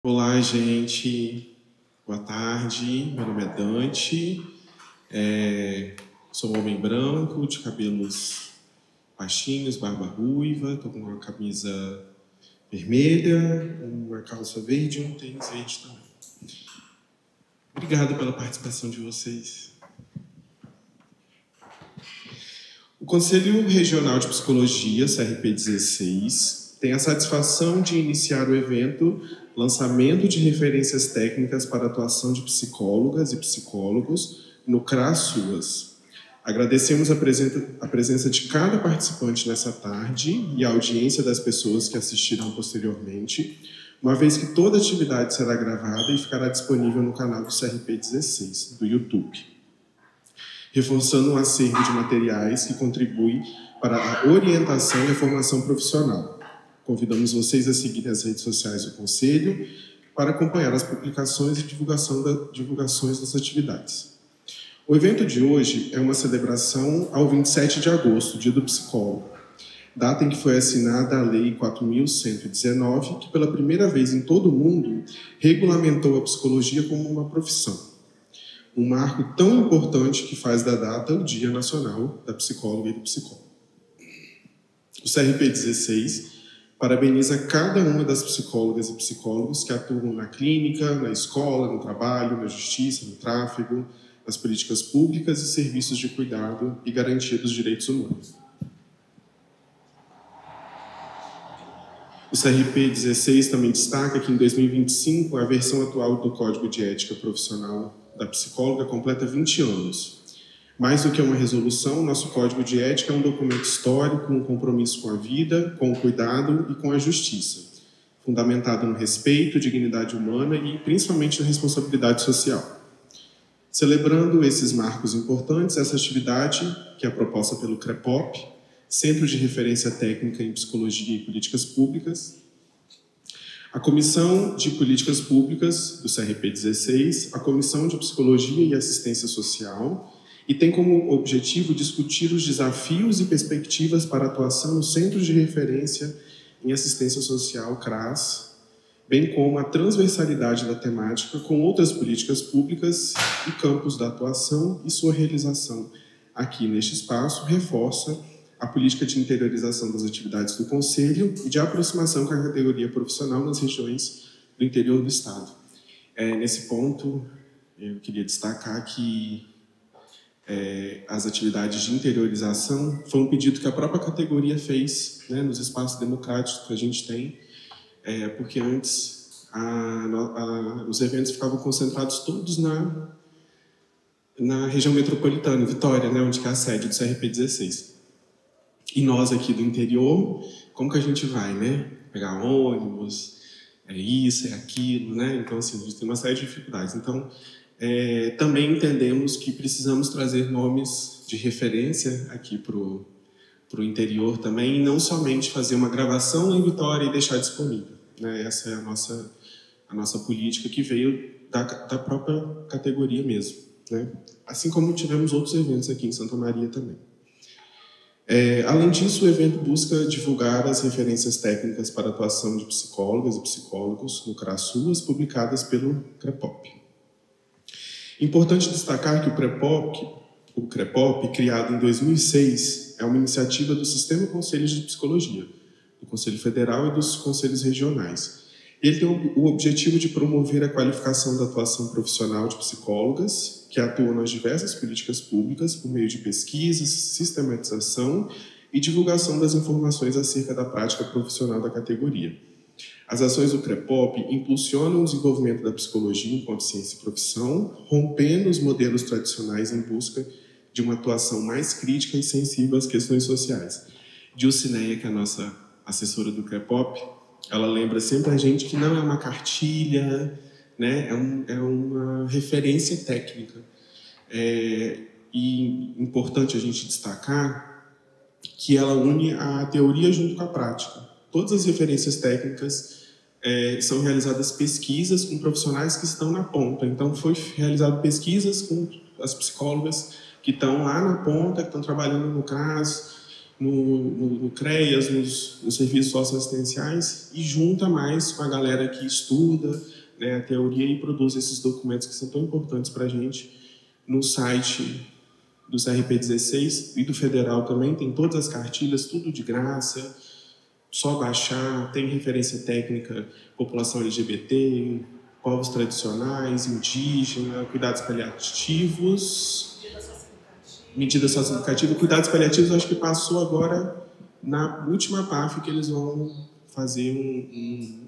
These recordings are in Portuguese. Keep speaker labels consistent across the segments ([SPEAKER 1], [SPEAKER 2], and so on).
[SPEAKER 1] Olá, gente. Boa tarde. Meu nome é Dante. Sou um homem branco, de cabelos baixinhos, barba ruiva. Estou com uma camisa vermelha, uma calça verde e um tênis verde também. Obrigado pela participação de vocês. O Conselho Regional de Psicologia, CRP16, tem a satisfação de iniciar o evento Lançamento de Referências Técnicas para a Atuação de Psicólogas e Psicólogos no CRA-SUAS. Agradecemos a presença de cada participante nessa tarde e a audiência das pessoas que assistirão posteriormente, uma vez que toda atividade será gravada e ficará disponível no canal do CRP16, do YouTube, reforçando um acervo de materiais que contribui para a orientação e a formação profissional. Convidamos vocês a seguir as redes sociais do Conselho para acompanhar as publicações e divulgações das atividades. O evento de hoje é uma celebração ao 27 de agosto, Dia do Psicólogo, data em que foi assinada a Lei 4.119, que pela primeira vez em todo o mundo regulamentou a psicologia como uma profissão. Um marco tão importante que faz da data o Dia Nacional da Psicóloga e do Psicólogo. O CRP16 parabeniza cada uma das psicólogas e psicólogos que atuam na clínica, na escola, no trabalho, na justiça, no tráfego, nas políticas públicas e serviços de cuidado e garantia dos direitos humanos. O CRP16 também destaca que em 2025 a versão atual do Código de Ética Profissional da Psicóloga completa 20 anos. Mais do que uma resolução, nosso Código de Ética é um documento histórico, um compromisso com a vida, com o cuidado e com a justiça, fundamentado no respeito, dignidade humana e principalmente na responsabilidade social. Celebrando esses marcos importantes, essa atividade, que é proposta pelo CREPOP, Centro de Referência Técnica em Psicologia e Políticas Públicas, a Comissão de Políticas Públicas do CRP16, a Comissão de Psicologia e Assistência Social, e tem como objetivo discutir os desafios e perspectivas para a atuação nos Centros de Referência em Assistência Social, CRAS, bem como a transversalidade da temática com outras políticas públicas e campos da atuação, e sua realização aqui neste espaço reforça a política de interiorização das atividades do Conselho e de aproximação com a categoria profissional nas regiões do interior do Estado. Nesse ponto, eu queria destacar que as atividades de interiorização foi um pedido que a própria categoria fez, né, nos espaços democráticos que a gente tem, porque antes os eventos ficavam concentrados todos na região metropolitana, em Vitória, né, onde é a sede do CRP16. E nós aqui do interior, como que a gente vai, né? Pegar ônibus, isso, aquilo, né? Então, assim, a gente tem uma série de dificuldades. Então, também entendemos que precisamos trazer nomes de referência aqui para o interior também, e não somente fazer uma gravação em Vitória e deixar disponível, né? Essa é a nossa política que veio da própria categoria mesmo, né? Assim como tivemos outros eventos aqui em Santa Maria também. Além disso, o evento busca divulgar as referências técnicas para a atuação de psicólogas e psicólogos no CRA-SUAS, publicadas pelo CREPOP. Importante destacar que o CREPOP, criado em 2006, é uma iniciativa do Sistema Conselhos de Psicologia, do Conselho Federal e dos Conselhos Regionais. Ele tem o objetivo de promover a qualificação da atuação profissional de psicólogas que atuam nas diversas políticas públicas por meio de pesquisas, sistematização e divulgação das informações acerca da prática profissional da categoria. As ações do CREPOP impulsionam o desenvolvimento da psicologia enquanto ciência e profissão, rompendo os modelos tradicionais em busca de uma atuação mais crítica e sensível às questões sociais. Dilcineia, que é a nossa assessora do CREPOP, ela lembra sempre a gente que não é uma cartilha, né? É uma referência técnica. E importante a gente destacar que ela une a teoria junto com a prática. Todas as referências técnicas são realizadas pesquisas com profissionais que estão na ponta. Então, foi realizado pesquisas com as psicólogas que estão lá na ponta, que estão trabalhando no CRAS, no CREAS, nos serviços socioassistenciais, e junta mais com a galera que estuda, né, a teoria e produz esses documentos que são tão importantes para a gente no site do CRP16 e do Federal também. Tem todas as cartilhas, tudo de graça, só baixar. Tem referência técnica, população LGBT, povos tradicionais, indígena, cuidados paliativos, medida socioeducativa. Cuidados paliativos, eu acho que passou agora na última PAF, que eles vão fazer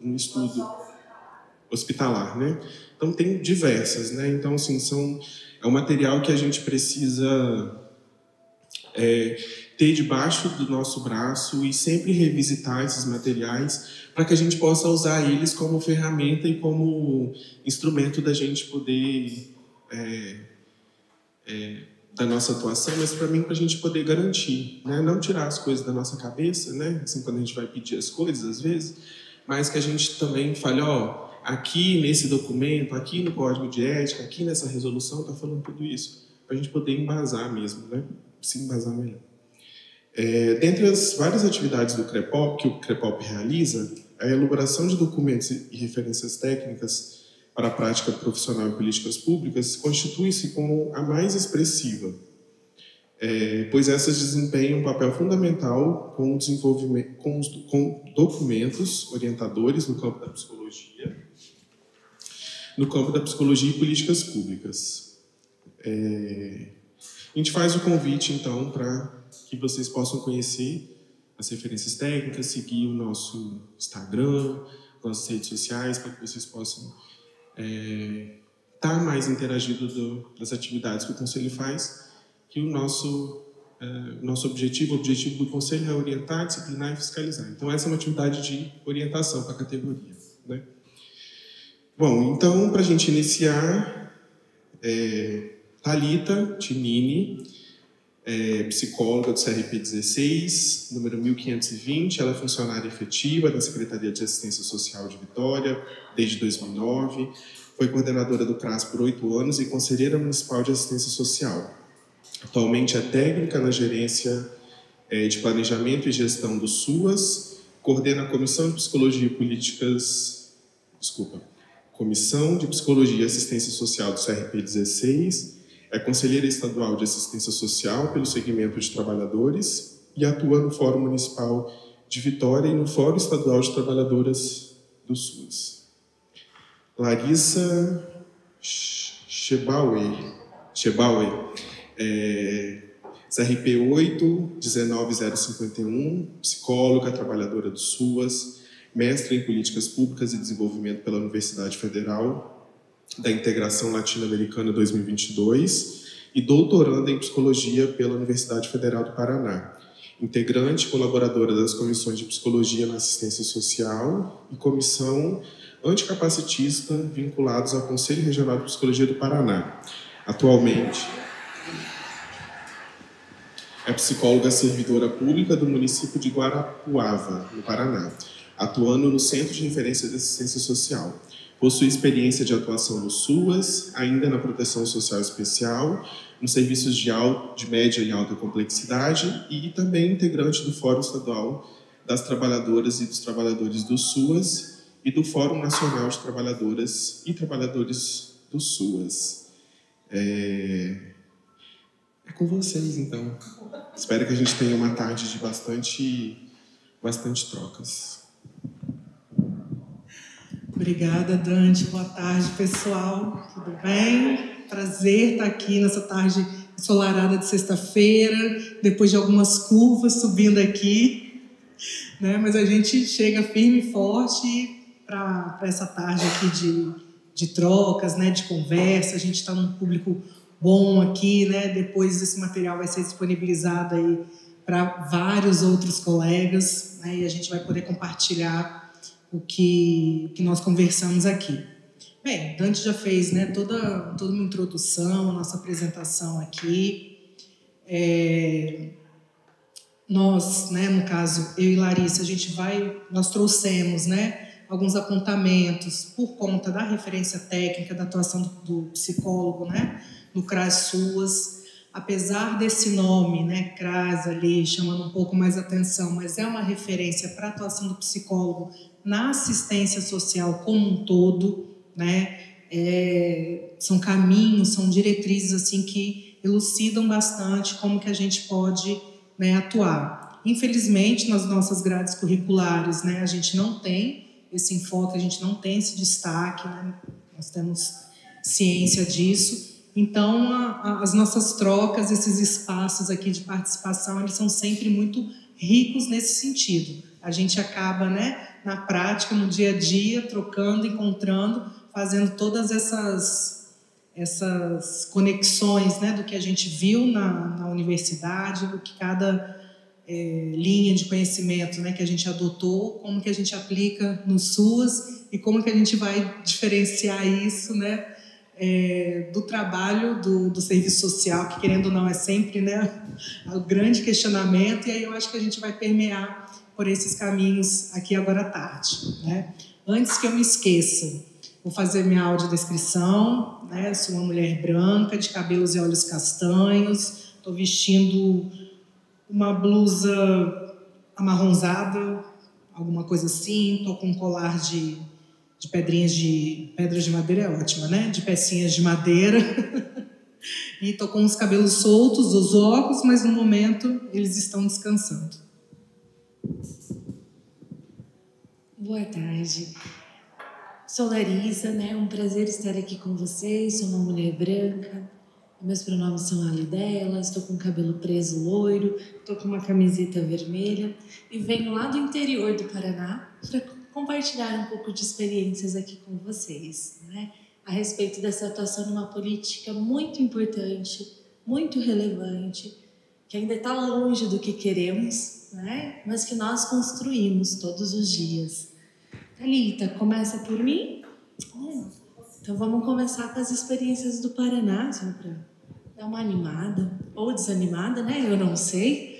[SPEAKER 1] um estudo hospitalar, né? Então tem diversas, né? Então assim, é um material que a gente precisa ter debaixo do nosso braço e sempre revisitar esses materiais para que a gente possa usar eles como ferramenta e como instrumento da gente poder da nossa atuação, mas para mim, para a gente poder garantir, né? Não tirar as coisas da nossa cabeça, né? Assim, quando a gente vai pedir as coisas, às vezes, mas que a gente também fale, ó, aqui nesse documento, aqui no Código de Ética, aqui nessa resolução, está falando tudo isso, para a gente poder embasar mesmo, né? Se embasar melhor. Dentre as várias atividades do CREPOP, que o CREPOP realiza, a elaboração de documentos e referências técnicas para a prática profissional e políticas públicas constitui-se como a mais expressiva, pois essas desempenham um papel fundamental com o desenvolvimento, com documentos orientadores no campo da psicologia e políticas públicas. A gente faz o convite, então, para que vocês possam conhecer as referências técnicas, seguir o nosso Instagram, nossas redes sociais, para que vocês possam estar mais interagido das atividades que o Conselho faz, que o nosso objetivo, o objetivo do Conselho é orientar, disciplinar e fiscalizar. Então, essa é uma atividade de orientação para a categoria, né? Bom, então, para a gente iniciar, Thalita Tinini, psicóloga do CRP16, número 1520, ela é funcionária efetiva da Secretaria de Assistência Social de Vitória desde 2009, foi coordenadora do CRAS por 8 anos e conselheira municipal de assistência social. Atualmente é técnica na gerência de planejamento e gestão do SUAS, coordena a Comissão de Psicologia e Assistência Social do CRP16, é conselheira estadual de assistência social pelo segmento de trabalhadores e atua no Fórum Municipal de Vitória e no Fórum Estadual de Trabalhadoras do SUS. Larissa Chebauer, CRP 8, 19051, psicóloga, trabalhadora do SUAS, mestre em Políticas Públicas e Desenvolvimento pela Universidade Federal da Integração Latino-Americana 2022 e doutoranda em Psicologia pela Universidade Federal do Paraná. Integrante e colaboradora das comissões de Psicologia na Assistência Social e Comissão Anticapacitista vinculados ao Conselho Regional de Psicologia do Paraná. Atualmente é psicóloga servidora pública do município de Guarapuava, no Paraná, atuando no Centro de Referência de Assistência Social. Possui experiência de atuação no SUAS, ainda na Proteção Social Especial, nos serviços de média e alta complexidade e também integrante do Fórum Estadual das Trabalhadoras e dos Trabalhadores do SUAS e do Fórum Nacional de Trabalhadoras e Trabalhadores do SUAS. É com vocês, então. Espero que a gente tenha uma tarde de bastante trocas.
[SPEAKER 2] Obrigada, Dante. Boa tarde, pessoal. Tudo bem? Prazer estar aqui nessa tarde ensolarada de sexta-feira, depois de algumas curvas subindo aqui, né? Mas a gente chega firme e forte para essa tarde aqui de trocas, né? De conversa. A gente está num público bom aqui, né? Depois esse material vai ser disponibilizado aí para vários outros colegas, né? E a gente vai poder compartilhar o que nós conversamos aqui. Bem, Dante já fez, né, toda uma introdução, a nossa apresentação aqui. Nós, né, no caso, eu e Larissa, nós trouxemos, né, alguns apontamentos por conta da referência técnica da atuação do psicólogo, né, no CRAS-SUAS. Apesar desse nome, né, CRAS ali, chamando um pouco mais atenção, mas é uma referência para a atuação do psicólogo na assistência social como um todo, né? São caminhos, são diretrizes assim que elucidam bastante como que a gente pode, né, atuar. Infelizmente, nas nossas grades curriculares, né, a gente não tem esse enfoque, a gente não tem esse destaque, né? Nós temos ciência disso. Então, as nossas trocas, esses espaços aqui de participação, eles são sempre muito ricos nesse sentido. A gente acaba, né, na prática, no dia a dia, trocando, encontrando, fazendo todas essas conexões, né, do que a gente viu na universidade, do que cada linha de conhecimento, né, que a gente adotou, como que a gente aplica no SUAS e como que a gente vai diferenciar isso, né, do trabalho do serviço social, que querendo ou não é sempre, né, o grande questionamento, e aí eu acho que a gente vai permear por esses caminhos aqui agora à tarde, né? Antes que eu me esqueça, vou fazer minha audiodescrição, né? Sou uma mulher branca, de cabelos e olhos castanhos, estou vestindo uma blusa amarronzada, alguma coisa assim, estou com um colar de pedras de madeira, é ótima, né? De pecinhas de madeira. E estou com os cabelos soltos, os óculos, mas no momento eles estão descansando.
[SPEAKER 3] Boa tarde. Sou Larissa, né? Um prazer estar aqui com vocês. Sou uma mulher branca. Meus pronomes são ela e dela. Estou com o cabelo preso loiro. Estou com uma camiseta vermelha. E venho lá do interior do Paraná para compartilhar um pouco de experiências aqui com vocês, né? A respeito dessa atuação numa política muito importante, muito relevante, que ainda está longe do que queremos, né? Mas que nós construímos todos os dias. Thalita, começa por mim? Então vamos começar com as experiências do Paraná, só para dar uma animada, ou desanimada, né? Eu não sei.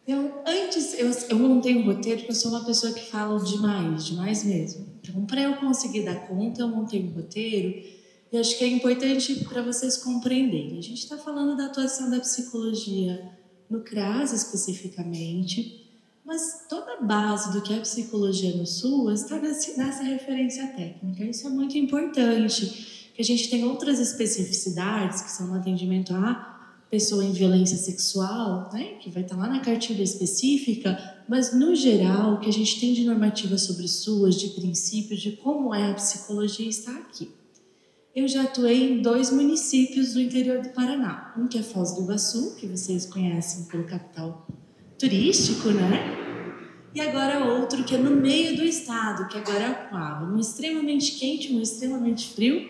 [SPEAKER 3] Eu montei um roteiro porque eu sou uma pessoa que fala demais mesmo. Então, para eu conseguir dar conta, eu montei um roteiro e acho que é importante para vocês compreenderem. A gente está falando da atuação da psicologia no CRAS especificamente, mas toda a base do que é a psicologia no SUAS está nessa referência técnica. Isso é muito importante, que a gente tem outras especificidades, que são no atendimento a pessoa em violência sexual, né, que vai estar lá na cartilha específica, mas no geral o que a gente tem de normativa sobre SUAS, de princípios, de como é a psicologia está aqui. Eu já atuei em 2 municípios do interior do Paraná, um que é Foz do Iguaçu, que vocês conhecem pelo capital turístico, né? E agora outro que é no meio do estado, que é Guarapuava, um extremamente quente, um extremamente frio,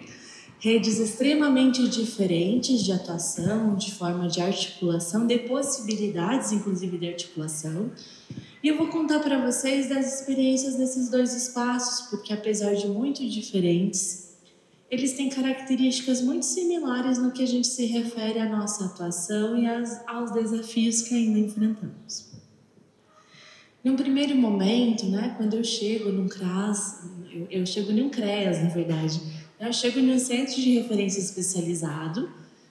[SPEAKER 3] redes extremamente diferentes de atuação, de forma de articulação, de possibilidades, inclusive, de articulação. E eu vou contar para vocês das experiências desses 2 espaços, porque apesar de muito diferentes, eles têm características muito similares no que a gente se refere à nossa atuação e aos desafios que ainda enfrentamos. Num primeiro momento, né, quando eu chego num CRAS, eu chego num CREAS, na verdade, eu chego num centro de referência especializado,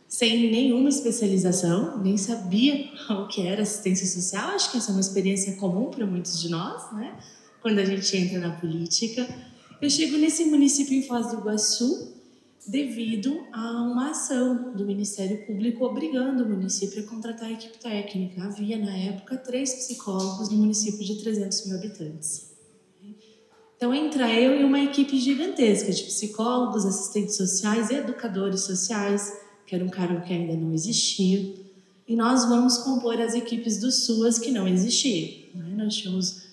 [SPEAKER 3] sem nenhuma especialização, nem sabia o que era assistência social. Acho que essa é uma experiência comum para muitos de nós, né? Quando a gente entra na política. Eu chego nesse município em Foz do Iguaçu devido a uma ação do Ministério Público obrigando o município a contratar a equipe técnica. Havia, na época, 3 psicólogos no município de 300 mil habitantes. Então, entra eu e uma equipe gigantesca de psicólogos, assistentes sociais e educadores sociais, que era um cargo que ainda não existia, e nós vamos compor as equipes do SUAS que não existiam. Nós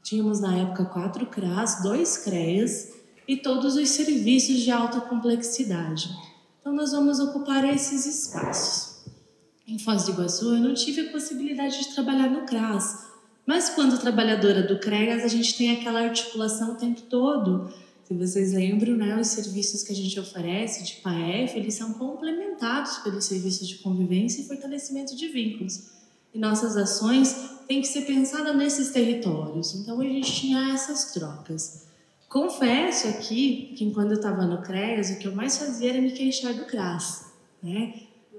[SPEAKER 3] tínhamos na época 4 CRAS, 2 CREAS e todos os serviços de alta complexidade. Então, nós vamos ocupar esses espaços. Em Foz do Iguaçu, eu não tive a possibilidade de trabalhar no CRAS, mas quando trabalhadora do CREAS, a gente tem aquela articulação o tempo todo. Se vocês lembram, né, os serviços que a gente oferece de PAEF, eles são complementados pelos serviços de convivência e fortalecimento de vínculos. E nossas ações têm que ser pensadas nesses territórios. Então, a gente tinha essas trocas. Confesso aqui que, quando eu estava no CREAS, o que eu mais fazia era me queixar do CRAS, né?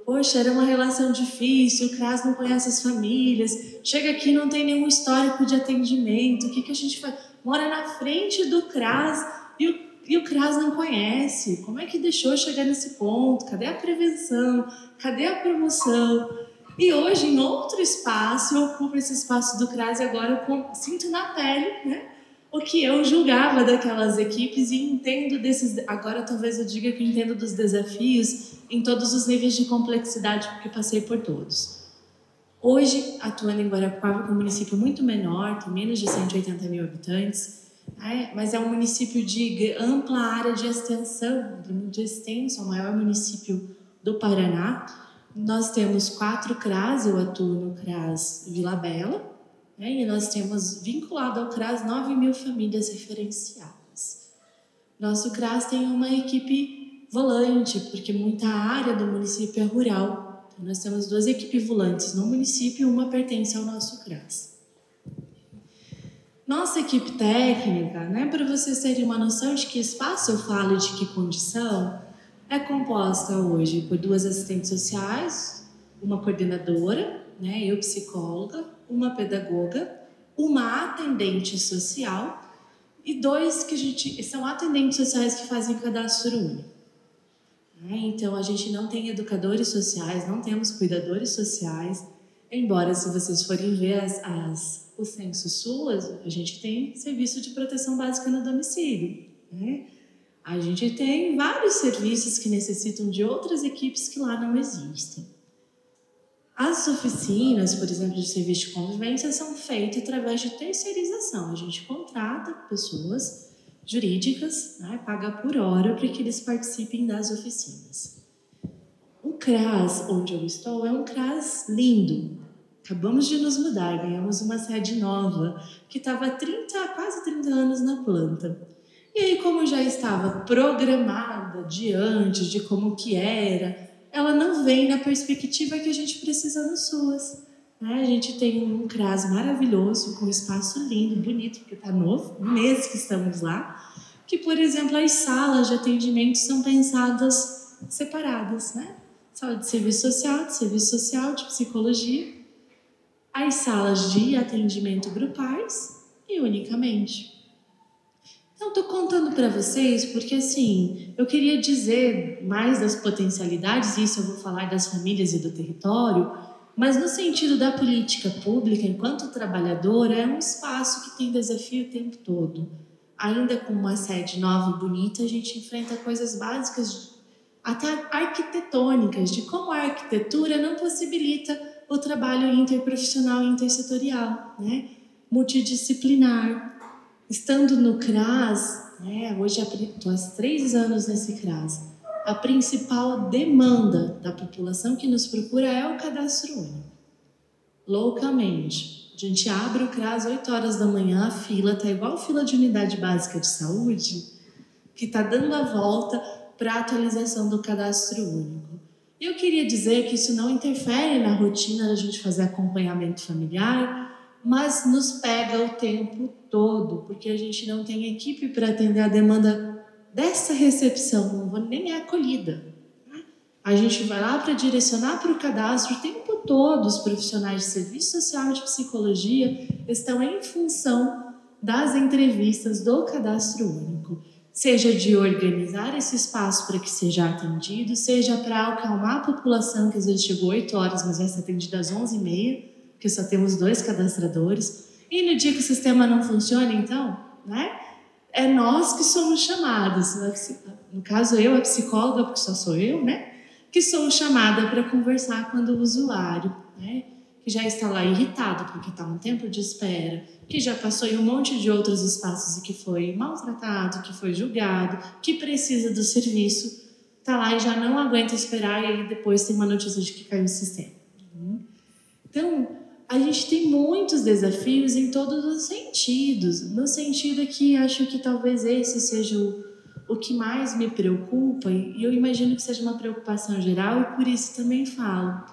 [SPEAKER 3] Poxa, era uma relação difícil, o CRAS não conhece as famílias, chega aqui não tem nenhum histórico de atendimento, o que a gente faz? Mora na frente do CRAS e o E o CRAS não conhece. Como é que deixou chegar nesse ponto? Cadê a prevenção? Cadê a promoção? E hoje, em outro espaço, eu ocupo esse espaço do CRAS e agora eu sinto na pele, né, o que eu julgava daquelas equipes e entendo desses... Agora talvez eu diga que entendo dos desafios em todos os níveis de complexidade, porque passei por todos. Hoje, atuando em Guarapuava, que é um município muito menor, tem menos de 180 mil habitantes, mas é um município de ampla área de extensão, de extenso, é o maior município do Paraná. Nós temos 4 CRAS, eu atuo no CRAS Vila Bela, e nós temos vinculado ao CRAS 9.000 famílias referenciadas. Nosso CRAS tem uma equipe volante, porque muita área do município é rural. Então, nós temos 2 equipes volantes no município e uma pertence ao nosso CRAS. Nossa equipe técnica, para vocês terem uma noção de que espaço eu falo e de que condição, é composta hoje por 2 assistentes sociais, uma coordenadora, eu psicóloga, uma pedagoga, uma atendente social e 2 que são atendentes sociais que fazem cadastro único. Então, a gente não tem educadores sociais, não temos cuidadores sociais, embora, se vocês forem ver o censo SUAS, a gente tem serviço de proteção básica no domicílio, A gente tem vários serviços que necessitam de outras equipes que lá não existem. As oficinas, por exemplo, de serviço de convivência, são feitas através de terceirização. A gente contrata pessoas jurídicas, paga por hora para que eles participem das oficinas. O CRAS, onde eu estou, é um CRAS lindo. Acabamos de nos mudar, ganhamos uma sede nova, que estava há quase 30 anos na planta. E aí, como já estava programada diante de como que era, ela não vem na perspectiva que a gente precisa no SUAS. A gente tem um CRAS maravilhoso, com um espaço lindo, bonito, porque está novo, um mês que estamos lá, que, por exemplo, as salas de atendimento são pensadas separadas, Sala de serviço social, de psicologia, as salas de atendimento grupais e unicamente. Então, estou contando para vocês porque, assim, eu queria dizer mais das potencialidades, e isso eu vou falar das famílias e do território, mas no sentido da política pública, enquanto trabalhadora, é um espaço que tem desafio o tempo todo. Ainda com uma sede nova e bonita, a gente enfrenta coisas básicas, até arquitetônicas, de como a arquitetura não possibilita o trabalho interprofissional e intersetorial, multidisciplinar. Estando no CRAS, hoje estou há 3 anos nesse CRAS, a principal demanda da população que nos procura é o cadastro único. Localmente, a gente abre o CRAS 8 horas da manhã, a fila está igual fila de unidade básica de saúde, que está dando a volta para a atualização do cadastro único. Eu queria dizer que isso não interfere na rotina da gente fazer acompanhamento familiar, mas nos pega o tempo todo, porque a gente não tem equipe para atender a demanda dessa recepção, não nem é acolhida. A gente vai lá para direcionar para o cadastro o tempo todo. Os profissionais de serviço social e de psicologia estão em função das entrevistas do cadastro único, seja de organizar esse espaço para que seja atendido, seja para acalmar a população, que às vezes chegou 8 horas, mas vai ser atendida às 11h30, porque só temos 2 cadastradores, e no dia que o sistema não funciona, então, é nós que somos chamados, no caso eu, a psicóloga, porque só sou eu, que sou chamada para conversar com o usuário, que já está lá irritado porque está um tempo de espera, que já passou em um monte de outros espaços e que foi maltratado, que foi julgado, que precisa do serviço, está lá e já não aguenta esperar e aí depois tem uma notícia de que caiu o sistema. Então, a gente tem muitos desafios em todos os sentidos. No sentido que acho que talvez esse seja o que mais me preocupa, e eu imagino que seja uma preocupação geral, e por isso também falo.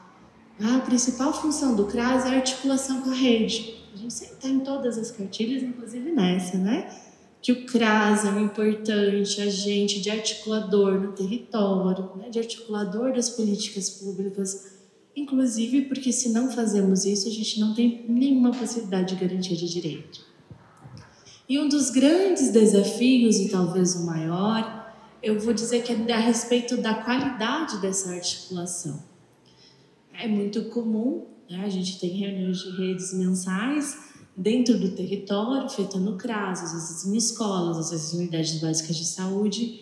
[SPEAKER 3] A principal função do CRAS é a articulação com a rede. A gente sempre está em todas as cartilhas, inclusive nessa, que o CRAS é um importante agente de articulador no território, de articulador das políticas públicas, inclusive porque se não fazemos isso, a gente não tem nenhuma possibilidade de garantia de direito. E um dos grandes desafios, e talvez o maior, eu vou dizer que é a respeito da qualidade dessa articulação. É muito comum, né? A gente tem reuniões de redes mensais dentro do território, feita no CRAS, às vezes em escolas, às vezes em unidades básicas de saúde,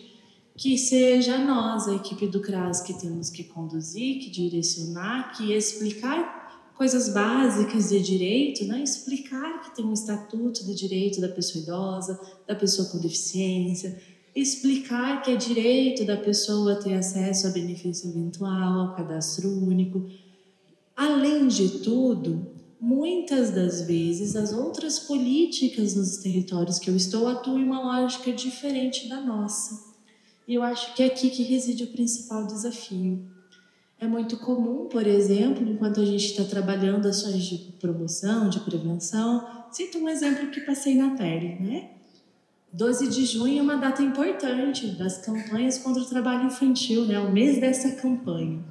[SPEAKER 3] que seja nós, a equipe do CRAS, que temos que conduzir, que direcionar, que explicar coisas básicas de direito, né? Explicar que tem um estatuto de direito da pessoa idosa, da pessoa com deficiência, explicar que é direito da pessoa ter acesso a benefício eventual, ao cadastro único. Além de tudo, muitas das vezes as outras políticas nos territórios que eu estou atuam em uma lógica diferente da nossa. E eu acho que é aqui que reside o principal desafio. É muito comum, por exemplo, enquanto a gente está trabalhando ações de promoção, de prevenção, cito um exemplo que passei na pele, né? 12 de junho é uma data importante das campanhas contra o trabalho infantil, né? O mês dessa campanha.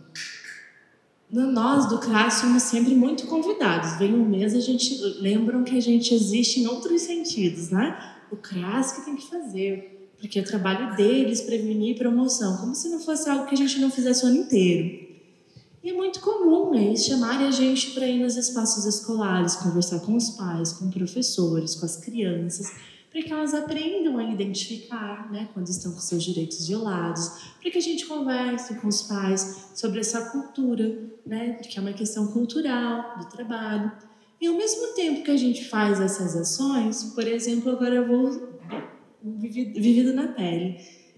[SPEAKER 3] Nós do CRAS somos sempre muito convidados. Vem um mês, a gente lembram que a gente existe em outros sentidos, né? O CRAS que tem que fazer, porque é trabalho deles, prevenir e promoção, como se não fosse algo que a gente não fizesse o ano inteiro. E é muito comum eles chamarem a gente para ir nos espaços escolares, conversar com os pais, com professores, com as crianças, para que elas aprendam a identificar, né, quando estão com seus direitos violados, para que a gente converse com os pais sobre essa cultura, né, porque é uma questão cultural do trabalho. E ao mesmo tempo que a gente faz essas ações, por exemplo, agora eu vou vivido na pele.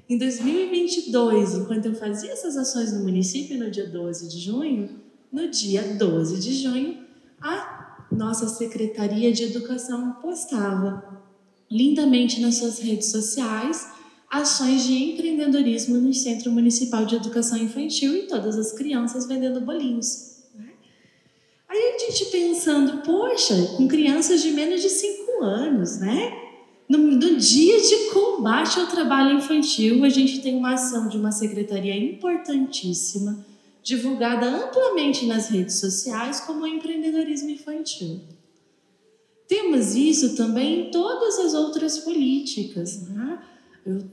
[SPEAKER 3] Em 2022, enquanto eu fazia essas ações no município no dia 12 de junho, no dia 12 de junho, a nossa Secretaria de Educação postava lindamente nas suas redes sociais ações de empreendedorismo no Centro Municipal de Educação Infantil e todas as crianças vendendo bolinhos. Aí a gente pensando, poxa, com crianças de menos de 5 anos, né? No dia de combate ao trabalho infantil, a gente tem uma ação de uma secretaria importantíssima, divulgada amplamente nas redes sociais como empreendedorismo infantil. Temos isso também em todas as outras políticas, né?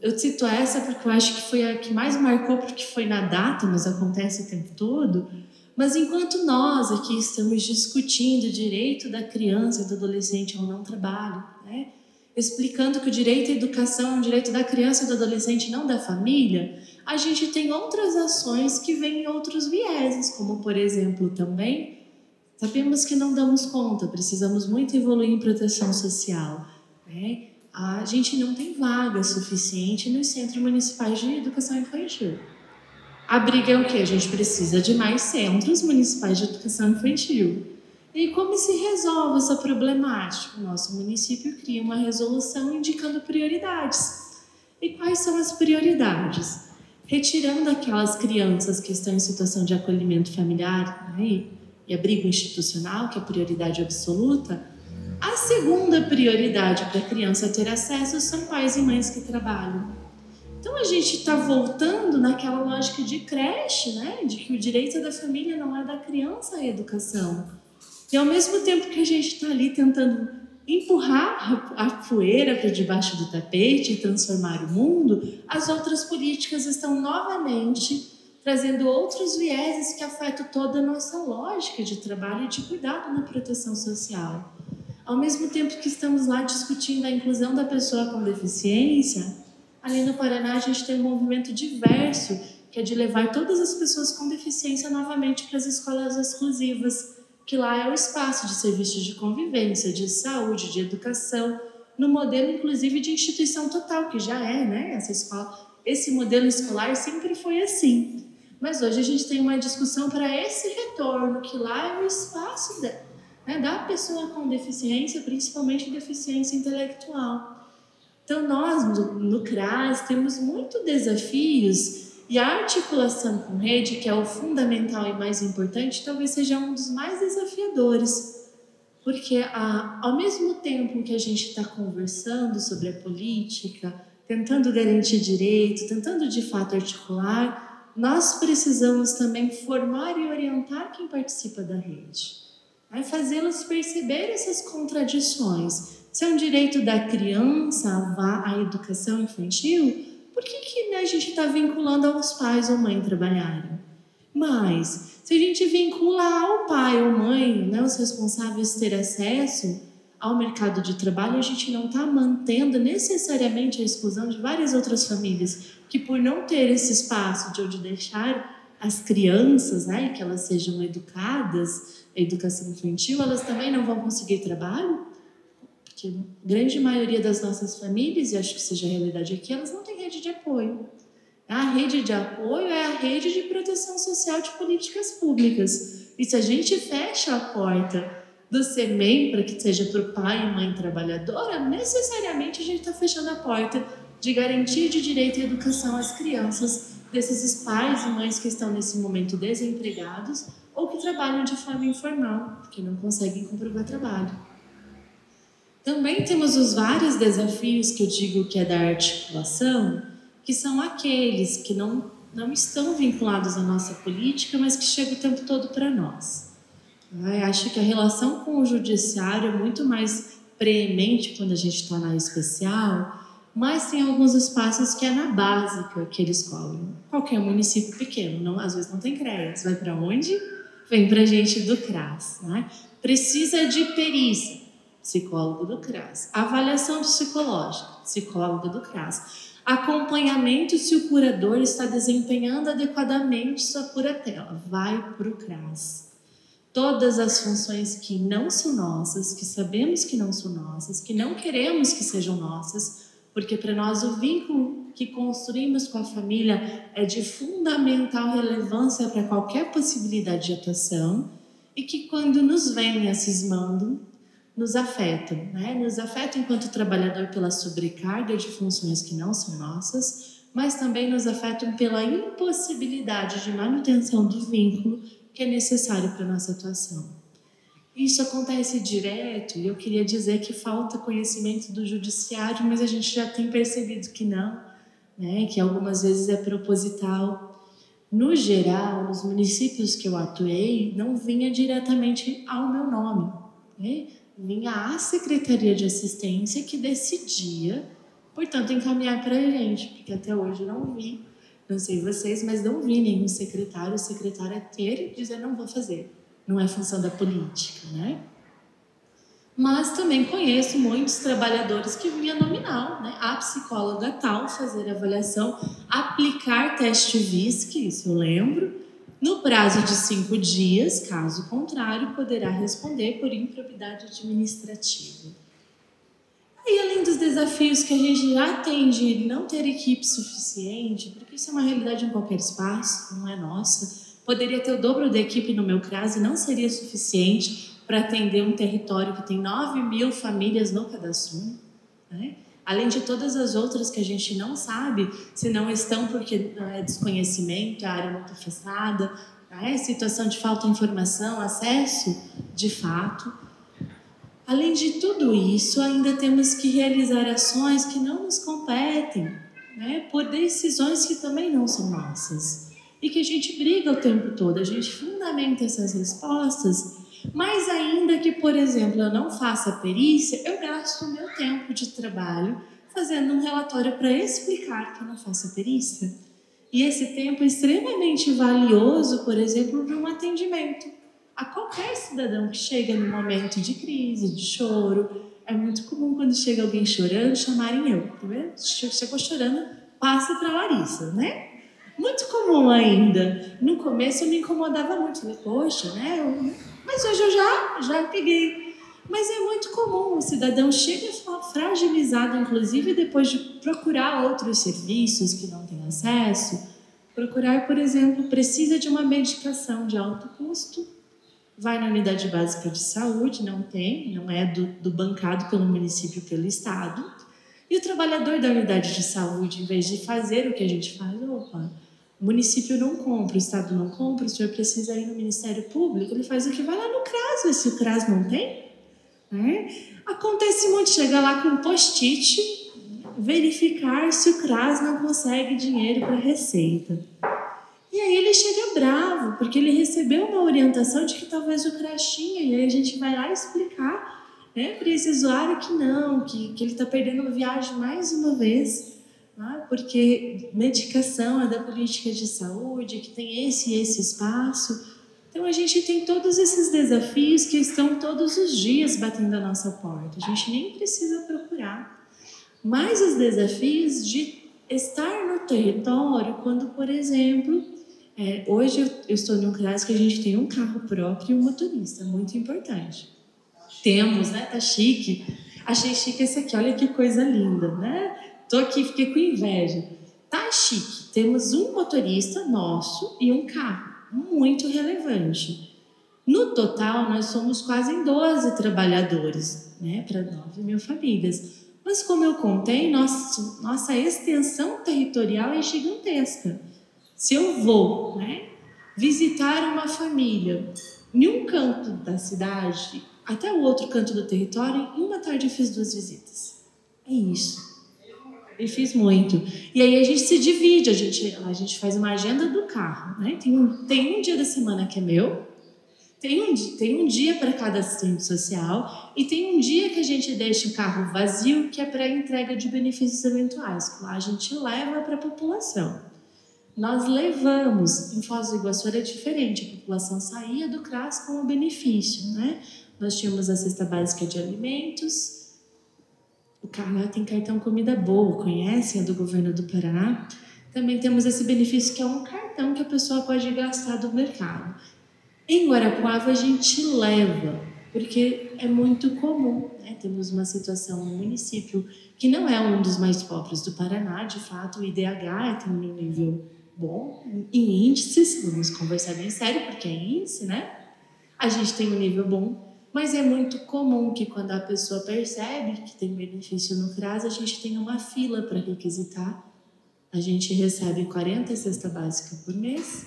[SPEAKER 3] Eu cito essa porque eu acho que foi a que mais marcou, porque foi na data, mas acontece o tempo todo. Mas enquanto nós aqui estamos discutindo o direito da criança e do adolescente ao não trabalho, né? Explicando que o direito à educação é um direito da criança e do adolescente, não da família, a gente tem outras ações que vêm em outros vieses, como, por exemplo, também, sabemos que não damos conta, precisamos muito evoluir em proteção social, né? A gente não tem vaga suficiente nos centros municipais de educação infantil. A briga é o quê? A gente precisa de mais centros municipais de educação infantil. E como se resolve essa problemática? O nosso município cria uma resolução indicando prioridades. E quais são as prioridades? Retirando aquelas crianças que estão em situação de acolhimento familiar, né, e abrigo institucional, que é a prioridade absoluta, a segunda prioridade para a criança ter acesso são pais e mães que trabalham. Então a gente está voltando naquela lógica de creche, né, de que o direito da família não é da criança à educação. E ao mesmo tempo que a gente está ali tentando empurrar a poeira para debaixo do tapete e transformar o mundo, as outras políticas estão novamente trazendo outros vieses que afetam toda a nossa lógica de trabalho e de cuidado na proteção social. Ao mesmo tempo que estamos lá discutindo a inclusão da pessoa com deficiência, ali no Paraná a gente tem um movimento diverso, que é de levar todas as pessoas com deficiência novamente para as escolas exclusivas, que lá é o espaço de serviços de convivência, de saúde, de educação, no modelo, inclusive, de instituição total, que já é, né? Essa escola, esse modelo escolar sempre foi assim. Mas hoje a gente tem uma discussão para esse retorno, que lá é o espaço da pessoa com deficiência, principalmente deficiência intelectual. Então, nós, no CRAS, temos muitos desafios. E a articulação com rede, que é o fundamental e mais importante, talvez seja um dos mais desafiadores. Porque ao mesmo tempo que a gente está conversando sobre a política, tentando garantir direito, tentando de fato articular, nós precisamos também formar e orientar quem participa da rede. Fazê-los perceber essas contradições Se é um direito da criança à educação infantil, por que a gente está vinculando aos pais ou mãe trabalharem? Mas, se a gente vincula ao pai ou mãe, né, os responsáveis ter acesso ao mercado de trabalho, a gente não está mantendo necessariamente a exclusão de várias outras famílias que, por não ter esse espaço de onde deixar as crianças, né, que elas sejam educadas, a educação infantil, elas também não vão conseguir trabalho, porque a grande maioria das nossas famílias, e acho que seja a realidade aqui, elas não têm rede de apoio. A rede de apoio é a rede de proteção social de políticas públicas. E se a gente fecha a porta do SEMEI para que seja para o pai e mãe trabalhadora, necessariamente a gente está fechando a porta de garantia de direito à educação às crianças desses pais e mães que estão nesse momento desempregados ou que trabalham de forma informal, porque não conseguem comprovar trabalho. Também temos os vários desafios que eu digo que é da articulação, que são aqueles que não estão vinculados à nossa política, mas que chegam o tempo todo para nós. Eu acho que a relação com o judiciário é muito mais preemente quando a gente está na área especial, mas tem alguns espaços que é na básica que eles cobrem. Qualquer município pequeno, às vezes não tem CREAS. Vai para onde? Vem para a gente do CRAS. Né? Precisa de perícia, psicólogo do CRAS. Avaliação psicológica, psicólogo do CRAS. Acompanhamento se o curador está desempenhando adequadamente sua curatela. Vai para o CRAS. Todas as funções que não são nossas, que sabemos que não são nossas, que não queremos que sejam nossas, porque para nós o vínculo que construímos com a família é de fundamental relevância para qualquer possibilidade de atuação e que quando nos vêm cismando, nos afetam, né? Nos afetam enquanto trabalhador pela sobrecarga de funções que não são nossas, mas também nos afetam pela impossibilidade de manutenção do vínculo que é necessário para a nossa atuação. Isso acontece direto e eu queria dizer que falta conhecimento do judiciário, mas a gente já tem percebido que não, né? Que algumas vezes é proposital. No geral, nos municípios que eu atuei, não vinha diretamente ao meu nome, né? Vinha à Secretaria de Assistência que decidia, portanto, encaminhar para a gente, porque até hoje eu não vi, não sei vocês, mas não vi nenhum secretário ou secretária ter e dizer não vou fazer. Não é função da política, né? Mas também conheço muitos trabalhadores que vinha nominal, né? A psicóloga tal fazer avaliação, aplicar teste VISC, isso eu lembro, no prazo de 5 dias, caso contrário, poderá responder por improbidade administrativa. E além dos desafios que a gente já tem de não ter equipe suficiente, porque isso é uma realidade em qualquer espaço, não é nossa, poderia ter o dobro da equipe no meu CRAS e não seria suficiente para atender um território que tem 9.000 famílias no cadastro, né? Além de todas as outras que a gente não sabe se não estão porque é desconhecimento, a área muito afastada, né? Situação de falta de informação, acesso de fato. Além de tudo isso, ainda temos que realizar ações que não nos competem, né? Por decisões que também não são nossas. E que a gente briga o tempo todo, a gente fundamenta essas respostas, mas ainda que, por exemplo, eu não faça perícia, eu gasto o meu tempo de trabalho fazendo um relatório para explicar que eu não faço perícia. E esse tempo é extremamente valioso, por exemplo, para um atendimento a qualquer cidadão que chega num momento de crise, de choro. É muito comum quando chega alguém chorando, chamarem eu. Primeiro, chegou chorando, passa para a Larissa, né? Muito comum ainda. No começo eu me incomodava muito. Falei, poxa, né? Mas hoje eu já peguei. Mas é muito comum. O cidadão chega fragilizado, inclusive depois de procurar outros serviços que não tem acesso. Procurar, por exemplo, precisa de uma medicação de alto custo. Vai na unidade básica de saúde, não tem, não é do bancado pelo município, pelo estado. E o trabalhador da unidade de saúde, em vez de fazer o que a gente faz, opa, o município não compra, o estado não compra, o senhor precisa ir no Ministério Público, ele faz o que? Vai lá no CRAS, ver se o CRAS não tem. Né? Acontece muito, chega lá com um post-it, verificar se o CRAS não consegue dinheiro para receita. E aí ele chega bravo, porque ele recebeu uma orientação de que talvez o CRAS tinha, e aí a gente vai lá explicar né? Para esse usuário que não, que ele está perdendo a viagem mais uma vez, né? Porque medicação é da política de saúde, que tem esse e esse espaço. Então, a gente tem todos esses desafios que estão todos os dias batendo a nossa porta. A gente nem precisa procurar. Mas os desafios de estar no território, quando, por exemplo, hoje eu estou num caso que a gente tem um carro próprio e um motorista, muito importante. Temos, né? Tá chique. Achei chique esse aqui, olha que coisa linda, né? Tô aqui, fiquei com inveja. Tá chique. Temos um motorista nosso e um carro, muito relevante. No total, nós somos quase 12 trabalhadores, né? Para 9.000 famílias. Mas, como eu contei, nossa extensão territorial é gigantesca. Se eu vou, né, visitar uma família em um canto da cidade até o outro canto do território, em uma tarde eu fiz 2 visitas. É isso. Eu fiz muito. E aí a gente se divide, a gente faz uma agenda do carro, né? Tem um dia da semana que é meu, tem um dia para cada assistente social e tem um dia que a gente deixa o carro vazio, que é para entrega de benefícios eventuais, que lá a gente leva para a população. Nós levamos, em Foz do Iguaçu era diferente, a população saía do CRAS com o benefício, né? Nós tínhamos a cesta básica de alimentos, o carro tem cartão Comida Boa, conhecem? É do governo do Paraná. Também temos esse benefício que é um cartão que a pessoa pode gastar do mercado. Em Guarapuava a gente leva, porque é muito comum, né? Temos uma situação no município que não é um dos mais pobres do Paraná, de fato o IDH tem um nível bom em índices, vamos conversar bem sério, porque é índice, né? A gente tem um nível bom, mas é muito comum que quando a pessoa percebe que tem benefício no CRAS, a gente tem uma fila para requisitar. A gente recebe 40 cestas básicas por mês.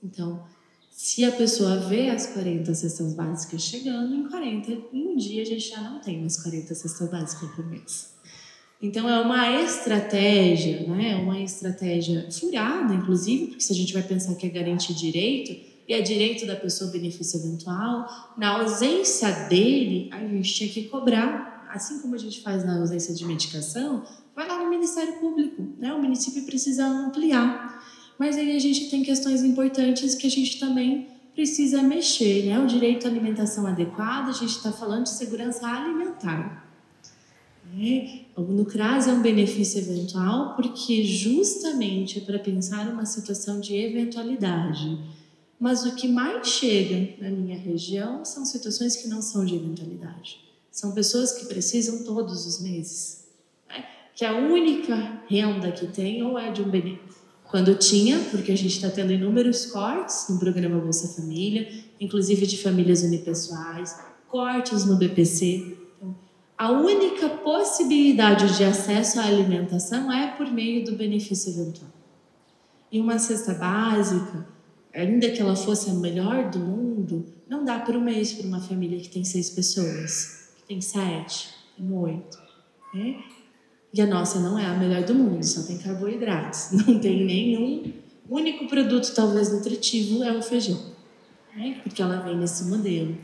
[SPEAKER 3] Então, se a pessoa vê as 40 cestas básicas chegando, em um dia a gente já não tem mais 40 cestas básicas por mês. Então, é uma estratégia, né? Uma estratégia furada, inclusive, porque se a gente vai pensar que é garantir direito, e é direito da pessoa o benefício eventual, na ausência dele, a gente tinha que cobrar, assim como a gente faz na ausência de medicação, vai lá no Ministério Público, né? O município precisa ampliar. Mas aí a gente tem questões importantes que a gente também precisa mexer, né? O direito à alimentação adequada, a gente está falando de segurança alimentar. No CRAS é um benefício eventual porque justamente é para pensar uma situação de eventualidade. Mas o que mais chega na minha região são situações que não são de eventualidade. São pessoas que precisam todos os meses, né? Que a única renda que tem ou é de um benefício. Quando tinha, porque a gente está tendo inúmeros cortes no programa Bolsa Família, inclusive de famílias unipessoais, cortes no BPC. Então, a única possibilidade de acesso à alimentação é por meio do benefício eventual. E uma cesta básica, ainda que ela fosse a melhor do mundo, não dá por um mês para uma família que tem 6 pessoas, que tem 7, tem 8, né? E a nossa não é a melhor do mundo, só tem carboidratos, não tem nenhum. O único produto talvez nutritivo é o feijão, né? Porque ela vem nesse modelo.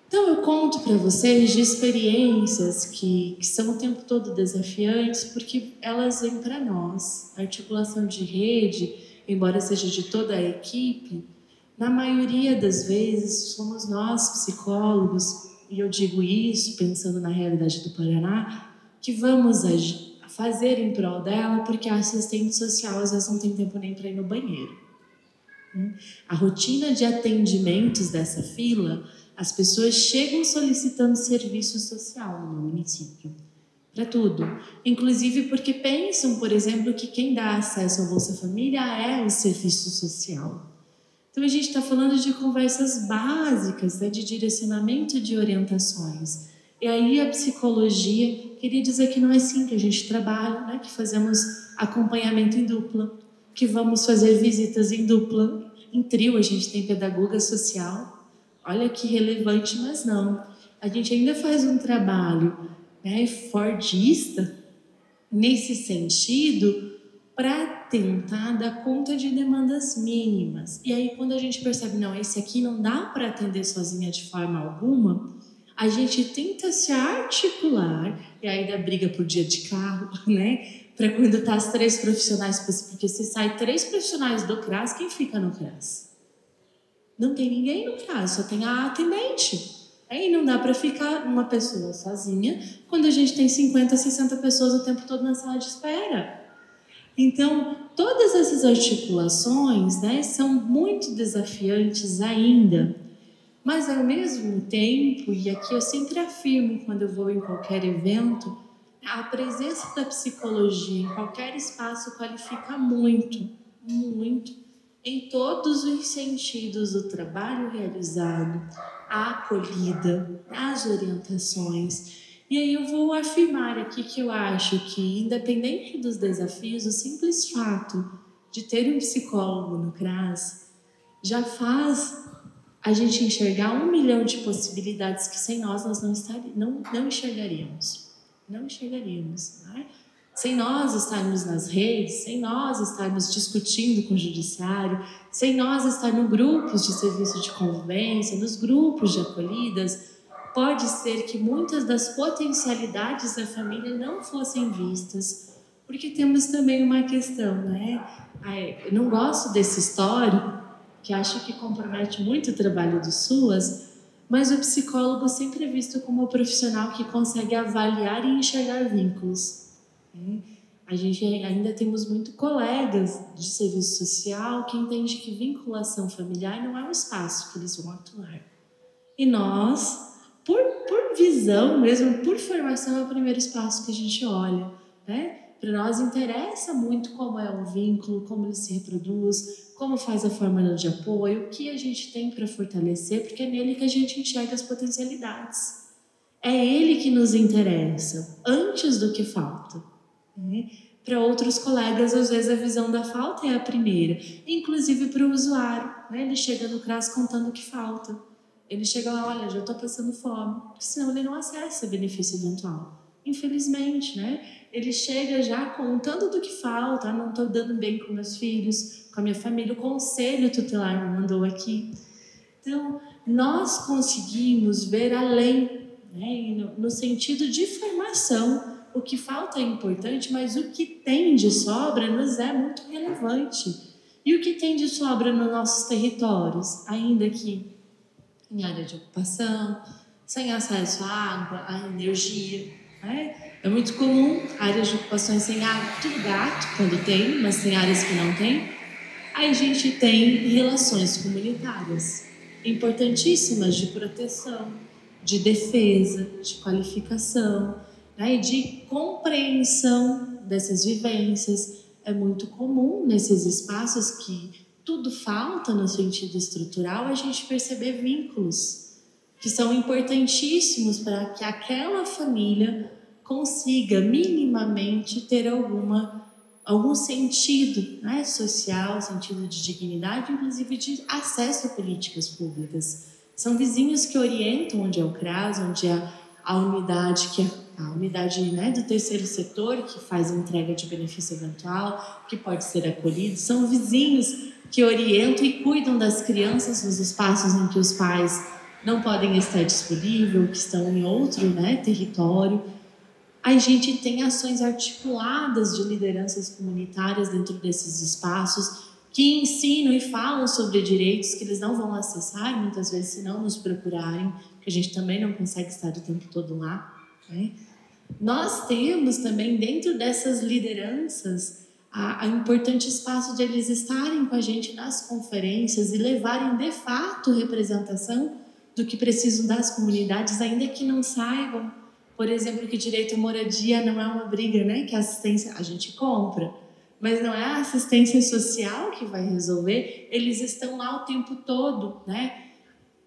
[SPEAKER 3] Então eu conto para vocês de experiências que são o tempo todo desafiantes, porque elas vêm para nós. A articulação de rede, embora seja de toda a equipe, na maioria das vezes somos nós, psicólogos, e eu digo isso pensando na realidade do Paraná, que vamos fazer em prol dela, porque a assistente social às vezes não tem tempo nem para ir no banheiro. A rotina de atendimentos dessa fila, as pessoas chegam solicitando serviço social no município, para tudo. Inclusive porque pensam, por exemplo, que quem dá acesso ao Bolsa Família é o serviço social. Então a gente está falando de conversas básicas, né, de direcionamento de orientações. E aí a psicologia queria dizer que não é assim que a gente trabalha, né? Que fazemos acompanhamento em dupla, que vamos fazer visitas em dupla, em trio a gente tem pedagoga social. Olha que relevante, mas não. A gente ainda faz um trabalho, né, fordista nesse sentido para tentar dar conta de demandas mínimas. E aí quando a gente percebe, não, esse aqui não dá para atender sozinha de forma alguma, a gente tenta se articular, e aí dá briga por dia de carro, né? Para quando tá as 3 profissionais, porque se sai 3 profissionais do CRAS, quem fica no CRAS? Não tem ninguém no CRAS, só tem a atendente. Aí não dá para ficar uma pessoa sozinha quando a gente tem 50, 60 pessoas o tempo todo na sala de espera. Então, todas essas articulações, né, são muito desafiantes ainda. Mas, ao mesmo tempo, e aqui eu sempre afirmo quando eu vou em qualquer evento, a presença da psicologia em qualquer espaço qualifica muito, muito, em todos os sentidos, o trabalho realizado, a acolhida, as orientações. E aí eu vou afirmar aqui que eu acho que, independente dos desafios, o simples fato de ter um psicólogo no CRAS já faz a gente enxergar 1 milhão de possibilidades que sem nós não enxergaríamos. Não enxergaríamos, né? Sem nós estarmos nas redes, sem nós estarmos discutindo com o judiciário, sem nós estar no grupos de serviço de convivência, nos grupos de acolhidas, pode ser que muitas das potencialidades da família não fossem vistas, porque temos também uma questão, né? Eu não gosto desse histórico, que acho que compromete muito o trabalho do SUAS, mas o psicólogo sempre é visto como o profissional que consegue avaliar e enxergar vínculos. A gente ainda temos muito colegas de serviço social que entendem que vinculação familiar não é um espaço que eles vão atuar. E nós, por visão mesmo, por formação, é o primeiro espaço que a gente olha, né? Para nós interessa muito como é o vínculo, como ele se reproduz, como faz a fórmula de apoio, o que a gente tem para fortalecer, porque é nele que a gente enxerga as potencialidades. É ele que nos interessa, antes do que falta. Para outros colegas, às vezes a visão da falta é a primeira, inclusive para o usuário, né? Ele chega no CRAS contando o que falta. Ele chega lá, olha, já estou passando fome, porque senão ele não acessa benefício eventual. Infelizmente, né? Ele chega já contando do que falta, não estou dando bem com meus filhos, com a minha família, o conselho tutelar me mandou aqui. Então, nós conseguimos ver além, né? No sentido de formação. O que falta é importante, mas o que tem de sobra nos é muito relevante. E o que tem de sobra nos nossos territórios, ainda que em área de ocupação, sem acesso à água, à energia, né? É muito comum áreas de ocupações sem água, tudo gato quando tem, mas tem áreas que não tem. Aí a gente tem relações comunitárias importantíssimas de proteção, de defesa, de qualificação, né, e de compreensão dessas vivências. É muito comum nesses espaços que tudo falta no sentido estrutural, a gente perceber vínculos que são importantíssimos para que aquela família consiga minimamente ter algum sentido, né, social, sentido de dignidade, inclusive de acesso a políticas públicas. São vizinhos que orientam onde é o CRAS, onde é a unidade a unidade, né, do terceiro setor, que faz a entrega de benefício eventual, que pode ser acolhido. São vizinhos que orientam e cuidam das crianças nos espaços em que os pais não podem estar disponíveis, que estão em outro, né, território. A gente tem ações articuladas de lideranças comunitárias dentro desses espaços que ensinam e falam sobre direitos que eles não vão acessar, muitas vezes, se não nos procurarem, porque a gente também não consegue estar o tempo todo lá, né? Nós temos também, dentro dessas lideranças, a importante espaço de eles estarem com a gente nas conferências e levarem, de fato, representação do que precisam das comunidades, ainda que não saibam, por exemplo, que direito à moradia não é uma briga, né? Que a assistência a gente compra, mas não é a assistência social que vai resolver. Eles estão lá o tempo todo, né?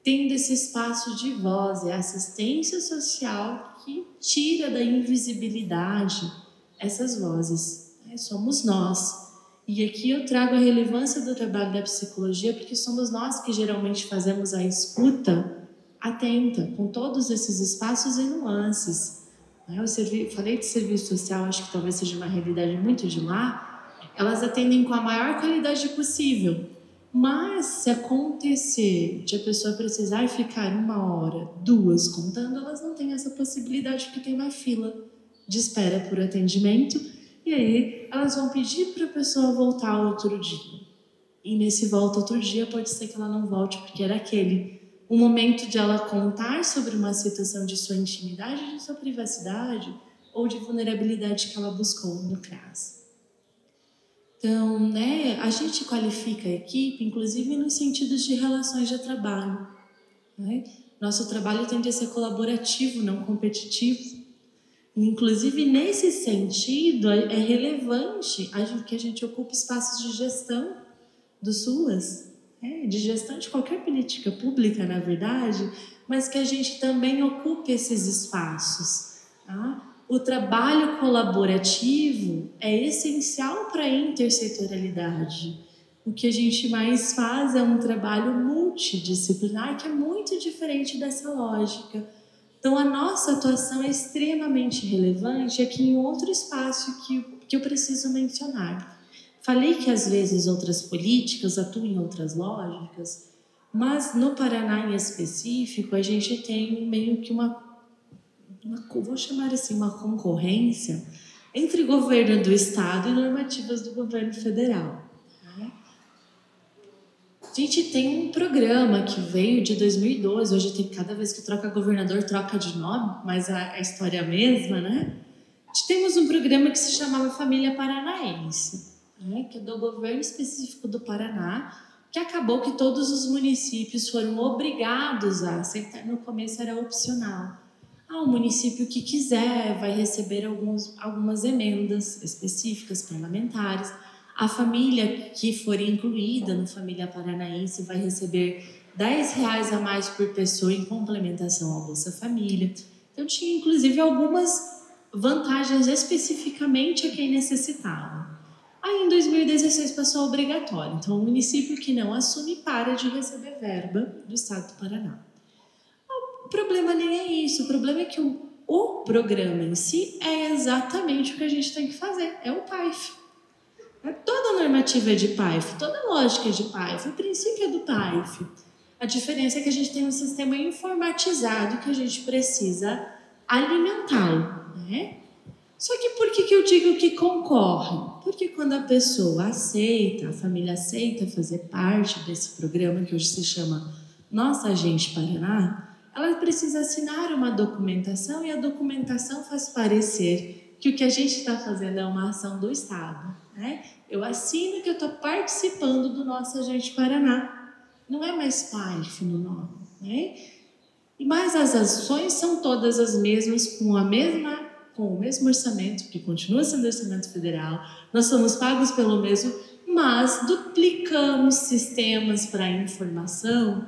[SPEAKER 3] Tendo esse espaço de voz, é a assistência social que tira da invisibilidade essas vozes, né? Somos nós. E aqui eu trago a relevância do trabalho da psicologia, porque somos nós que geralmente fazemos a escuta atenta, com todos esses espaços e nuances. Eu falei de serviço social, acho que talvez seja uma realidade muito de lá. Elas atendem com a maior qualidade possível, Mas se acontecer de a pessoa precisar ficar 1 hora, 2 contando, elas não têm essa possibilidade porque tem uma fila de espera por atendimento e aí elas vão pedir para a pessoa voltar outro dia. E nesse volta outro dia pode ser que ela não volte porque era o momento de ela contar sobre uma situação de sua intimidade, de sua privacidade ou de vulnerabilidade que ela buscou no CRAS. Então, né, a gente qualifica a equipe, inclusive nos sentidos de relações de trabalho. Né? Nosso trabalho tende a ser colaborativo, não competitivo. Inclusive, nesse sentido, é relevante que a gente ocupe espaços de gestão do SUAS, de gestão de qualquer política pública, na verdade, mas que a gente também ocupe esses espaços. Tá? O trabalho colaborativo é essencial para a intersetorialidade. O que a gente mais faz é um trabalho multidisciplinar, que é muito diferente dessa lógica. Então, a nossa atuação é extremamente relevante aqui em outro espaço que eu preciso mencionar. Falei que, às vezes, outras políticas atuam em outras lógicas, mas no Paraná, em específico, a gente tem meio que vou chamar assim, uma concorrência entre governo do Estado e normativas do governo federal. A gente tem um programa que veio de 2012, hoje cada vez que troca governador, troca de nome, mas a história é a mesma, né? Temos um programa que se chamava Família Paranaense, que é do governo específico do Paraná, que acabou que todos os municípios foram obrigados a aceitar. No começo era opcional. O município que quiser vai receber algumas emendas específicas parlamentares. A família que for incluída no Família Paranaense vai receber R$10 a mais por pessoa em complementação ao Bolsa Família. Então, tinha inclusive algumas vantagens especificamente a quem necessitava. Aí, em 2016, passou obrigatório. Então, o município que não assume para de receber verba do Estado do Paraná. O problema nem é isso. O problema é que o programa em si é exatamente o que a gente tem que fazer. É o PAIF. Toda normativa é de PAIF, toda lógica é de PAIF, o princípio é do PAIF. A diferença é que a gente tem um sistema informatizado que a gente precisa alimentá-lo, né? Só que por que eu digo que concorre? Porque quando a pessoa aceita, a família aceita fazer parte desse programa que hoje se chama Nossa Agente Paraná, ela precisa assinar uma documentação e a documentação faz parecer que o que a gente está fazendo é uma ação do Estado. Né? Eu assino que eu estou participando do Nosso Agente Paraná. Não é mais PAIF no nome. Né? Mas as ações são todas as mesmas, com o mesmo orçamento, que continua sendo orçamento federal. Nós somos pagos pelo mesmo, mas duplicamos sistemas para informação.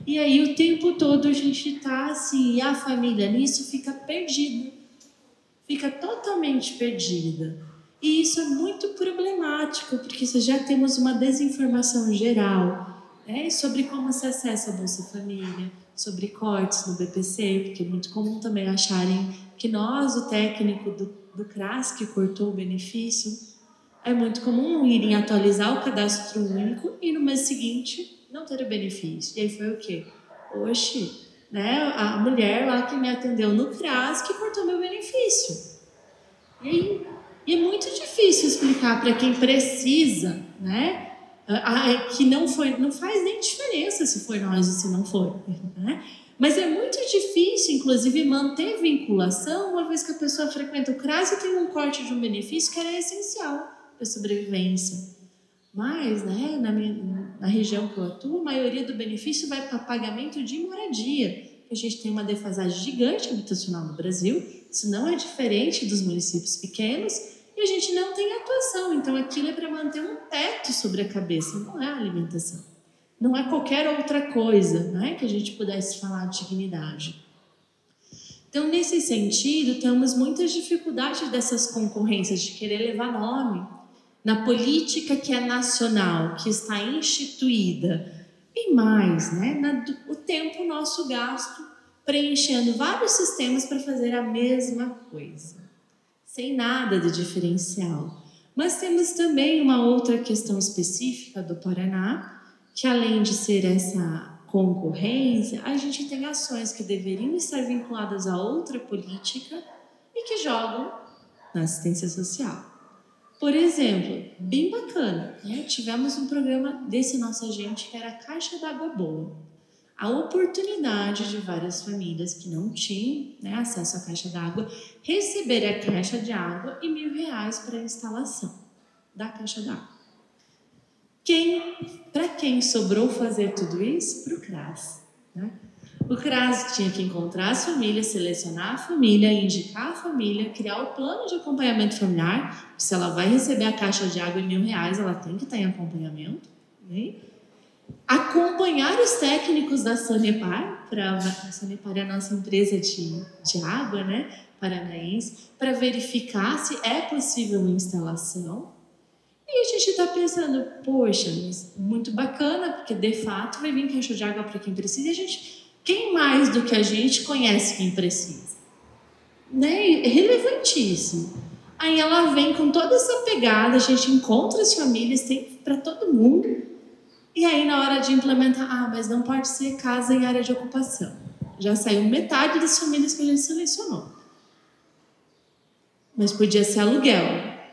[SPEAKER 3] E aí o tempo todo a gente está assim, e a família nisso fica perdida. Fica totalmente perdida. E isso é muito problemático, porque já temos uma desinformação geral, sobre como se acessa a Bolsa Família, sobre cortes no BPC, porque é muito comum também acharem que nós, o técnico do CRAS, que cortou o benefício, é muito comum irem atualizar o cadastro único e no mês seguinte não ter o benefício. E aí foi o quê? Oxi, né? A mulher lá que me atendeu no CRAS que cortou meu benefício. E é muito difícil explicar para quem precisa, né? Que não faz nem diferença se foi nós ou se não foi, né? Mas é muito difícil, inclusive, manter vinculação uma vez que a pessoa frequenta o CRAS e tem um corte de um benefício que era essencial para a sobrevivência. Mas, né, na região que eu atuo, a maioria do benefício vai para pagamento de moradia. A gente tem uma defasagem gigante habitacional no Brasil, isso não é diferente dos municípios pequenos, e a gente não tem atuação. Então, aquilo é para manter um teto sobre a cabeça, não é alimentação. Não é qualquer outra coisa, né, que a gente pudesse falar de dignidade. Então, nesse sentido, temos muitas dificuldades dessas concorrências de querer levar nome na política que é nacional, que está instituída. E mais, né, o tempo nosso gasto preenchendo vários sistemas para fazer a mesma coisa, sem nada de diferencial. Mas temos também uma outra questão específica do Paraná, que além de ser essa concorrência, a gente tem ações que deveriam estar vinculadas a outra política e que jogam na assistência social. Por exemplo, bem bacana, né? Tivemos um programa desse nosso agente que era a Caixa d'Água Boa. A oportunidade de várias famílias que não tinham, né, acesso à caixa d'água receber a caixa de água e R$1.000 para a instalação da caixa d'água. Para quem sobrou fazer tudo isso? Para o CRAS. Né? O CRAS tinha que encontrar as famílias, selecionar a família, indicar a família, criar o plano de acompanhamento familiar. Se ela vai receber a caixa de água e R$1.000, ela tem que estar em acompanhamento. Né? Acompanhar os técnicos da Sanepar, a Sanepar é a nossa empresa de água, né, paranaense, para verificar se é possível uma instalação. E a gente está pensando, poxa, mas muito bacana, porque de fato vai vir caixa de água para quem precisa. E quem mais do que a gente conhece quem precisa? Né? É relevantíssimo. Aí ela vem com toda essa pegada, a gente encontra as famílias, tem para todo mundo. E aí, na hora de implementar, mas não pode ser casa em área de ocupação. Já saiu metade das famílias que a gente selecionou. Mas podia ser aluguel.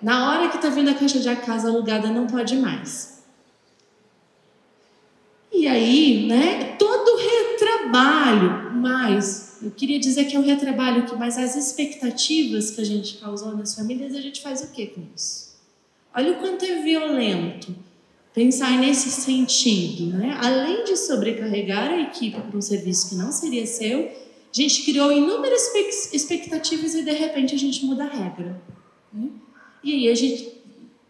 [SPEAKER 3] Na hora que está vindo a caixa de casa alugada, não pode mais. E aí, né, todo retrabalho, mas eu queria dizer que é um retrabalho que, mas as expectativas que a gente causou nas famílias, a gente faz o quê com isso? Olha o quanto é violento pensar nesse sentido, né? Além de sobrecarregar a equipe para um serviço que não seria seu, a gente criou inúmeras expectativas e de repente a gente muda a regra. Né? E aí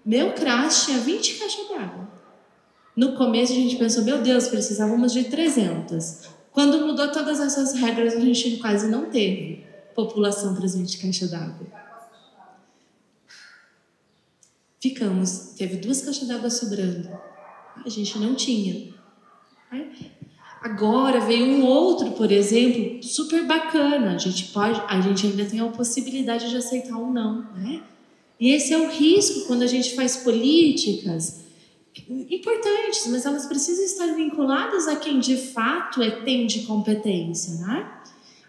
[SPEAKER 3] meu CRAS tinha 20 caixas d'água. No começo a gente pensou, meu Deus, precisávamos de 300. Quando mudou todas essas regras, a gente quase não teve população para as 20 caixas d'água. Teve 2 caixas d'água sobrando. A gente não tinha. Agora veio um outro, por exemplo, super bacana. A gente ainda tem a possibilidade de aceitar ou não, né? E esse é o risco quando a gente faz políticas importantes, mas elas precisam estar vinculadas a quem de fato tem de competência, né?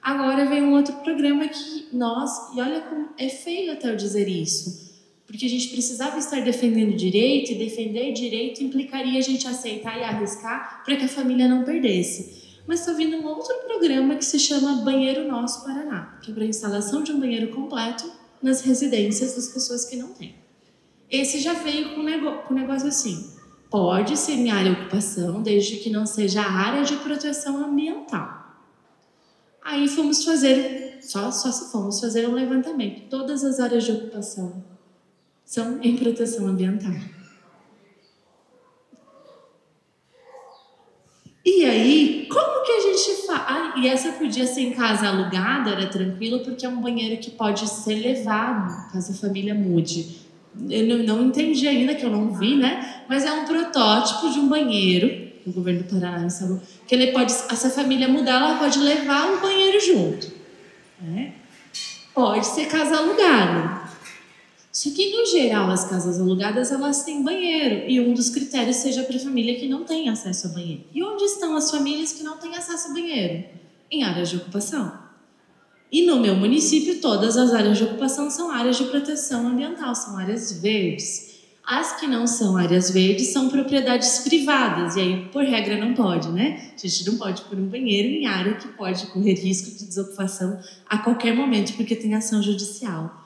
[SPEAKER 3] Agora veio um outro programa que e olha como é feio até eu dizer isso, porque a gente precisava estar defendendo direito, e defender direito implicaria a gente aceitar e arriscar para que a família não perdesse. Mas está vindo um outro programa que se chama Banheiro Nosso Paraná, que é para a instalação de um banheiro completo nas residências das pessoas que não têm. Esse já veio com negócio assim, pode ser em área de ocupação, desde que não seja a área de proteção ambiental. Aí fomos fazer, só se fomos fazer um levantamento. Todas as áreas de ocupação são em proteção ambiental. E aí, como que a gente faz? E essa podia ser em casa alugada, era tranquilo, porque é um banheiro que pode ser levado, caso a família mude. Eu não entendi ainda, que eu não vi, né? Mas é um protótipo de um banheiro, que o governo do Paraná instalou, que se a família mudar, ela pode levar o banheiro junto. Né? Pode ser casa alugada. Só que, no geral, as casas alugadas, elas têm banheiro. E um dos critérios seja para a família que não tem acesso a banheiro. E onde estão as famílias que não têm acesso a banheiro? Em áreas de ocupação. E no meu município, todas as áreas de ocupação são áreas de proteção ambiental, são áreas verdes. As que não são áreas verdes são propriedades privadas. E aí, por regra, não pode, né? A gente não pode pôr um banheiro em área que pode correr risco de desocupação a qualquer momento, porque tem ação judicial.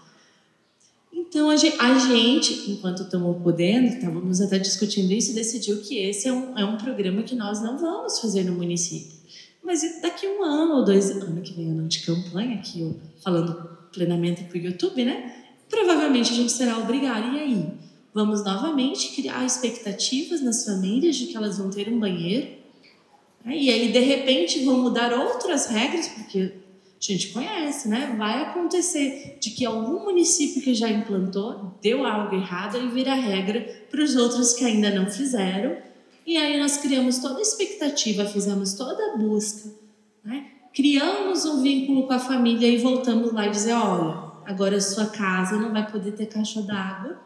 [SPEAKER 3] Então, a gente, enquanto estamos podendo, estávamos até discutindo isso, decidiu que esse é um programa que nós não vamos fazer no município. Mas daqui 1 ano ou 2 anos, ano que vem, ano de campanha, aqui eu falando plenamente para o YouTube, né? Provavelmente a gente será obrigado. E aí? Vamos novamente criar expectativas nas famílias de que elas vão ter um banheiro. Né? E aí, de repente, vão mudar outras regras, porque a gente conhece, né? Vai acontecer de que algum município que já implantou deu algo errado e vira regra para os outros que ainda não fizeram. E aí nós criamos toda a expectativa, fizemos toda a busca, né? Criamos um vínculo com a família e voltamos lá e dizer, olha, agora a sua casa não vai poder ter caixa d'água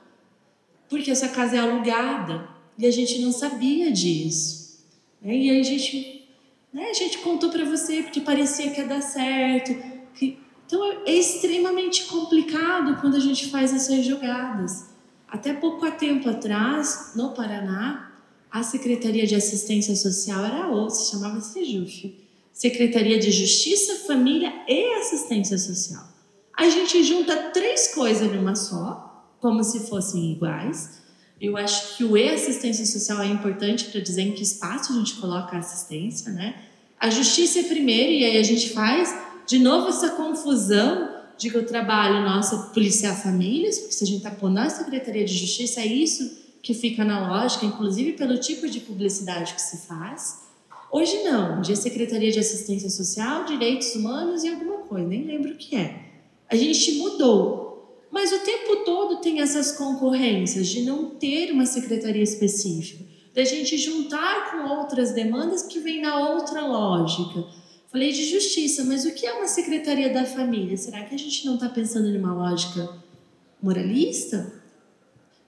[SPEAKER 3] porque essa casa é alugada e a gente não sabia disso. E aí a gente contou para você porque parecia que ia dar certo. Então é extremamente complicado quando a gente faz essas jogadas. Até pouco tempo atrás, no Paraná, a Secretaria de Assistência Social era outra, se chamava SEJUF. Secretaria de Justiça, Família e Assistência Social. A gente junta 3 coisas numa só, como se fossem iguais. Eu acho que o E-Assistência Social é importante para dizer em que espaço a gente coloca a assistência, né? A Justiça é primeiro, e aí a gente faz, de novo, essa confusão de que o trabalho nosso é policiar famílias, porque se a gente está pondo na Secretaria de Justiça, é isso que fica na lógica, inclusive pelo tipo de publicidade que se faz. Hoje não, hoje é Secretaria de Assistência Social, Direitos Humanos e alguma coisa, nem lembro o que é. A gente mudou, mas o tempo todo tem essas concorrências de não ter uma secretaria específica, da gente juntar com outras demandas que vêm na outra lógica. Falei de justiça, mas o que é uma secretaria da família? Será que a gente não está pensando em uma lógica moralista?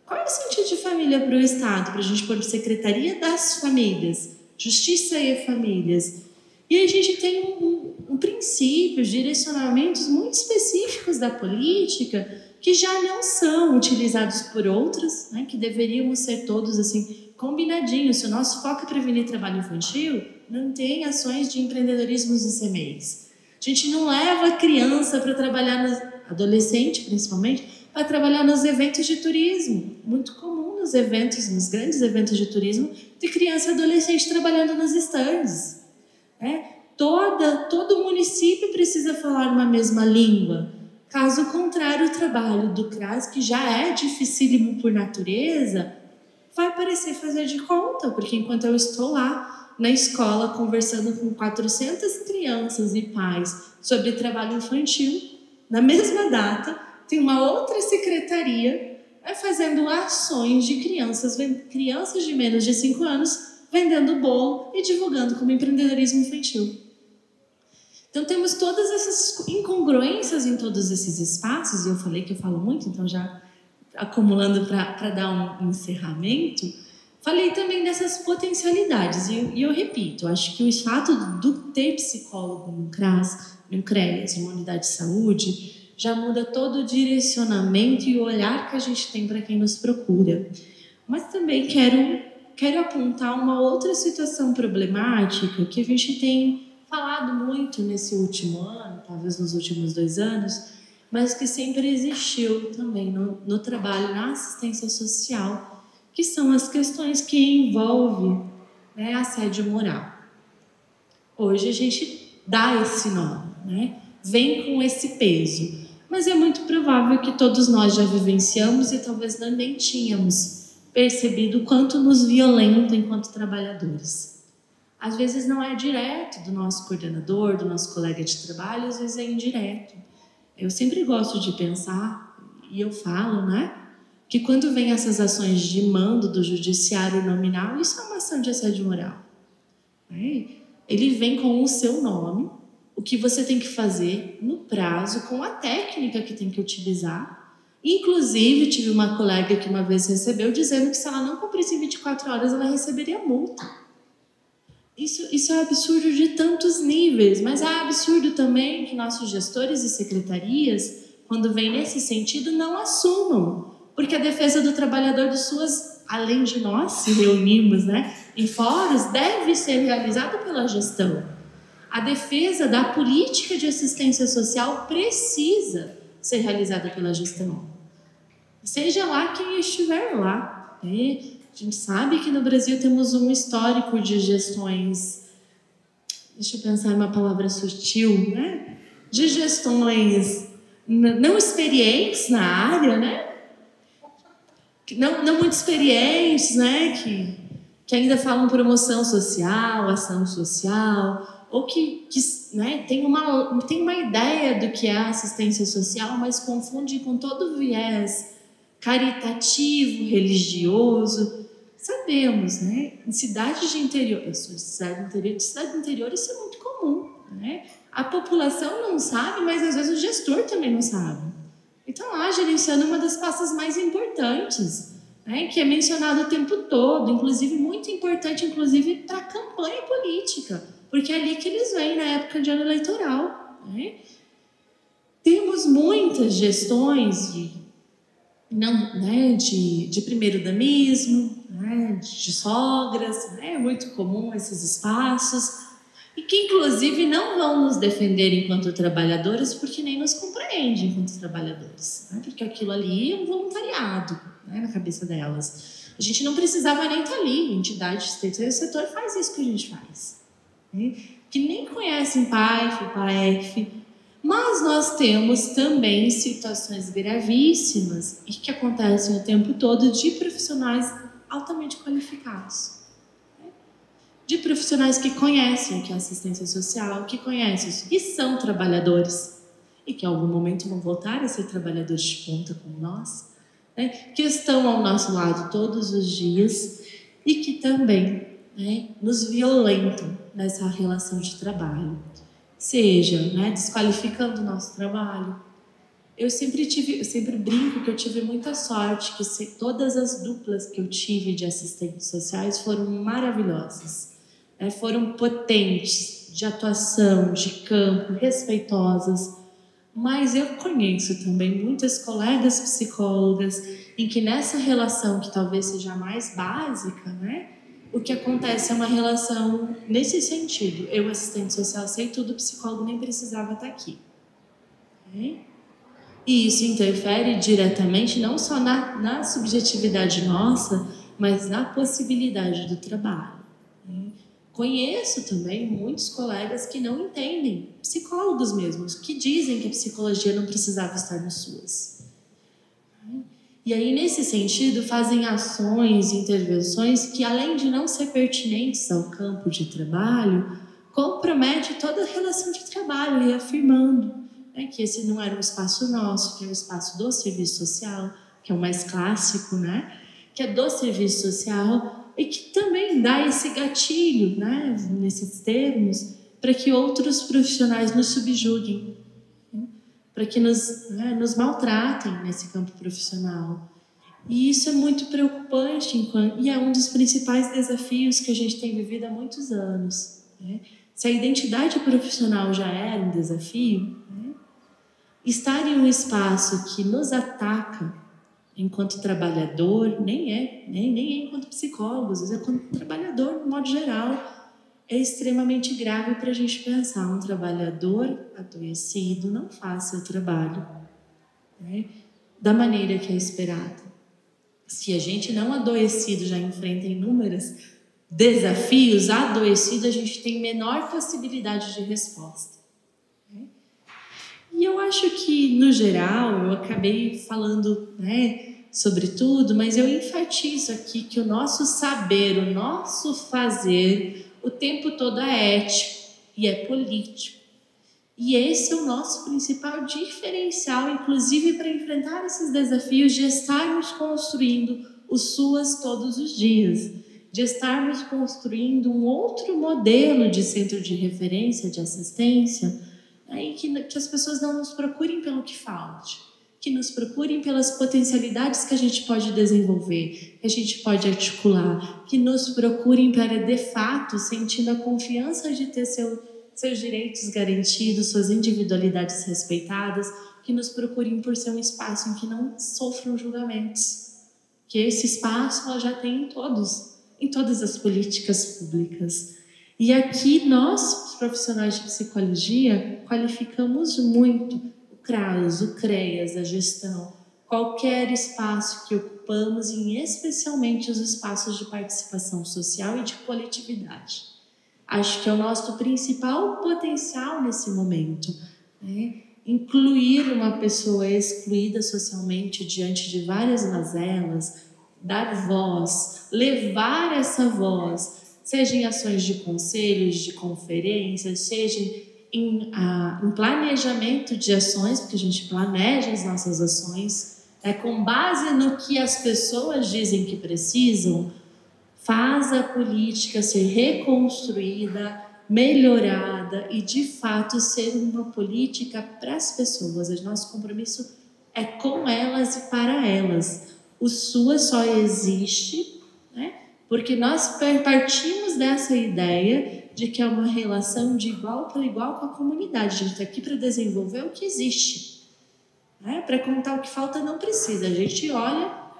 [SPEAKER 3] Qual é o sentido de família para o Estado? Para a gente pôr secretaria das famílias, justiça e famílias. E a gente tem princípios, direcionamentos muito específicos da política que já não são utilizados por outros, né, que deveriam ser todos assim combinadinhos. Se o nosso foco é prevenir trabalho infantil, não tem ações de empreendedorismo nos ICMEIs. A gente não leva a criança para trabalhar, adolescente principalmente, para trabalhar nos eventos de turismo. Muito comum nos grandes eventos de turismo, ter criança e adolescente trabalhando nos estandes. Todo município precisa falar uma mesma língua. Caso contrário, o trabalho do CRAS, que já é dificílimo por natureza, vai parecer fazer de conta, porque enquanto eu estou lá na escola conversando com 400 crianças e pais sobre trabalho infantil, na mesma data tem uma outra secretaria fazendo ações de crianças de menos de 5 anos vendendo bolo e divulgando como empreendedorismo infantil. Então temos todas essas incongruências em todos esses espaços, e eu falei que eu falo muito, então já acumulando para dar um encerramento, falei também dessas potencialidades, e eu repito, acho que o fato do ter psicólogo no CRAS, no CREAS, uma unidade de saúde, já muda todo o direcionamento e o olhar que a gente tem para quem nos procura. Mas também quero apontar uma outra situação problemática que a gente tem falado muito nesse último ano, talvez nos últimos 2 anos, mas que sempre existiu também no trabalho, na assistência social, que são as questões que envolvem assédio moral. Hoje a gente dá esse nome, vem com esse peso, mas é muito provável que todos nós já vivenciamos e talvez nem tínhamos percebido o quanto nos violenta enquanto trabalhadores. Às vezes não é direto do nosso coordenador, do nosso colega de trabalho, às vezes é indireto. Eu sempre gosto de pensar, e eu falo, que quando vem essas ações de mando do judiciário nominal, isso é uma ação de assédio moral. Ele vem com o seu nome, o que você tem que fazer no prazo, com a técnica que tem que utilizar. Inclusive, tive uma colega que uma vez recebeu dizendo que se ela não cumprisse em 24 horas, ela receberia multa. Isso é absurdo de tantos níveis, mas é absurdo também que nossos gestores e secretarias, quando vem nesse sentido, não assumam, porque a defesa do trabalhador do SUAS, além de nós se reunirmos em fóruns, deve ser realizada pela gestão. A defesa da política de assistência social precisa ser realizada pela gestão. Seja lá quem estiver lá. A gente sabe que no Brasil temos um histórico de gestões, deixa eu pensar em uma palavra sutil, de gestões não experientes na área, não muito experientes, que ainda falam promoção social, ação social, ou que tem uma ideia do que é assistência social, mas confunde com todo o viés caritativo, religioso. Sabemos, em cidades de interior, eu sou de cidade do interior, isso é muito comum, A população não sabe, mas às vezes o gestor também não sabe. Então lá, gerenciando uma das pastas mais importantes, né, que é mencionado o tempo todo, inclusive muito importante, inclusive para a campanha política, porque é ali que eles vêm na época de ano eleitoral, né? Temos muitas gestões de primeiro-damismo, né, de sogras, né, é muito comum esses espaços, e que inclusive não vão nos defender enquanto trabalhadores, porque nem nos compreendem enquanto trabalhadores, né, porque aquilo ali é um voluntariado, né, na cabeça delas. A gente não precisava nem estar ali, a entidade do terceiro setor faz isso que a gente faz, né, que nem conhecem PAEF, PAEF. Mas nós temos também situações gravíssimas e que acontecem o tempo todo de profissionais altamente qualificados. De profissionais que conhecem o que é assistência social, que conhecem isso, que são trabalhadores e que em algum momento vão voltar a ser trabalhadores de ponta como nós, né, que estão ao nosso lado todos os dias e que também, né, nos violentam nessa relação de trabalho. Seja, né, desqualificando o nosso trabalho. Eu sempre brinco que eu tive muita sorte, que todas as duplas que eu tive de assistentes sociais foram maravilhosas, né, foram potentes, de atuação, de campo, respeitosas. Mas eu conheço também muitas colegas psicólogas em que nessa relação, que talvez seja a mais básica, né, o que acontece é uma relação nesse sentido. Eu, assistente social, sei tudo, o psicólogo nem precisava estar aqui. Okay? E isso interfere diretamente não só na subjetividade nossa, mas na possibilidade do trabalho. Okay? Conheço também muitos colegas que não entendem, psicólogos mesmos, que dizem que a psicologia não precisava estar nas suas. E aí, nesse sentido, fazem ações, intervenções que, além de não ser pertinentes ao campo de trabalho, compromete toda a relação de trabalho, reafirmando, né, que esse não era um espaço nosso, que é o espaço do serviço social, que é o mais clássico, né, que é do serviço social, e que também dá esse gatilho, né, nesses termos, para que outros profissionais nos subjuguem, para que nos maltratem nesse campo profissional. E isso é muito preocupante, e é um dos principais desafios que a gente tem vivido há muitos anos. Né? Se a identidade profissional já era um desafio, né? Estar em um espaço que nos ataca enquanto trabalhador, nem enquanto psicólogos, mas enquanto trabalhador, no modo geral, é extremamente grave para a gente pensar. Um trabalhador adoecido não faz seu trabalho, né, da maneira que é esperada. Se a gente não adoecido já enfrenta inúmeros desafios, adoecido a gente tem menor possibilidade de resposta. Né? E eu acho que, no geral, eu acabei falando, né, sobre tudo, mas eu enfatizo aqui que o nosso saber, o nosso fazer, o tempo todo é ético e é político. E esse é o nosso principal diferencial, inclusive para enfrentar esses desafios de estarmos construindo o SUAS todos os dias, de estarmos construindo um outro modelo de centro de referência, de assistência, né, que as pessoas não nos procurem pelo que falte, que nos procurem pelas potencialidades que a gente pode desenvolver, que a gente pode articular, que nos procurem para, de fato, sentindo a confiança de ter seus direitos garantidos, suas individualidades respeitadas, que nos procurem por ser um espaço em que não sofram julgamentos, que esse espaço ela já tem em todas as políticas públicas. E aqui nós, os profissionais de psicologia, qualificamos muito CRAS, o CREAS, a gestão, qualquer espaço que ocupamos, e especialmente os espaços de participação social e de coletividade. Acho que é o nosso principal potencial nesse momento, né? Incluir uma pessoa excluída socialmente diante de várias mazelas, dar voz, levar essa voz, seja em ações de conselhos, de conferências, seja em planejamento de ações, porque a gente planeja as nossas ações, com base no que as pessoas dizem que precisam, faz a política ser reconstruída, melhorada e, de fato, ser uma política para as pessoas. O nosso compromisso é com elas e para elas. O SUAS só existe, né, porque nós partimos dessa ideia de que é uma relação de igual para igual com a comunidade. A gente está aqui para desenvolver o que existe. Né? Para contar o que falta não precisa. A gente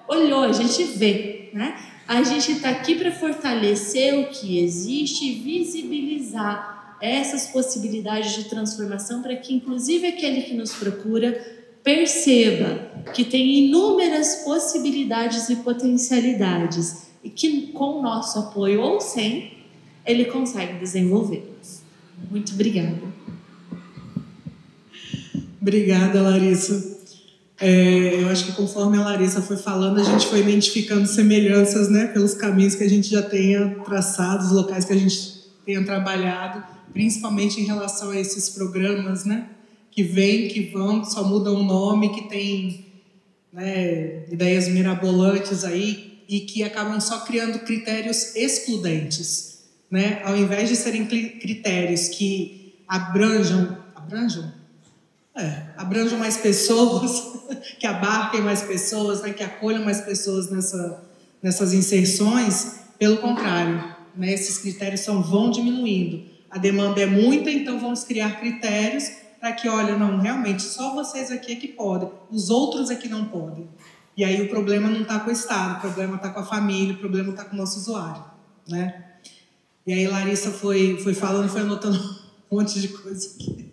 [SPEAKER 3] olhou, a gente vê. Né? A gente está aqui para fortalecer o que existe e visibilizar essas possibilidades de transformação para que, inclusive, aquele que nos procura perceba que tem inúmeras possibilidades e potencialidades e que, com o nosso apoio ou sem, ele consegue desenvolvê-las. Muito obrigada.
[SPEAKER 2] Obrigada, Larissa. Eu acho que conforme a Larissa foi falando, a gente foi identificando semelhanças, né, pelos caminhos que a gente já tenha traçado, os locais que a gente tenha trabalhado, principalmente em relação a esses programas, né, que vêm, que vão, só mudam o nome, que tem, né, ideias mirabolantes aí e que acabam só criando critérios excludentes, né, ao invés de serem critérios que abranjam mais pessoas, que abarquem mais pessoas, né, que acolham mais pessoas nessas inserções. Pelo contrário, né, esses critérios vão diminuindo. A demanda é muita, então vamos criar critérios para que, olha, não, realmente, só vocês aqui é que podem, os outros aqui não podem. E aí o problema não está com o Estado, o problema está com a família, o problema está com o nosso usuário. Né? E aí Larissa foi falando, foi anotando um monte de coisa aqui.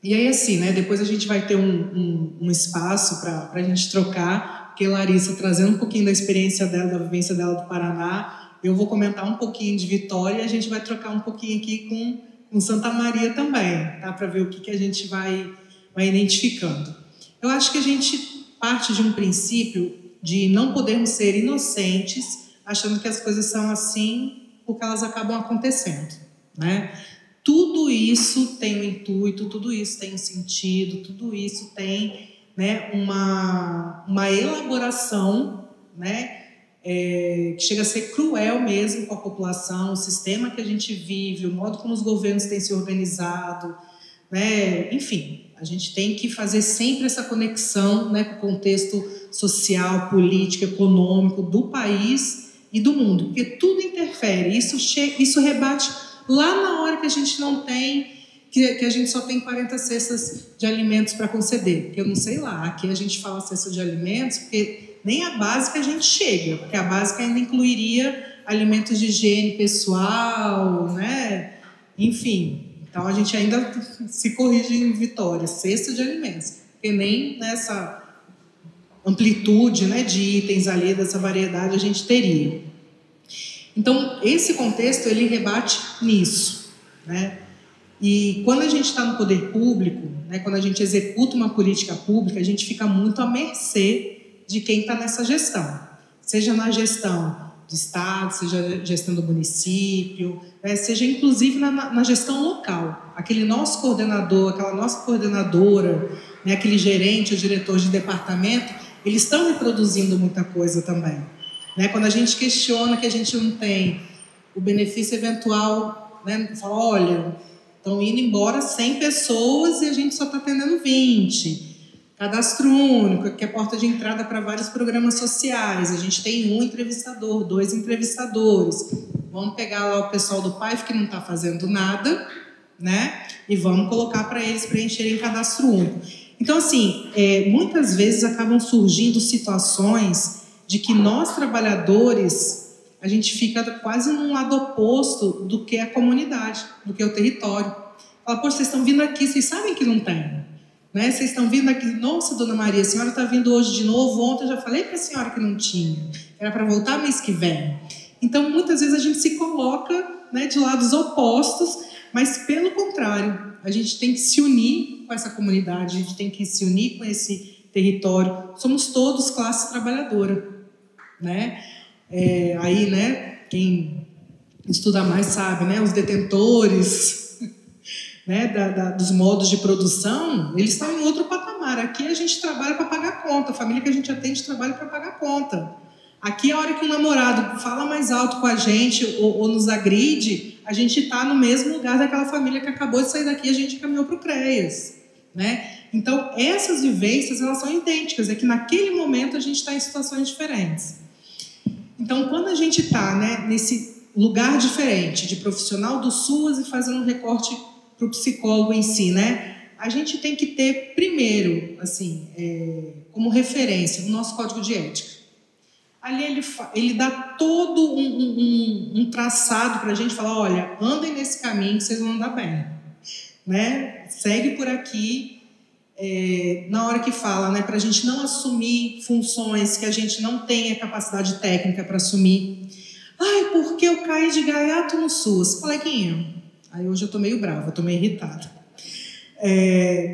[SPEAKER 2] E aí, assim, né, depois a gente vai ter um espaço para a gente trocar, porque Larissa, trazendo um pouquinho da experiência dela, da vivência dela do Paraná, eu vou comentar um pouquinho de Vitória e a gente vai trocar um pouquinho aqui com Santa Maria também, tá? Para ver o que a gente vai identificando. Eu acho que a gente parte de um princípio de não podermos ser inocentes, achando que as coisas são assim porque elas acabam acontecendo, né? Tudo isso tem um intuito, tudo isso tem um sentido, tudo isso tem, né, uma elaboração, né, que chega a ser cruel mesmo com a população, o sistema que a gente vive, o modo como os governos têm se organizado, né, enfim, a gente tem que fazer sempre essa conexão, né, com o contexto social, político, econômico do país e do mundo, porque tudo interfere, isso rebate lá na hora que a gente não tem, que a gente só tem 40 cestas de alimentos para conceder. Porque eu não sei lá, aqui a gente fala cesta de alimentos, porque nem a básica a gente chega, porque a básica ainda incluiria alimentos de higiene pessoal, né? Enfim, então a gente ainda se corrige em Vitória, cesta de alimentos, porque nem nessa amplitude, né, de itens ali, dessa variedade a gente teria. Então, esse contexto, ele rebate nisso, né? E quando a gente está no poder público, né, quando a gente executa uma política pública, a gente fica muito à mercê de quem está nessa gestão. Seja na gestão do Estado, seja na gestão do município, né, seja inclusive na gestão local. Aquele nosso coordenador, aquela nossa coordenadora, né, aquele gerente ou diretor de departamento, eles estão reproduzindo muita coisa também. Né? Quando a gente questiona que a gente não tem o benefício eventual, né? Fala, olha, estão indo embora 100 pessoas e a gente só está atendendo 20. Cadastro único, que é porta de entrada para vários programas sociais. A gente tem um entrevistador, 2 entrevistadores. Vamos pegar lá o pessoal do PAIF que não está fazendo nada, né? E vamos colocar para eles preencherem cadastro único. Então, assim, muitas vezes acabam surgindo situações de que nós, trabalhadores, a gente fica quase num lado oposto do que é a comunidade, do que é o território. Fala, poxa, vocês estão vindo aqui, vocês sabem que não tem. Né? Vocês estão vindo aqui, nossa, dona Maria, a senhora está vindo hoje de novo, ontem eu já falei para a senhora que não tinha, era para voltar mês que vem. Então, muitas vezes a gente se coloca, né, de lados opostos, mas pelo contrário, a gente tem que se unir com essa comunidade, a gente tem que se unir com esse território. Somos todos classe trabalhadora. Né? Aí, né, quem estuda mais sabe, né, os detentores, né, dos modos de produção, eles estão em outro patamar. Aqui a gente trabalha para pagar conta, a família que a gente atende trabalha para pagar conta. Aqui, a hora que um namorado fala mais alto com a gente ou nos agride, a gente está no mesmo lugar daquela família que acabou de sair daqui e a gente caminhou para o CREAS. Né? Então, essas vivências, elas são idênticas, é que naquele momento a gente está em situações diferentes. Então, quando a gente está, né, nesse lugar diferente, de profissional do SUAS e fazendo um recorte para o psicólogo em si, né, a gente tem que ter, primeiro, assim, como referência, o nosso código de ética. Ali ele dá todo um traçado para a gente falar, olha, andem nesse caminho que vocês vão andar bem. Né? Segue por aqui, na hora que fala, né, para a gente não assumir funções que a gente não tenha capacidade técnica para assumir. Ai, porque eu caí de gaiato no SUS? Coleguinha, aí hoje eu estou meio brava, estou meio irritada.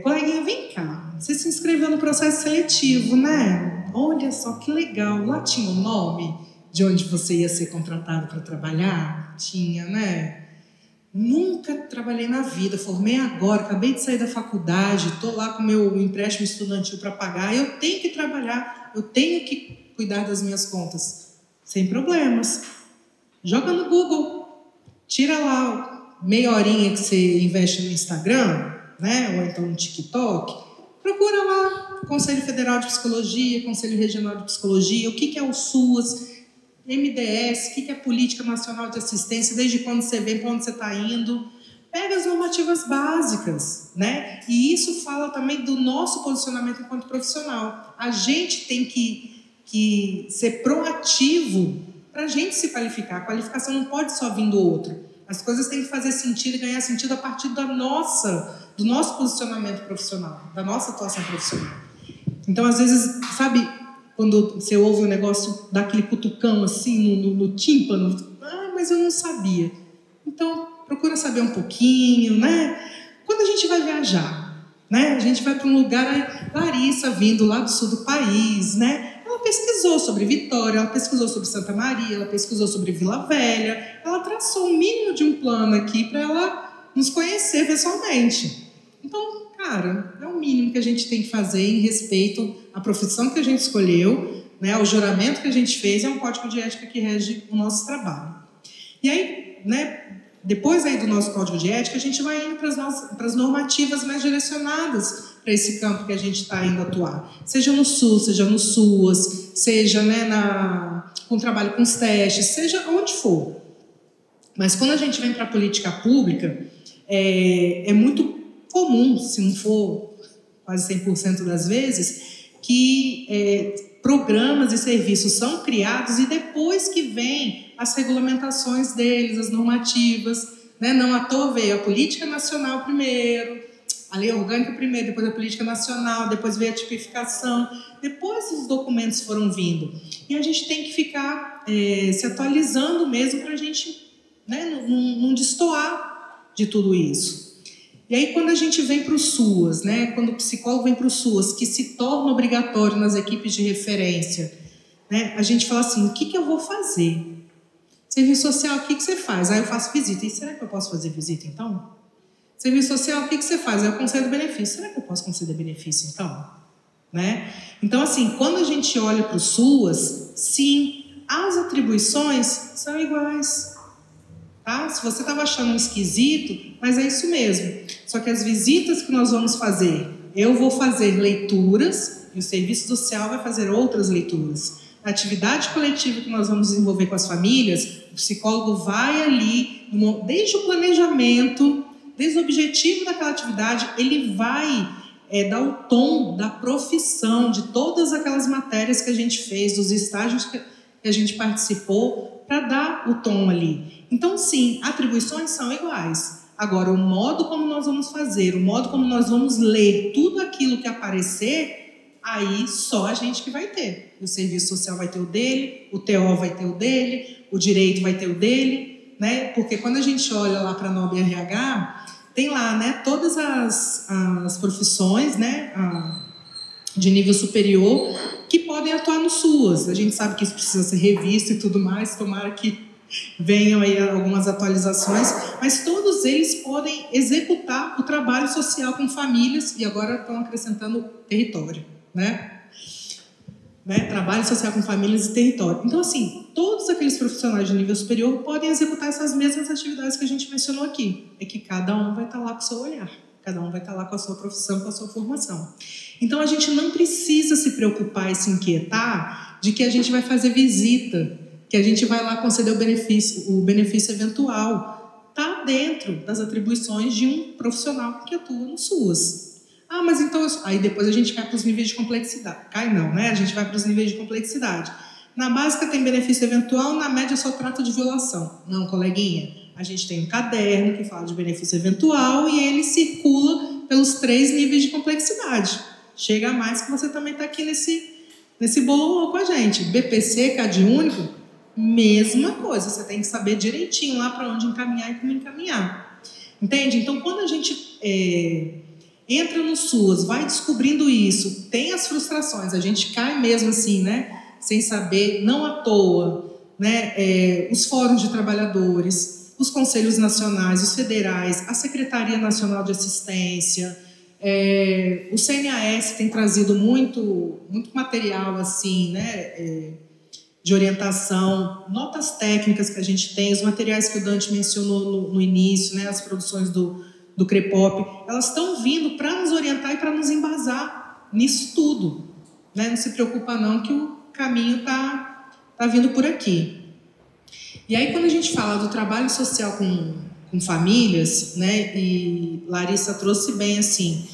[SPEAKER 2] Coleguinha, vem cá, você se inscreveu no processo seletivo, né? Olha só que legal, lá tinha o nome de onde você ia ser contratado para trabalhar? Tinha, né? Nunca trabalhei na vida, formei agora, acabei de sair da faculdade, estou lá com o meu empréstimo estudantil para pagar, eu tenho que trabalhar, eu tenho que cuidar das minhas contas, sem problemas. Joga no Google, tira lá meia horinha que você investe no Instagram, né, ou então no TikTok, procura lá Conselho Federal de Psicologia, Conselho Regional de Psicologia, o que é o SUAS, MDS, o que é Política Nacional de Assistência, desde quando você vem, para onde você está indo. Pega as normativas básicas, né? E isso fala também do nosso posicionamento enquanto profissional. A gente tem que ser proativo para a gente se qualificar. A qualificação não pode só vir do outro. As coisas têm que fazer sentido e ganhar sentido a partir do nosso posicionamento profissional, da nossa atuação profissional. Então, às vezes, sabe, quando você ouve um negócio, dá aquele cutucão assim no tímpano, mas eu não sabia. Então, procura saber um pouquinho, né? Quando a gente vai viajar, né? A gente vai para um lugar, a Larissa vindo lá do sul do país, né? Ela pesquisou sobre Vitória, ela pesquisou sobre Santa Maria, ela pesquisou sobre Vila Velha, ela traçou o mínimo de um plano aqui para ela nos conhecer pessoalmente. Então, cara, é o mínimo que a gente tem que fazer em respeito à profissão que a gente escolheu, né, ao juramento que a gente fez, é um código de ética que rege o nosso trabalho. E aí, né, depois aí do nosso código de ética, a gente vai indo para as normativas mais direcionadas para esse campo que a gente está indo atuar. Seja no SUS, seja no SUAS, seja, né, com trabalho com os testes, seja onde for. Mas quando a gente vem para a política pública, é muito comum, se não for quase 100% das vezes, que programas e serviços são criados e depois que vem as regulamentações deles, as normativas, né? Não à toa veio a política nacional primeiro, a lei orgânica primeiro, depois a política nacional, depois veio a tipificação, depois os documentos foram vindo. E a gente tem que ficar se atualizando mesmo para a gente, né, não destoar de tudo isso. E aí, quando a gente vem para o SUAS, né, quando o psicólogo vem para o SUAS, que se torna obrigatório nas equipes de referência, né, a gente fala assim, o que eu vou fazer? Serviço social, o que você faz? Eu faço visita. E será que eu posso fazer visita, então? Serviço social, o que você faz? Eu concedo benefício. Será que eu posso conceder benefício, então? Né? Então, assim, quando a gente olha para o SUAS, sim, as atribuições são iguais. Tá? Se você estava achando esquisito, mas é isso mesmo. Só que as visitas que nós vamos fazer, eu vou fazer leituras e o serviço social vai fazer outras leituras. A atividade coletiva que nós vamos desenvolver com as famílias, o psicólogo vai ali, desde o planejamento, desde o objetivo daquela atividade, ele vai dar o tom da profissão, de todas aquelas matérias que a gente fez, dos estágios que a gente participou, para dar o tom ali. Então, sim, atribuições são iguais. Agora, o modo como nós vamos fazer, o modo como nós vamos ler tudo aquilo que aparecer, aí só a gente que vai ter. O serviço social vai ter o dele, o TO vai ter o dele, o direito vai ter o dele, né? Porque quando a gente olha lá para a NOB RH, tem lá, né, todas as profissões, né, de nível superior que podem atuar no SUAS. A gente sabe que isso precisa ser revisto e tudo mais, tomara que venham aí algumas atualizações, mas todos eles podem executar o trabalho social com famílias e agora estão acrescentando território, né? Trabalho social com famílias e território. Então, assim, todos aqueles profissionais de nível superior podem executar essas mesmas atividades que a gente mencionou aqui. É que cada um vai estar lá com o seu olhar. Cada um vai estar lá com a sua profissão, com a sua formação. Então, a gente não precisa se preocupar e se inquietar de que a gente vai fazer visita, que a gente vai lá conceder o benefício eventual. Está dentro das atribuições de um profissional que atua no SUAS. Ah, mas então... Aí depois a gente cai para os níveis de complexidade. Cai não, né? A gente vai para os níveis de complexidade. Na básica tem benefício eventual, na média só trata de violação. Não, coleguinha. A gente tem um caderno que fala de benefício eventual e ele circula pelos 3 níveis de complexidade. Chega a mais que você também está aqui nesse bololô com a gente. BPC, CAD único, mesma coisa. Você tem que saber direitinho lá para onde encaminhar e como encaminhar. Entende? Então, quando a gente entra no SUAS, vai descobrindo isso, tem as frustrações, a gente cai mesmo assim, né? Sem saber, não à toa, né? Os fóruns de trabalhadores, os conselhos nacionais, os federais, a Secretaria Nacional de Assistência, o CNAS tem trazido muito material assim, né? De orientação, notas técnicas que a gente tem, os materiais que o Dante mencionou no início, né? As produções do CREPOP, elas estão vindo para nos orientar e para nos embasar nisso tudo, né? Não se preocupa não que o caminho tá vindo por aqui. E aí, quando a gente fala do trabalho social com famílias, né, e Larissa trouxe bem assim,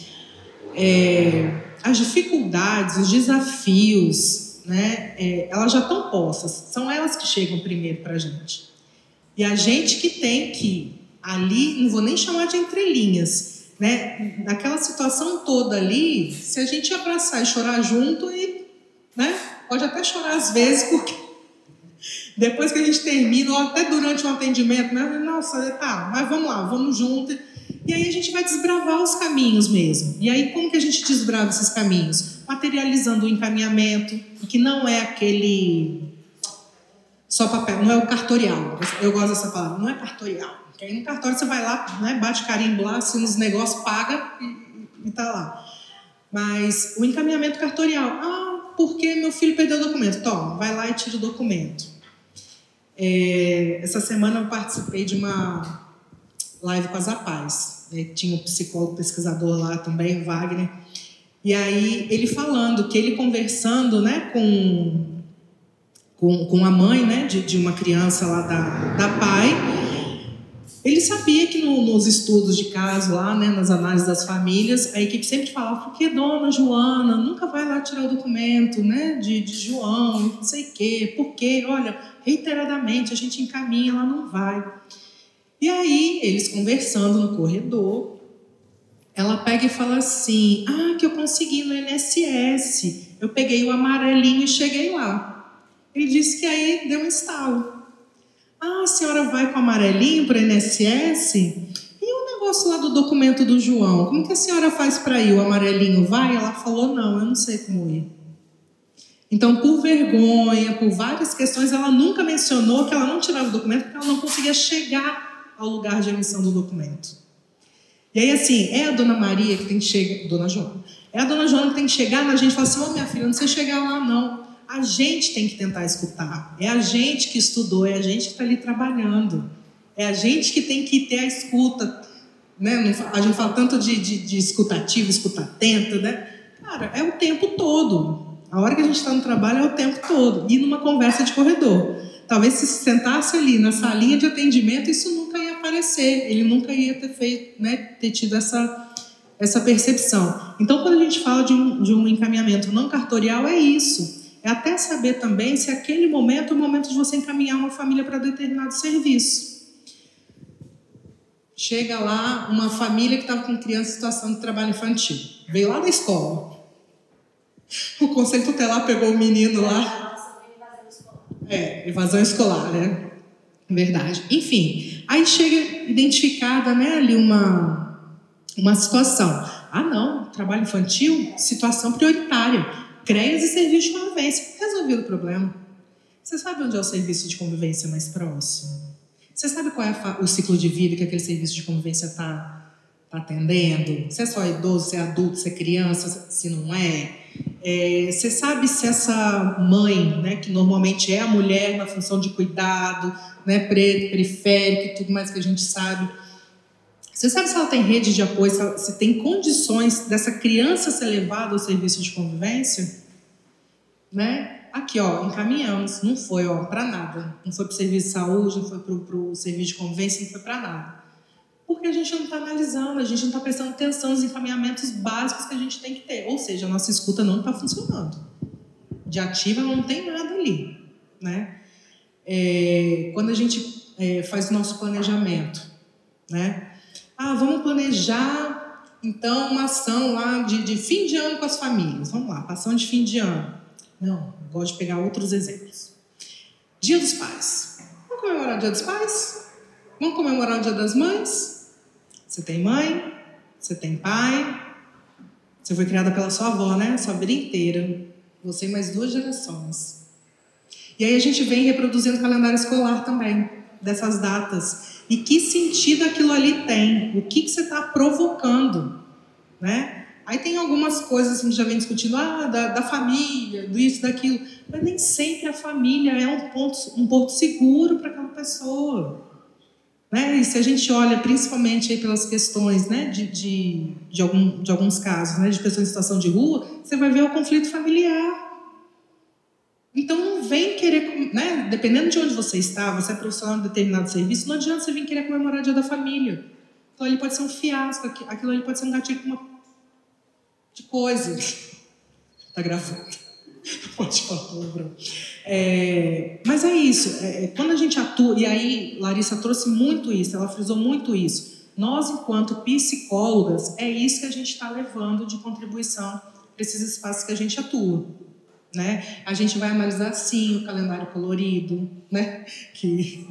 [SPEAKER 2] as dificuldades, os desafios, né, elas já estão postas, são elas que chegam primeiro para a gente. E a gente que tem que, ali, não vou nem chamar de entrelinhas, né, naquela situação toda ali, se a gente abraçar e chorar junto, né, pode até chorar às vezes, porque depois que a gente termina, ou até durante um atendimento, né? Nossa, tá, mas vamos lá, vamos junto. E aí a gente vai desbravar os caminhos mesmo. E aí como que a gente desbrava esses caminhos? Materializando o encaminhamento, que não é aquele só papel, não é o cartorial. Eu gosto dessa palavra, não é cartorial. Porque aí no cartório você vai lá, né, bate carimbo lá, assina os negócios, paga e tá lá. Mas o encaminhamento cartorial, porque meu filho perdeu o documento. Toma, vai lá e tira o documento. Essa semana eu participei de uma live com a Zapaz. Tinha um psicólogo pesquisador lá também, o Wagner. E aí ele falando que ele conversando, né, com a mãe, né, de uma criança lá da PAI, ele sabia que nos estudos de caso lá, né, nas análises das famílias, a equipe sempre falava, por que dona Joana nunca vai lá tirar o documento, né, de João, não sei o quê, por quê? Olha, reiteradamente a gente encaminha, ela não vai. E aí, eles conversando no corredor, ela pega e fala assim, que eu consegui no INSS, eu peguei o amarelinho e cheguei lá. Ele disse que aí deu um estalo. A senhora vai com o amarelinho para o INSS? E o negócio lá do documento do João? Como que a senhora faz para ir? O amarelinho vai? Ela falou, não, eu não sei como ir. Então, por vergonha, por várias questões, ela nunca mencionou que ela não tirava o documento porque ela não conseguia chegar ao lugar de emissão do documento. E aí, assim, é a dona Maria que tem que chegar... Dona Joana. É a dona Joana que tem que chegar na gente e falar assim, minha filha, não sei chegar lá, não. A gente tem que tentar escutar. É a gente que estudou, é a gente que está ali trabalhando. É a gente que tem que ter a escuta. Né? A gente fala tanto de escutativa, escuta atenta, né? Cara, é o tempo todo. A hora que a gente está no trabalho é o tempo todo. E numa conversa de corredor. Talvez se sentasse ali na salinha de atendimento, isso nunca ia aparecer. Ele nunca ia ter feito, né, ter tido essa percepção. Então, quando a gente fala de um encaminhamento não cartorial, é isso. É até saber também se aquele momento é o momento de você encaminhar uma família para determinado serviço. Chega lá uma família que estava com criança em situação de trabalho infantil. Veio lá da escola. O Conselho Tutelar pegou o menino lá. Evasão escolar, né? Verdade. Enfim, aí chega identificada, né, ali uma situação. Não, trabalho infantil, situação prioritária. CREAS e serviço de convivência. Resolvido o problema. Você sabe onde é o serviço de convivência mais próximo? Você sabe qual é o ciclo de vida que aquele serviço de convivência está atendendo? Se é só idoso, se é adulto, se é criança, se não é? Você sabe se essa mãe, né, que normalmente é a mulher na função de cuidado, né, periférica e tudo mais que a gente sabe, Você sabe se ela tem rede de apoio, se tem condições dessa criança ser levada ao serviço de convivência? Né? Aqui, ó, encaminhamos, não foi para nada. Não foi para o serviço de saúde, não foi para o serviço de convivência, não foi para nada. Porque a gente não está analisando, a gente não está prestando atenção nos encaminhamentos básicos que a gente tem que ter. Ou seja, a nossa escuta não está funcionando. De ativa não tem nada ali. Né? Quando a gente faz o nosso planejamento, né? Vamos planejar, então, uma ação lá de fim de ano com as famílias. Vamos lá, ação de fim de ano. Não, gosto de pegar outros exemplos. Dia dos Pais. Vamos comemorar o Dia dos Pais? Vamos comemorar o Dia das Mães? Você tem mãe? Você tem pai? Você foi criada pela sua avó, né? Sua vida inteira. Você e mais 2 gerações. E aí a gente vem reproduzindo o calendário escolar também, dessas datas. E que sentido aquilo ali tem? O que você está provocando? Né? Aí tem algumas coisas assim, que já vem discutindo, da família, do isso, daquilo. Mas nem sempre a família é um porto seguro para aquela pessoa. Né? E se a gente olha principalmente aí pelas questões, né, de alguns casos, né, de pessoas em situação de rua, você vai ver o conflito familiar. Então não vem querer, né, dependendo de onde você está, você é profissional de determinado serviço, não adianta você vir querer comemorar o Dia da Família. Então ali pode ser um fiasco, aquilo ali pode ser um gatilho com uma de coisa. Tá gravando. Pode falar, Bruno. Mas é isso. Quando a gente atua, e aí Larissa trouxe muito isso, ela frisou muito isso. Nós, enquanto psicólogas, é isso que a gente está levando de contribuição para esses espaços que a gente atua. Né? A gente vai analisar, sim, o calendário colorido, né? que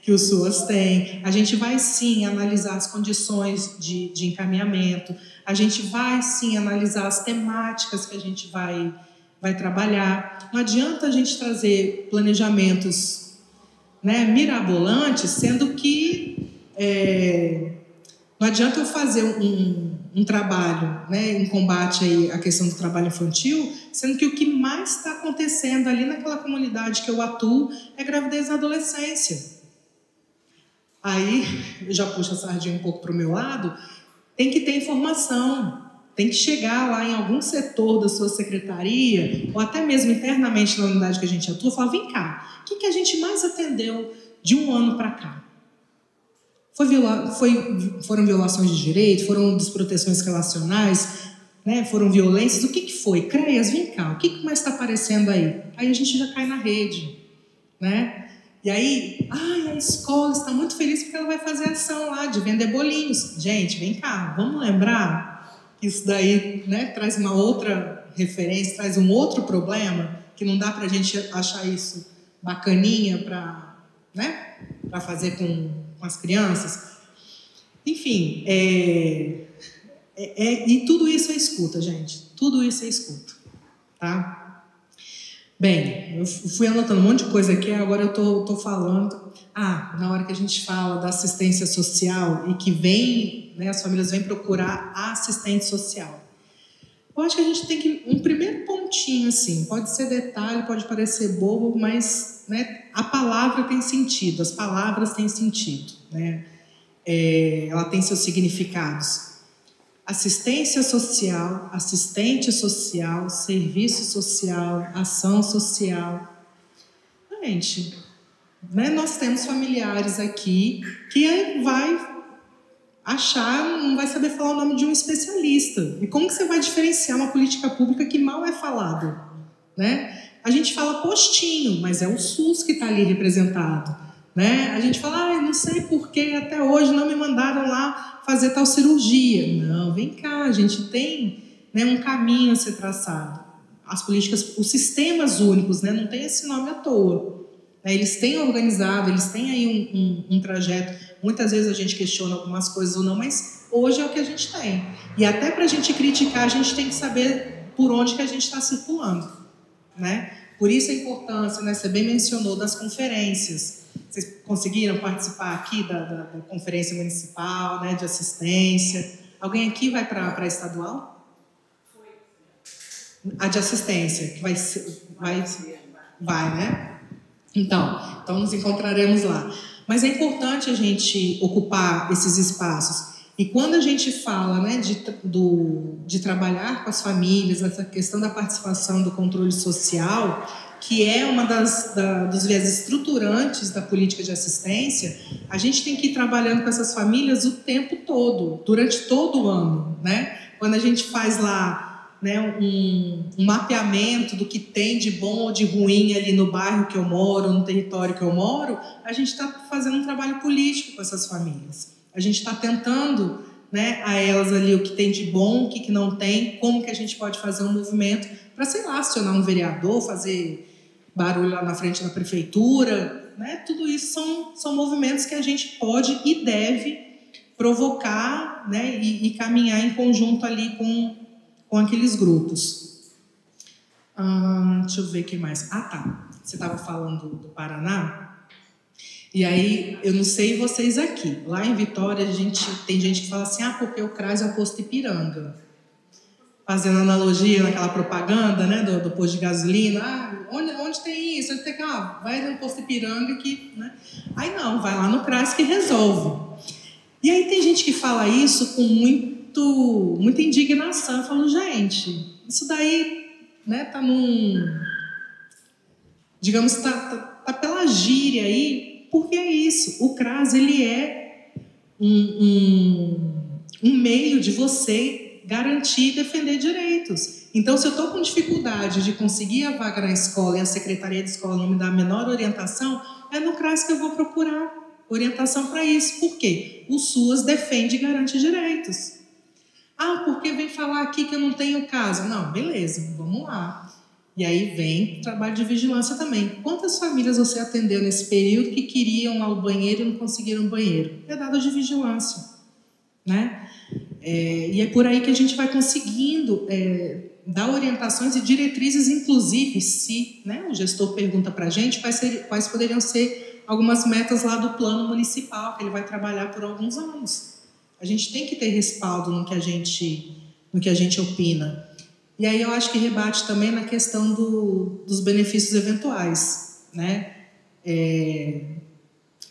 [SPEAKER 2] os SUAS têm. A gente vai, sim, analisar as condições de encaminhamento. A gente vai, sim, analisar as temáticas que a gente vai trabalhar. Não adianta a gente trazer planejamentos, né, mirabolantes, sendo que não adianta eu fazer um trabalho, né, em combate aí à questão do trabalho infantil, sendo que o que mais está acontecendo ali naquela comunidade que eu atuo é gravidez na adolescência. Aí, eu já puxo a sardinha um pouco para o meu lado, tem que ter informação, tem que chegar lá em algum setor da sua secretaria, ou até mesmo internamente na unidade que a gente atua, e falar, vem cá, o que a gente mais atendeu de um ano para cá? Foram violações de direito, foram desproteções relacionais, né? Foram violências, o que foi? CREAS, vem cá, o que mais está aparecendo aí? Aí a gente já cai na rede, né? E aí, a escola está muito feliz porque ela vai fazer ação lá de vender bolinhos. Gente, vem cá, vamos lembrar que isso daí, né, traz uma outra referência, traz um outro problema, que não dá para a gente achar isso bacaninha para, né, para fazer com as crianças. Enfim, e tudo isso é escuta, gente. Tudo isso é escuta, tá? Bem, eu fui anotando um monte de coisa aqui, agora eu estou falando. Na hora que a gente fala da assistência social e que vem, né, as famílias vêm procurar a assistente social. Eu acho que a gente tem que, um primeiro pontinho, assim, pode ser detalhe, pode parecer bobo, mas, né, a palavra tem sentido, as palavras têm sentido, né? Ela tem seus significados. Assistência social, assistente social, serviço social, ação social. Gente, né, nós temos familiares aqui que vai achar, não vai saber falar o nome de um especialista. E como que você vai diferenciar uma política pública que mal é falada? Né? A gente fala postinho, mas é o SUS que está ali representado. Né? A gente fala, não sei por que até hoje não me mandaram lá fazer tal cirurgia. Não, vem cá, a gente tem, né, um caminho a ser traçado. As políticas, os sistemas únicos, né, não tem esse nome à toa. Né? Eles têm organizado, eles têm aí um trajeto. Muitas vezes a gente questiona algumas coisas ou não, mas hoje é o que a gente tem. E até para a gente criticar, a gente tem que saber por onde que a gente está circulando. Né? Por isso a importância, né, você bem mencionou, das conferências. Vocês conseguiram participar aqui da conferência municipal, né, de assistência? Alguém aqui vai para a estadual? A de assistência, que vai, né? Então nos encontraremos lá. Mas é importante a gente ocupar esses espaços. E quando a gente fala, né, de trabalhar com as famílias, essa questão da participação do controle social, que é uma dos viés estruturantes da política de assistência, a gente tem que ir trabalhando com essas famílias o tempo todo, durante todo o ano, né? Quando a gente faz lá, né, um mapeamento do que tem de bom ou de ruim ali no bairro que eu moro, no território que eu moro, a gente está fazendo um trabalho político com essas famílias. A gente está tentando, né, a elas ali o que tem de bom, o que não tem, como que a gente pode fazer um movimento para, sei lá, acionar um vereador, fazer barulho lá na frente da prefeitura, né? Tudo isso são movimentos que a gente pode e deve provocar, né, e caminhar em conjunto ali com aqueles grupos. Deixa eu ver o que mais. Tá. Você estava falando do Paraná. E aí, eu não sei vocês aqui. Lá em Vitória, tem gente que fala assim, porque o CRAS é o posto Ipiranga. Fazendo analogia naquela propaganda, né, do posto de gasolina. Onde tem isso? Onde tem que, vai no posto Ipiranga que, né? Aí não, vai lá no CRAS que resolve. E aí tem gente que fala isso com muita indignação. Eu falo, gente, isso daí, né, tá digamos, tá pela gíria aí, porque é isso. O CRAS, ele é um meio de você garantir e defender direitos. Então, se eu estou com dificuldade de conseguir a vaga na escola e a secretaria de escola não me dá a menor orientação, é no CRAS que eu vou procurar orientação para isso. Por quê? O SUAS defende e garante direitos. Porque vem falar aqui que eu não tenho casa. Não, beleza, vamos lá. E aí vem o trabalho de vigilância também. Quantas famílias você atendeu nesse período que queriam ao banheiro e não conseguiram banheiro? É dado de vigilância, né? E é por aí que a gente vai conseguindo dar orientações e diretrizes, inclusive, se, né, o gestor pergunta para a gente quais poderiam ser algumas metas lá do plano municipal, que ele vai trabalhar por alguns anos. A gente tem que ter respaldo no que a gente opina. E aí eu acho que rebate também na questão dos benefícios eventuais, né?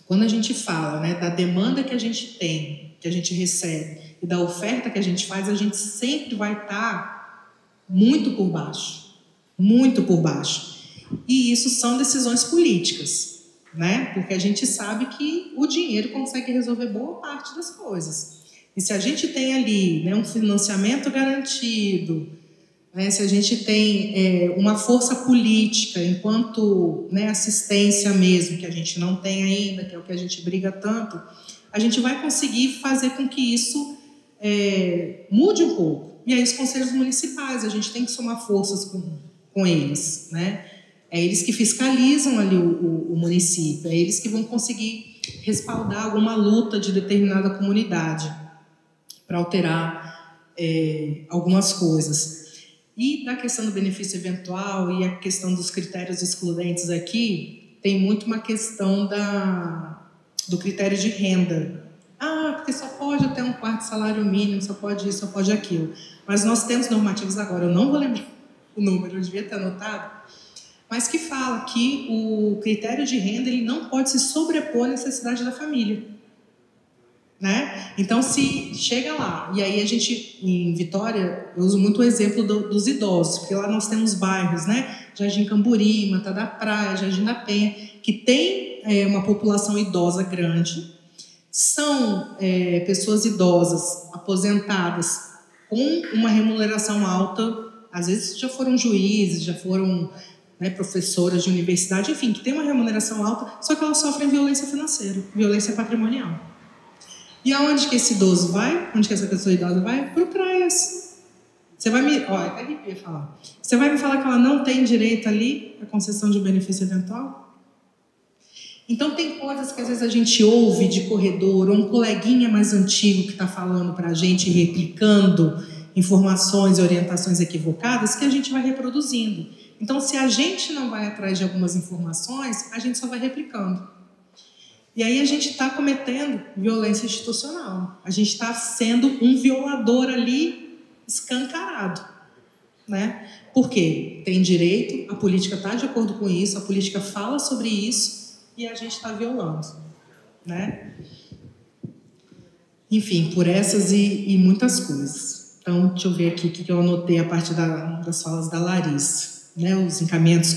[SPEAKER 2] Quando a gente fala, né, da demanda que a gente tem, que a gente recebe, e da oferta que a gente faz, a gente sempre vai estar muito por baixo. Muito por baixo. E isso são decisões políticas, né? Porque a gente sabe que o dinheiro consegue resolver boa parte das coisas. E se a gente tem ali, né, um financiamento garantido, né, se a gente tem uma força política enquanto, né, assistência mesmo, que a gente não tem ainda, que é o que a gente briga tanto, a gente vai conseguir fazer com que isso mude um pouco. E aí os conselhos municipais, a gente tem que somar forças com eles, né? É eles que fiscalizam ali o município, é eles que vão conseguir respaldar alguma luta de determinada comunidade para alterar algumas coisas. E da questão do benefício eventual e a questão dos critérios excludentes aqui, tem muito uma questão do critério de renda. Porque só pode até um quarto salário mínimo, só pode isso, só pode aquilo. Mas nós temos normativas agora, eu não vou lembrar o número, eu devia ter anotado, mas que fala que o critério de renda ele não pode se sobrepor à necessidade da família. Né? Então, se chega lá, e aí a gente, em Vitória, eu uso muito o exemplo dos idosos, porque lá nós temos bairros, né? Jardim Camburi, Mata da Praia, Jardim da Penha, que tem uma população idosa grande, são pessoas idosas, aposentadas, com uma remuneração alta, às vezes já foram juízes, já foram, né, professoras de universidade, enfim, que tem uma remuneração alta, só que elas sofrem violência financeira, violência patrimonial. E aonde que esse idoso vai? Onde que essa pessoa idosa vai? Para o CRAS. Você vai me... até arrepia falar. Você vai me falar que ela não tem direito ali à concessão de benefício eventual? Então, tem coisas que às vezes a gente ouve de corredor, ou um coleguinha mais antigo que está falando para a gente, replicando informações e orientações equivocadas, que a gente vai reproduzindo. Então, se a gente não vai atrás de algumas informações, a gente só vai replicando. E aí a gente está cometendo violência institucional. A gente está sendo um violador ali escancarado. Né? Por quê? Tem direito, a política está de acordo com isso, a política fala sobre isso, e a gente está violando, né? Enfim, por essas e muitas coisas. Então, deixa eu ver aqui o que eu anotei a partir das falas da Larissa. Né? Os encaminhamentos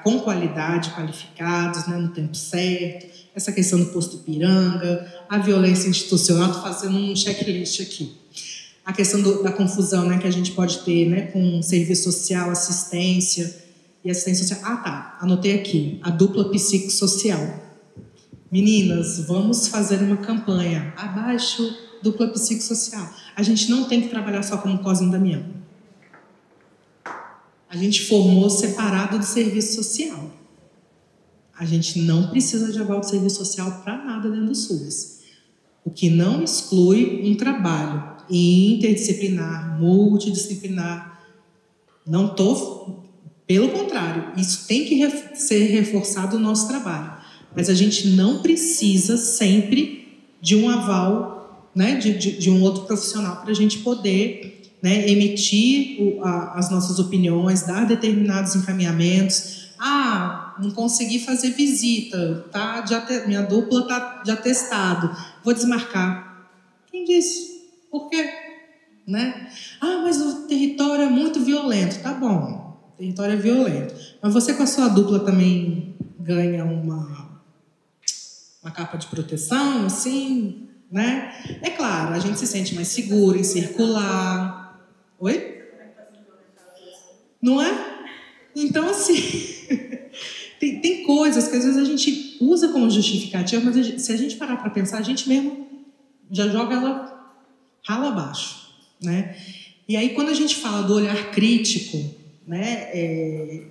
[SPEAKER 2] com qualidade, qualificados, né? No tempo certo, essa questão do posto Ipiranga, a violência institucional, estou fazendo um checklist aqui. A questão da confusão, né, que a gente pode ter, né, com serviço social, assistência e assistência social. Ah, tá, anotei aqui, a dupla psicossocial. Meninas, vamos fazer uma campanha abaixo dupla psicossocial. A gente não tem que trabalhar só como Cosme e Damião. A gente formou separado do serviço social. A gente não precisa de aval de serviço social para nada dentro do SUS. O que não exclui um trabalho interdisciplinar, multidisciplinar. Não estou... Pelo contrário, isso tem que ser reforçado no nosso trabalho. Mas a gente não precisa sempre de um aval, né, de um outro profissional para a gente poder, né, emitir as nossas opiniões, dar determinados encaminhamentos. Ah, não consegui fazer visita, tá, minha dupla está de atestado, vou desmarcar. Quem disse? Por quê? Né? Ah, mas o território é muito violento. Tá bom, o território é violento. Mas você com a sua dupla também ganha uma capa de proteção, assim, né? É claro, a gente se sente mais seguro em circular. Oi? Não é? Então, assim, tem coisas que às vezes a gente usa como justificativa, mas se a gente parar para pensar, a gente mesmo já joga ela rala abaixo, né? E aí, quando a gente fala do olhar crítico, né,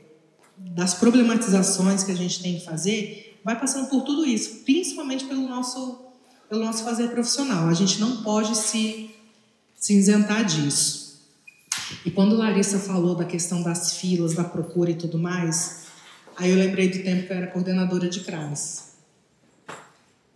[SPEAKER 2] das problematizações que a gente tem que fazer, vai passando por tudo isso, principalmente pelo nosso fazer profissional. A gente não pode se isentar disso. E quando Larissa falou da questão das filas, da procura e tudo mais, aí eu lembrei do tempo que eu era coordenadora de CRAS.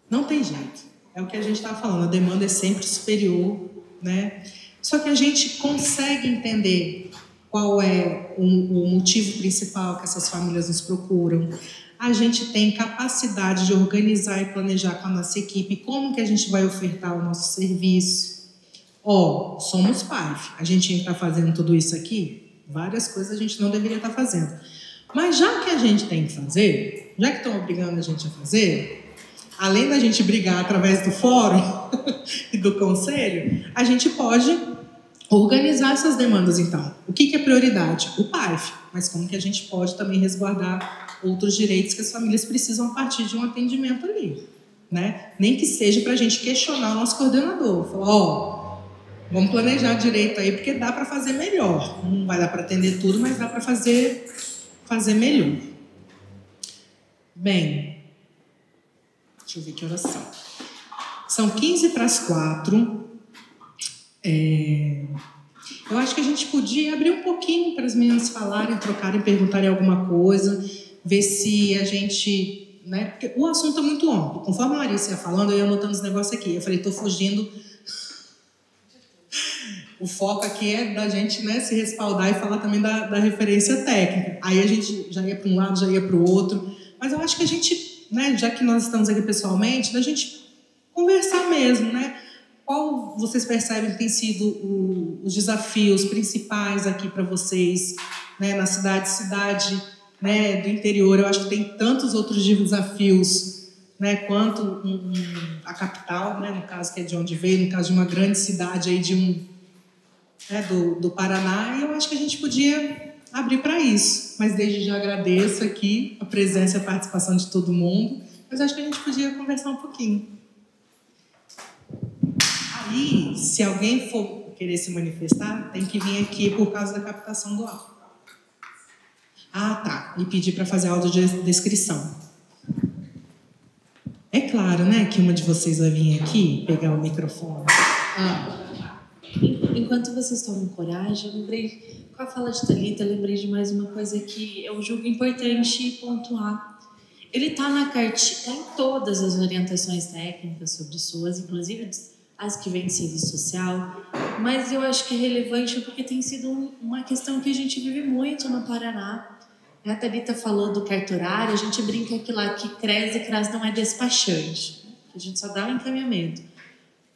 [SPEAKER 2] Não tem jeito. É o que a gente estava falando, a demanda é sempre superior, né? Só que a gente consegue entender qual é o motivo principal que essas famílias nos procuram. A gente tem capacidade de organizar e planejar com a nossa equipe como que a gente vai ofertar o nosso serviço. Somos PAIF, a gente tinha que estar fazendo tudo isso aqui? Várias coisas a gente não deveria estar fazendo. Mas já que a gente tem que fazer, já que estão obrigando a gente a fazer, além da gente brigar através do fórum e do conselho, a gente pode organizar essas demandas, então. O que é prioridade? O PAIF. Mas como que a gente pode também resguardar outros direitos que as famílias precisam a partir de um atendimento ali, né? Nem que seja para a gente questionar o nosso coordenador. Falar, vamos planejar direito aí, porque dá para fazer melhor. Não vai dar para atender tudo, mas dá para fazer melhor. Bem... Deixa eu ver que horas são. São 15:45. Eu acho que a gente podia abrir um pouquinho para as meninas falarem, trocarem, perguntarem alguma coisa, ver se a gente... Né? Porque o assunto é muito amplo. Conforme a Larissa ia falando, eu ia anotando os negócios aqui. Eu falei, estou fugindo. O foco aqui é da gente, né, se respaldar e falar também da referência técnica. Aí a gente já ia para um lado, já ia para o outro. Mas eu acho que a gente... Né, já que nós estamos aqui pessoalmente, da gente conversar mesmo, né? Qual vocês percebem que tem sido os desafios principais aqui para vocês, né, na cidade, né, do interior? Eu acho que tem tantos outros desafios, né, quanto a capital, né, no caso que é de onde veio, no caso de uma grande cidade aí né, do Paraná, e eu acho que a gente podia abrir para isso. Mas desde já agradeço aqui a presença e a participação de todo mundo, mas acho que a gente podia conversar um pouquinho. Aí, se alguém for querer se manifestar, tem que vir aqui por causa da captação do áudio. Ah, tá. E pedir para fazer audiodescrição. É claro, né, que uma de vocês vai vir aqui pegar o microfone.
[SPEAKER 3] Enquanto vocês tomam coragem, eu lembrei, com a fala de Thalita, eu lembrei de mais uma coisa que eu julgo importante pontuar. Ele está em todas as orientações técnicas sobre SUAS, inclusive as que vêm de serviço social, mas eu acho que é relevante porque tem sido uma questão que a gente vive muito no Paraná. A Thalita falou do cartorário, a gente brinca que lá que CRES e CRAS não é despachante, a gente só dá um encaminhamento.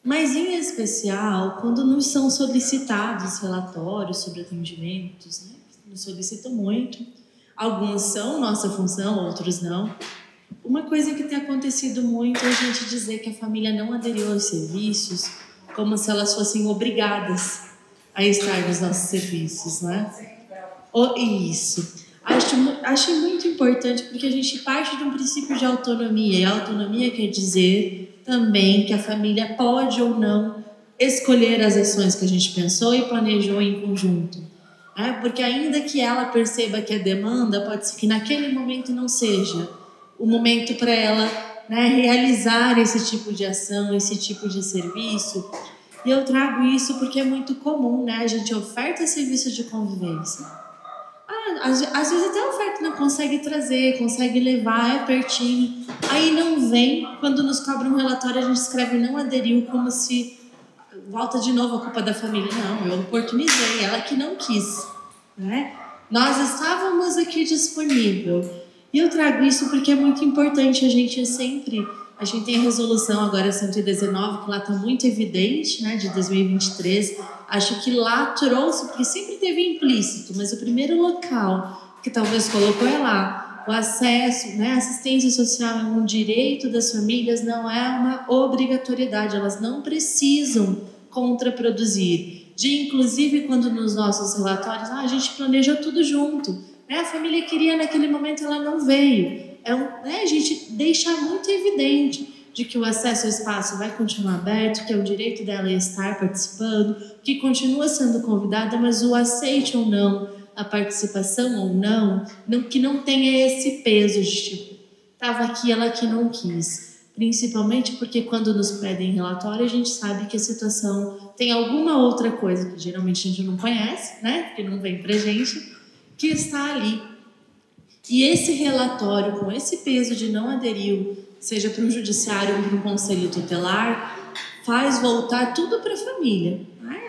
[SPEAKER 3] Mas, em especial, quando nos são solicitados relatórios sobre atendimentos, né? Nos solicitam muito. Alguns são nossa função, outros não. Uma coisa que tem acontecido muito é a gente dizer que a família não aderiu aos serviços como se elas fossem obrigadas a estar nos nossos serviços, né? Isso. Acho muito importante porque a gente parte de um princípio de autonomia, e a autonomia quer dizer também que a família pode ou não escolher as ações que a gente pensou e planejou em conjunto. Porque ainda que ela perceba que a demanda, pode ser que naquele momento não seja o momento para ela, né, realizar esse tipo de ação, esse tipo de serviço. E eu trago isso porque é muito comum, né? A gente oferta serviço de convivência. Às vezes até a oferta não consegue trazer, consegue levar, é pertinho. Aí não vem, quando nos cobra um relatório, a gente escreve não aderiu, como se volta de novo a culpa da família. Não, eu oportunizei, ela que não quis, né? Nós estávamos aqui disponível. E eu trago isso porque é muito importante a gente tem a resolução agora 119, que lá está muito evidente, né, de 2023. Acho que lá trouxe, porque sempre teve implícito, mas o primeiro local que talvez colocou é lá. O acesso, né, assistência social é um direito das famílias, não é uma obrigatoriedade, elas não precisam contraproduzir. Inclusive, quando nos nossos relatórios, a gente planejou tudo junto, né, a família queria naquele momento, ela não veio. A gente deixa muito evidente de que o acesso ao espaço vai continuar aberto, que é o direito dela estar participando, que continua sendo convidada, mas o aceite ou não, a participação ou não, que não tenha esse peso de tipo, estava aqui, ela que não quis. Principalmente porque quando nos pedem relatório, a gente sabe que a situação tem alguma outra coisa que geralmente a gente não conhece, né? Que não vem pra gente, que está ali. E esse relatório, com esse peso de não aderiu, seja para um judiciário ou para um conselho tutelar, faz voltar tudo para a família.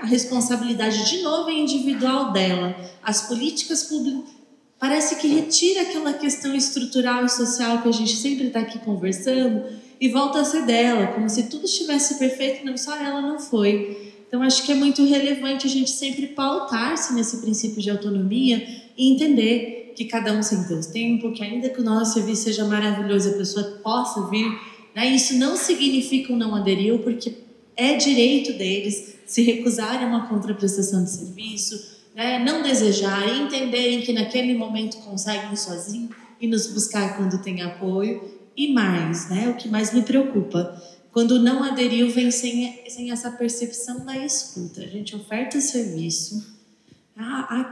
[SPEAKER 3] A responsabilidade, de novo, é individual dela. As políticas públicas, parece que retira aquela questão estrutural e social que a gente sempre está aqui conversando e volta a ser dela, como se tudo estivesse perfeito, não, só ela não foi. Então, acho que é muito relevante a gente sempre pautar-se nesse princípio de autonomia e entender que cada um tem seu tempo, que ainda que o nosso serviço seja maravilhoso e a pessoa possa vir, né, isso não significa um não aderiu, porque é direito deles se recusarem a uma contraprestação de serviço, né, não desejarem, entenderem que naquele momento conseguem sozinho e nos buscar quando tem apoio. E mais, né, o que mais me preocupa, quando não aderiu vem sem essa percepção da escuta. A gente oferta serviço,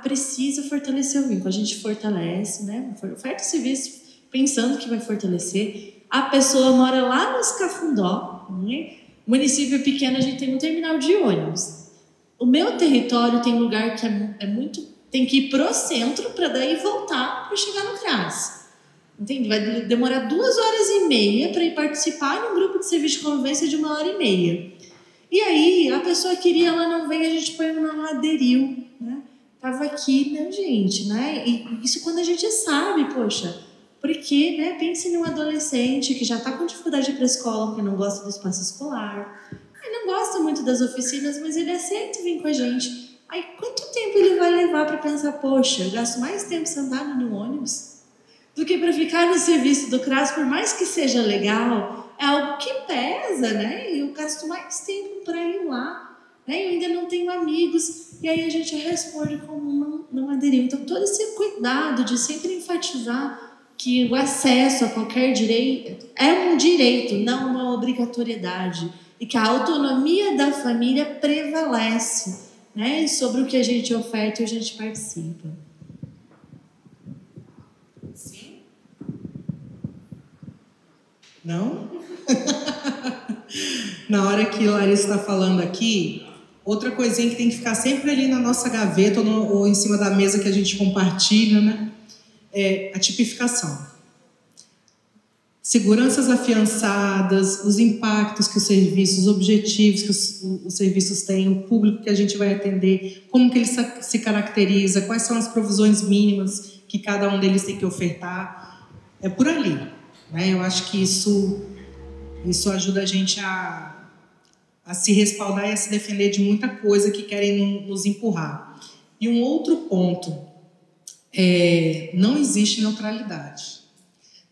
[SPEAKER 3] precisa fortalecer o vínculo. A gente fortalece, né? Oferta o serviço pensando que vai fortalecer. A pessoa mora lá no Cafundó, né? Município pequeno, a gente tem um terminal de ônibus. O meu território tem lugar que tem que ir pro centro para daí voltar para chegar no CRAS. Entende? Vai demorar 2h30 para ir participar de um grupo de serviço de convivência de 1h30. E aí, a pessoa queria, ela não veio, a gente põe uma não aderiu, né? Tava aqui, né, gente, né? E isso quando a gente sabe, poxa, porque, né? Pense num adolescente que já tá com dificuldade de ir pra escola, porque não gosta do espaço escolar, ele não gosta muito das oficinas, mas ele aceita vir com a gente. Aí, quanto tempo ele vai levar para pensar, poxa, eu gasto mais tempo sentado no ônibus do que para ficar no serviço do CRAS, por mais que seja legal, é algo que pesa, né? E eu gasto mais tempo para ir lá. Eu ainda não tenho amigos, e aí a gente responde como não aderiu. Então, todo esse cuidado de sempre enfatizar que o acesso a qualquer direito é um direito, não uma obrigatoriedade, e que a autonomia da família prevalece, né, sobre o que a gente oferta e a gente participa.
[SPEAKER 2] Sim? Não? Na hora que Larissa está falando aqui, outra coisinha que tem que ficar sempre ali na nossa gaveta ou em cima da mesa que a gente compartilha, né? É a tipificação. Seguranças afiançadas, os impactos que os serviços, os objetivos que os serviços têm, o público que a gente vai atender, como que ele se caracteriza, quais são as provisões mínimas que cada um deles tem que ofertar. É por ali, né? Eu acho que isso ajuda a gente a a se respaldar e a se defender de muita coisa que querem nos empurrar. E um outro ponto, não existe neutralidade.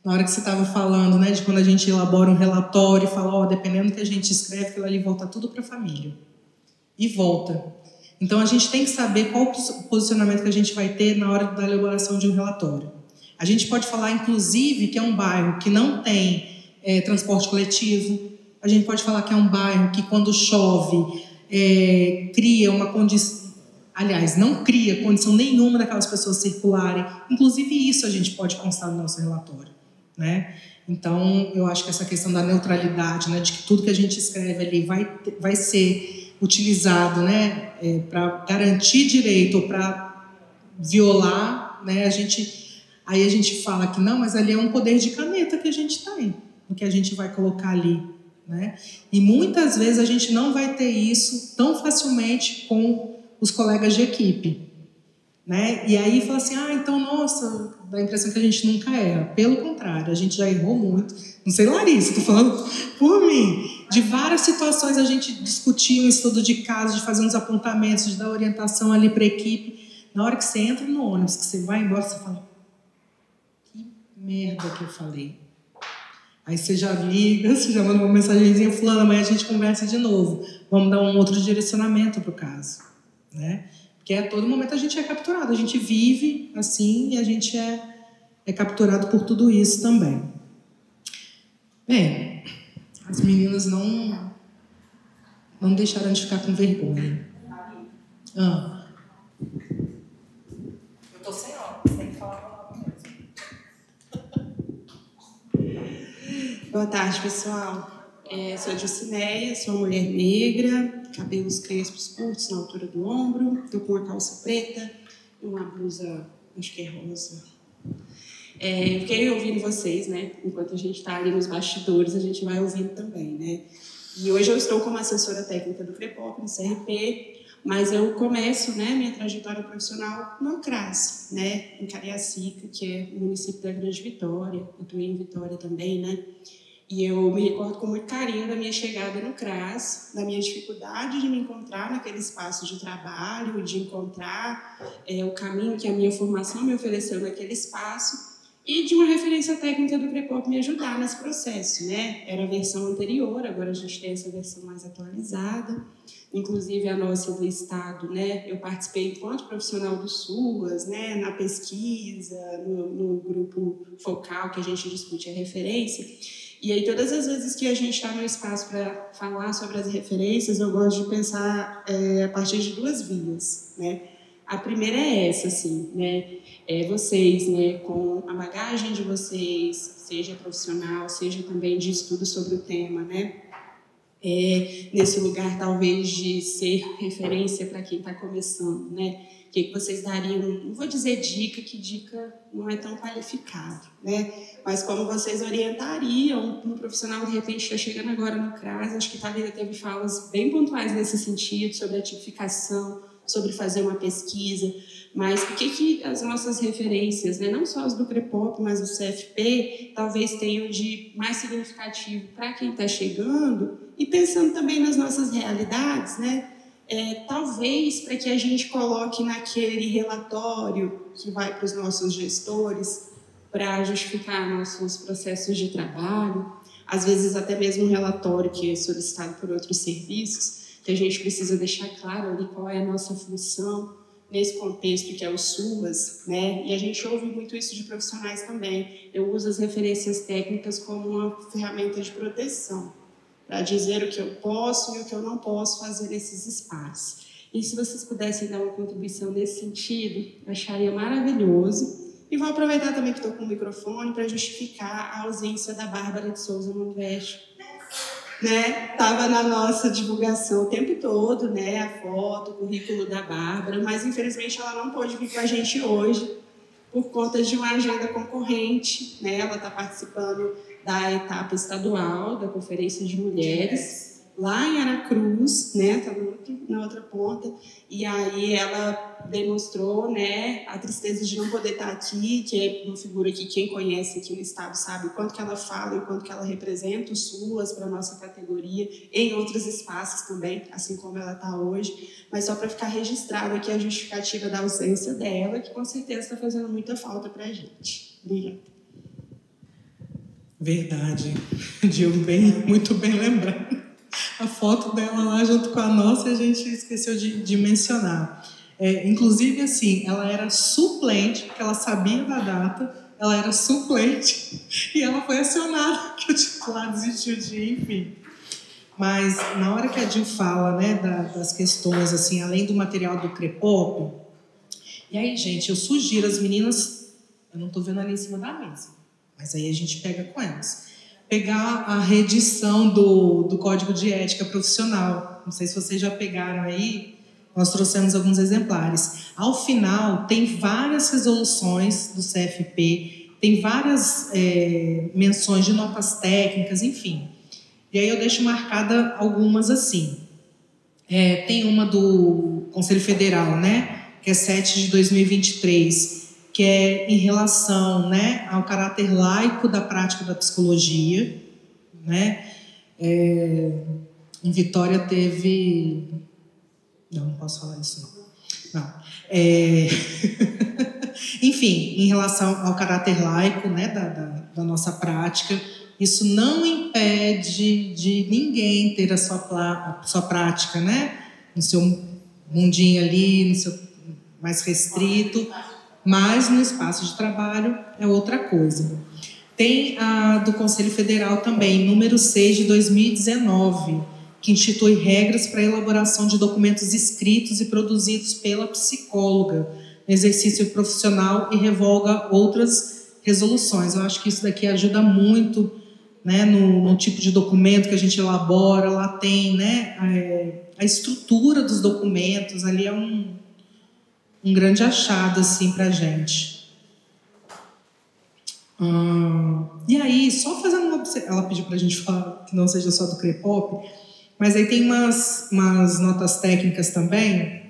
[SPEAKER 2] Na hora que você estava falando, né, de quando a gente elabora um relatório e fala, dependendo do que a gente escreve, aquilo ali volta tudo para a família. E volta. Então, a gente tem que saber qual o posicionamento que a gente vai ter na hora da elaboração de um relatório. A gente pode falar, inclusive, que é um bairro que não tem transporte coletivo. A gente pode falar que é um bairro que, quando chove, cria uma condição... Aliás, não cria condição nenhuma daquelas pessoas circularem. Inclusive, isso a gente pode constar no nosso relatório, né? Então, eu acho que essa questão da neutralidade, né, de que tudo que a gente escreve ali vai ser utilizado, né, para garantir direito ou para violar, né, aí a gente fala que não, mas ali é um poder de caneta que a gente tem, o que a gente vai colocar ali, né? E muitas vezes a gente não vai ter isso tão facilmente com os colegas de equipe, né? E aí fala assim, então, nossa, dá a impressão que a gente nunca erra. Pelo contrário, a gente já errou muito. Não sei, Larissa, estou falando por mim. De várias situações a gente discutia um estudo de caso, de fazer uns apontamentos, de dar orientação ali para a equipe. Na hora que você entra no ônibus, que você vai embora, você fala, que merda que eu falei. Aí você já liga, você já manda uma mensagenzinha, fulano, amanhã a gente conversa de novo. Vamos dar um outro direcionamento para o caso, né? Porque a todo momento a gente é capturado, a gente vive assim e a gente é capturado por tudo isso também. Bem, as meninas não deixaram de ficar com vergonha. Eu tô sem óculos, tem que falar uma coisa.
[SPEAKER 4] Boa tarde, pessoal. Sou a Jucineia, sou uma mulher negra, cabelos crespos curtos na altura do ombro, estou com uma calça preta e uma blusa, acho que é rosa. Eu fiquei ouvindo vocês, né? Enquanto a gente está ali nos bastidores, a gente vai ouvindo também, né? E hoje eu estou como assessora técnica do CREPOP, no CRP, mas eu começo, né, minha trajetória profissional no CRAS, né, em Cariacica, que é o município da Grande Vitória. Atuei em Vitória também, né? E eu me recordo com muito carinho da minha chegada no CRAS, da minha dificuldade de me encontrar naquele espaço de trabalho, de encontrar o caminho que a minha formação me ofereceu naquele espaço, e de uma referência técnica do CREPOP me ajudar nesse processo, né? Era a versão anterior, agora a gente tem essa versão mais atualizada. Inclusive a nossa do Estado, né? Eu participei enquanto profissional do SUAS, né? Na pesquisa, no grupo focal que a gente discute a referência. E aí, todas as vezes que a gente está no espaço para falar sobre as referências, eu gosto de pensar a partir de duas vias, né? A primeira é essa, assim, né? Vocês, né, com a bagagem de vocês, seja profissional, seja também de estudo sobre o tema, né? Nesse lugar, talvez, de ser referência para quem está começando, né? O que vocês dariam? Não vou dizer dica, que dica não é tão qualificado, né? Mas como vocês orientariam um profissional, de repente, está chegando agora no CRAS, acho que Thalita teve falas bem pontuais nesse sentido, sobre a tipificação, sobre fazer uma pesquisa, mas o que as nossas referências, né, não só as do CREPOP, mas do CFP, talvez tenham de mais significativo para quem está chegando, e pensando também nas nossas realidades, né? Talvez para que a gente coloque naquele relatório que vai para os nossos gestores para justificar nossos processos de trabalho, às vezes até mesmo um relatório que é solicitado por outros serviços, que a gente precisa deixar claro ali qual é a nossa função nesse contexto que é o SUAS, né? E a gente ouve muito isso de profissionais também. Eu uso as referências técnicas como uma ferramenta de proteção, para dizer o que eu posso e o que eu não posso fazer nesses espaços. E se vocês pudessem dar uma contribuição nesse sentido, eu acharia maravilhoso. E vou aproveitar também que estou com o microfone para justificar a ausência da Bárbara de Souza Monveste, né? Estava na nossa divulgação o tempo todo, né? A foto, o currículo da Bárbara, mas infelizmente ela não pôde vir com a gente hoje por conta de uma agenda concorrente, né? Ela está participando da etapa estadual da Conferência de Mulheres lá em Aracruz, né, tá na outra ponta, e aí ela demonstrou, né, a tristeza de não poder estar aqui, que é uma figura que quem conhece aqui no estado sabe o quanto que ela fala e o quanto que ela representa o SUAS para a nossa categoria, em outros espaços também, assim como ela está hoje, mas só para ficar registrado aqui a justificativa da ausência dela, que com certeza está fazendo muita falta para a gente. Obrigada.
[SPEAKER 2] Verdade. Diogo, muito bem lembrado. A foto dela lá junto com a nossa a gente esqueceu de mencionar. Inclusive, assim, ela era suplente, porque ela sabia da data, ela era suplente e ela foi acionada, que o titular desistiu de ir, enfim. Mas na hora que a Dil fala, né, das questões, assim, além do material do Crepop, e aí, gente, eu sugiro as meninas, eu não estou vendo ali em cima da mesa, mas aí a gente pega com elas, pegar a reedição do Código de Ética Profissional. Não sei se vocês já pegaram aí, nós trouxemos alguns exemplares. Ao final, tem várias resoluções do CFP, tem várias menções de notas técnicas, enfim. E aí eu deixo marcada algumas assim. Tem uma do Conselho Federal, né, que é 7 de 2023, que é em relação, né, ao caráter laico da prática da psicologia, né? Em Vitória teve... Não posso falar isso, não. Enfim, em relação ao caráter laico, né, da nossa prática, isso não impede de ninguém ter a sua prática, né, no seu mundinho ali, no seu mais restrito, mas no espaço de trabalho é outra coisa. Tem a do Conselho Federal também, número 6 de 2019, que institui regras para a elaboração de documentos escritos e produzidos pela psicóloga no exercício profissional e revoga outras resoluções. Eu acho que isso daqui ajuda muito, né, no tipo de documento que a gente elabora. Lá tem, né, a estrutura dos documentos, ali é um grande achado assim, para a gente. E aí, só fazendo uma observação, ela pediu para a gente falar que não seja só do Crepop, mas aí tem umas notas técnicas também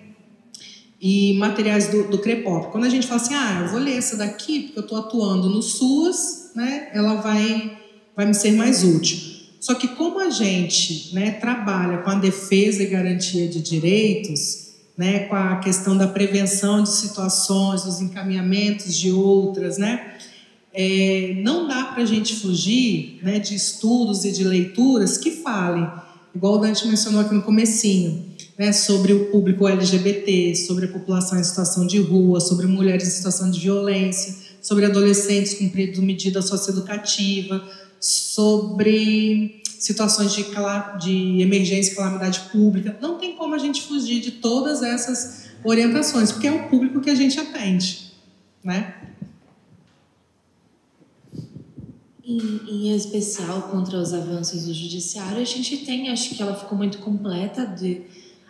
[SPEAKER 2] e materiais do Crepop. Quando a gente fala assim, eu vou ler essa daqui porque eu estou atuando no SUAS, né, ela vai me ser mais útil. Só que como a gente, né, trabalha com a defesa e garantia de direitos, né, com a questão da prevenção de situações, dos encaminhamentos de outras, né, não dá para a gente fugir, né, de estudos e de leituras que falem, igual o Dante mencionou aqui no comecinho, né, sobre o público LGBT, sobre a população em situação de rua, sobre mulheres em situação de violência, sobre adolescentes cumprindo medida socioeducativa, sobre situações de emergência e calamidade pública. Não tem como a gente fugir de todas essas orientações, porque é o público que a gente atende, né?
[SPEAKER 3] Em especial contra os avanços do judiciário, a gente tem, acho que ela ficou muito completa,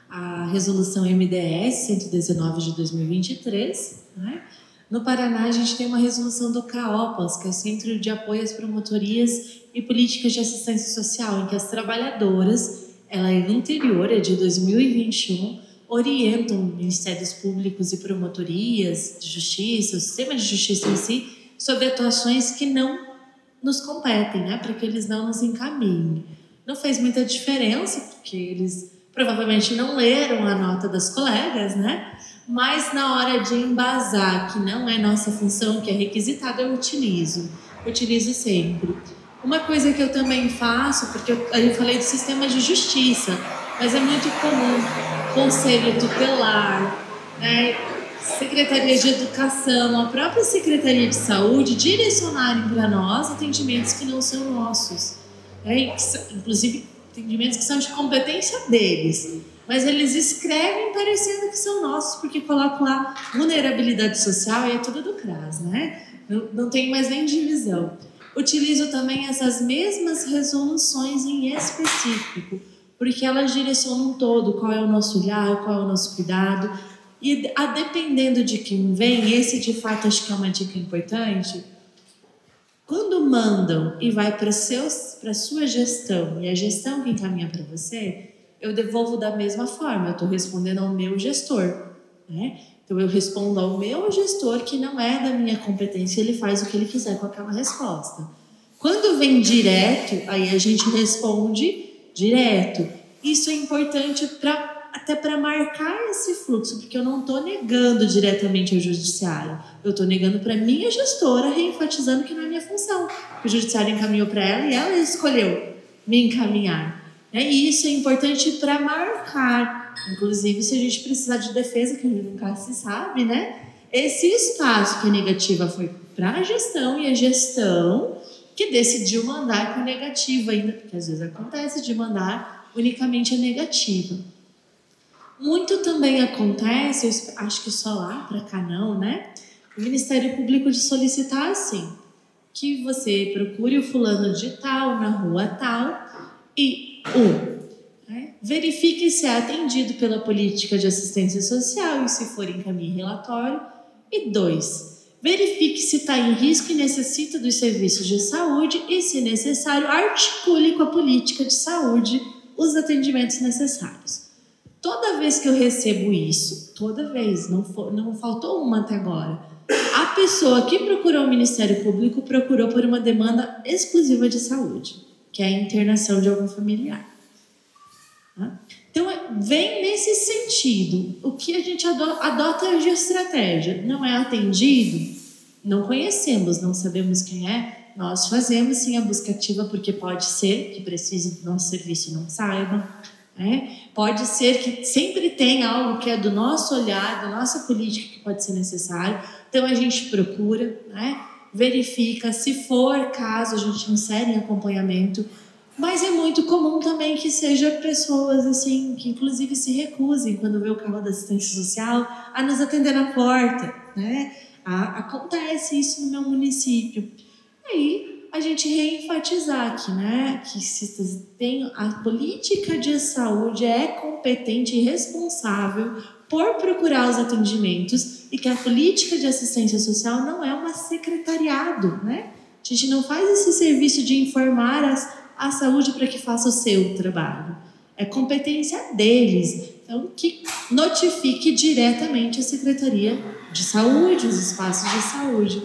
[SPEAKER 3] a resolução MDS 119 de 2023, né? No Paraná, a gente tem uma resolução do CAOPAS, que é o Centro de Apoio às Promotorias e Políticas de Assistência Social, em que as trabalhadoras, ela é anterior, é de 2021, orientam ministérios públicos e promotorias de justiça, o sistema de justiça em si, sobre atuações que não nos competem, né, para que eles não nos encaminhem. Não fez muita diferença, porque eles provavelmente não leram a nota das colegas, né? Mas na hora de embasar, que não é nossa função, que é requisitado, eu utilizo sempre. Uma coisa que eu também faço, porque eu falei do sistema de justiça, mas é muito comum conselho tutelar, né, Secretaria de Educação, a própria Secretaria de Saúde direcionarem para nós atendimentos que não são nossos, né? Inclusive atendimentos que são de competência deles, mas eles escrevem parecendo que são nossos, porque colocam lá vulnerabilidade social e é tudo do CRAS, né? Não tem mais nem divisão. Utilizo também essas mesmas resoluções em específico, porque elas direcionam todo, qual é o nosso olhar, qual é o nosso cuidado, e dependendo de quem vem, esse de fato acho que é uma dica importante, Quando mandam e vai para a sua gestão e a gestão que encaminha para você, eu devolvo da mesma forma. Eu estou respondendo ao meu gestor, né? Então eu respondo ao meu gestor, que não é da minha competência, ele faz o que ele quiser com aquela resposta. Quando vem direto, aí a gente responde direto. Isso é importante até para marcar esse fluxo, porque eu não estou negando diretamente ao judiciário. Eu estou negando para a minha gestora, reenfatizando que não é minha função. O judiciário encaminhou para ela e ela escolheu me encaminhar. E isso é importante para marcar. Inclusive, se a gente precisar de defesa, que nunca se sabe, né? Esse espaço que a negativa foi para a gestão e a gestão que decidiu mandar com a negativa ainda, porque às vezes acontece de mandar unicamente a negativa. Muito também acontece, eu acho que só lá para cá não, né? O Ministério Público de solicitar assim, que você procure o fulano de tal, na rua tal, e verifique se é atendido pela política de assistência social e se for encaminhe relatório. E 2, verifique se está em risco e necessita dos serviços de saúde e, se necessário, articule com a política de saúde os atendimentos necessários. Toda vez que eu recebo isso, toda vez, não faltou uma até agora, a pessoa que procurou o Ministério Público procurou por uma demanda exclusiva de saúde, que é a internação de algum familiar. Então, vem nesse sentido. O que a gente adota de estratégia? Não é atendido? Não conhecemos, não sabemos quem é. Nós fazemos sim a busca ativa, porque pode ser que precise do nosso serviço e não saiba. Pode ser que sempre tenha algo que é do nosso olhar, da nossa política, que pode ser necessário. Então a gente procura, verifica, se for caso, a gente insere em acompanhamento. Mas é muito comum também que seja pessoas assim, que inclusive se recusem, quando vê o carro da assistência social, a nos atender na porta, Acontece isso no meu município. Aí a gente reenfatizar aqui, que se tem a política de saúde é competente e responsável por procurar os atendimentos e que a política de assistência social não é um secretariado, A gente não faz esse serviço de informar a saúde para que faça o seu trabalho. É competência deles. Então, que notifique diretamente a Secretaria de Saúde, os espaços de saúde.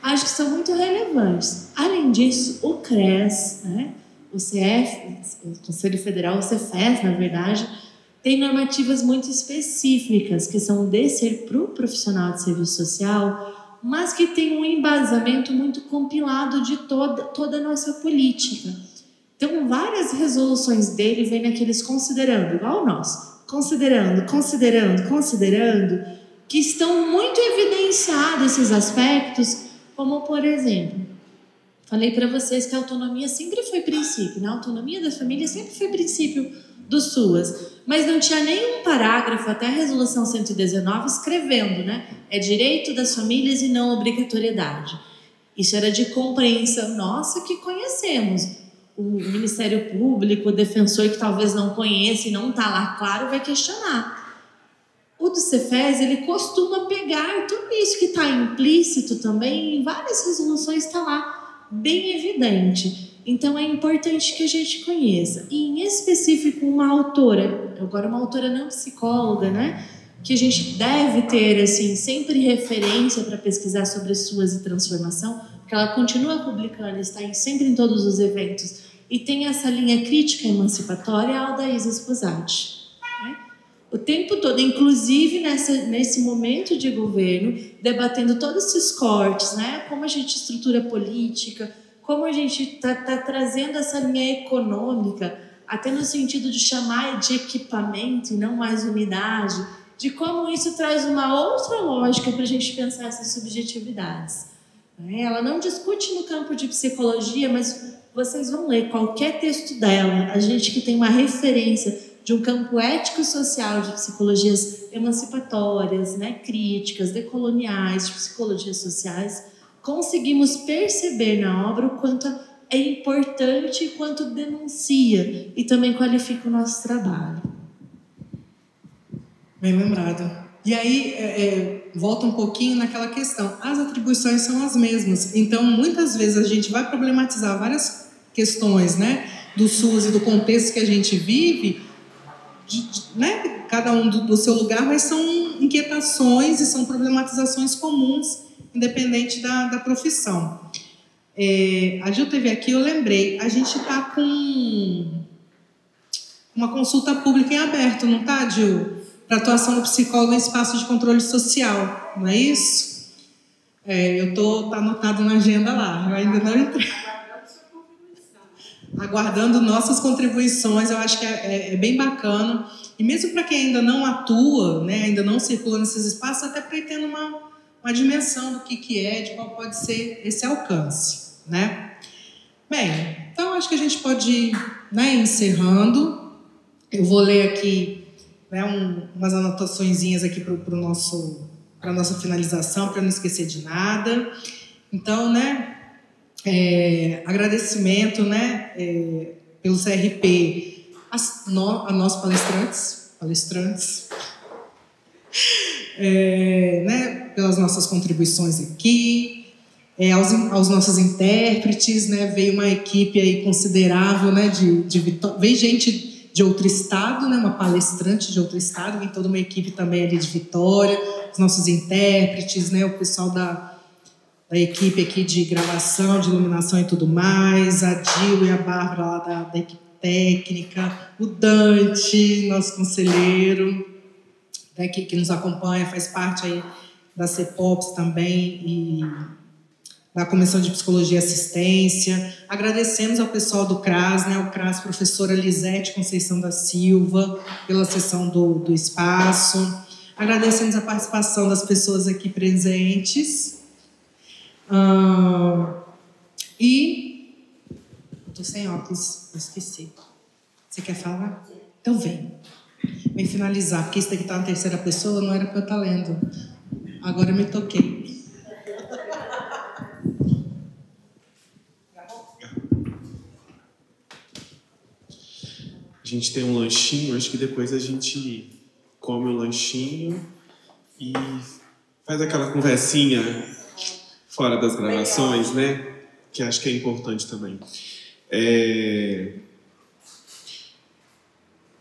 [SPEAKER 3] Acho que são muito relevantes. Além disso, o CRES, o CF, o Conselho Federal, o CEFES, na verdade, tem normativas muito específicas que são para o profissional de serviço social, mas que tem um embasamento muito compilado de toda a nossa política. Então, várias resoluções dele vêm naqueles considerando, igual nós, considerando, que estão muito evidenciados esses aspectos, como, por exemplo, falei para vocês que a autonomia sempre foi princípio, A autonomia da família sempre foi princípio do SUAS, mas não tinha nenhum parágrafo, até a resolução 119, escrevendo, é direito das famílias e não obrigatoriedade. Isso era de compreensão nossa, que conhecemos. O Ministério Público, o defensor que talvez não conheça e não está lá claro, vai questionar. O do CEFES, ele costuma pegar tudo isso que está implícito também, em várias resoluções está lá, bem evidente. Então é importante que a gente conheça. E em específico uma autora, agora uma autora não psicóloga, que a gente deve ter assim, sempre referência para pesquisar sobre SUAS e transformação, porque ela continua publicando, está sempre em todos os eventos, e tem essa linha crítica emancipatória, a Aldaísa Sposati. O tempo todo, inclusive nesse momento de governo, debatendo todos esses cortes, como a gente estrutura política, como a gente está trazendo essa linha econômica, até no sentido de chamar de equipamento e não mais unidade, de como isso traz uma outra lógica para a gente pensar essas subjetividades. Ela não discute no campo de psicologia, mas vocês vão ler qualquer texto dela, a gente que tem uma referência de um campo ético-social de psicologias emancipatórias, críticas, decoloniais, de psicologias sociais, conseguimos perceber na obra o quanto é importante e quanto denuncia e também qualifica o nosso trabalho.
[SPEAKER 2] Bem lembrado. E aí, volta um pouquinho naquela questão. As atribuições são as mesmas. Então, muitas vezes a gente vai problematizar várias questões, né, do SUS e do contexto que a gente vive, né, cada um do seu lugar, mas são inquietações e são problematizações comuns, independente da profissão. A Gil teve aqui, eu lembrei, a gente está com uma consulta pública em aberto, não está, Gil? Para atuação do psicólogo em espaço de controle social, não é isso? Tá anotado na agenda lá, eu ainda não entrei. Aguardando nossas contribuições, eu acho que é bem bacana. E mesmo para quem ainda não atua, né, ainda não circula nesses espaços, até para ir tendo uma dimensão do que é, de qual pode ser esse alcance, né? Bem, então acho que a gente pode ir, né, encerrando. Eu vou ler aqui, né, umas anotaçõezinhas aqui para a nossa finalização, para não esquecer de nada. Então, né, agradecimento, né, pelo CRP a nós palestrantes, né, pelas nossas contribuições aqui, aos nossos intérpretes, né, veio uma equipe aí considerável, né, de Vitória, veio gente de outro estado, né, uma palestrante de outro estado, vem toda uma equipe também ali de Vitória, os nossos intérpretes, né, o pessoal da equipe aqui de gravação, de iluminação e tudo mais, a Gil e a Bárbara lá da equipe técnica, o Dante, nosso conselheiro, né, que nos acompanha, faz parte aí da CEPOPS também e da Comissão de Psicologia e Assistência. Agradecemos ao pessoal do CRAS, né, o CRAS, professora Lisete Conceição da Silva, pela sessão do espaço. Agradecemos a participação das pessoas aqui presentes. Estou sem óculos, eu esqueci. Você quer falar? Então vem finalizar, porque isso daqui está na terceira pessoa, não era para eu estar lendo. Agora eu me toquei.
[SPEAKER 1] A gente tem um lanchinho, acho que depois a gente come o lanchinho e faz aquela conversinha fora das gravações, né? Que acho que é importante também.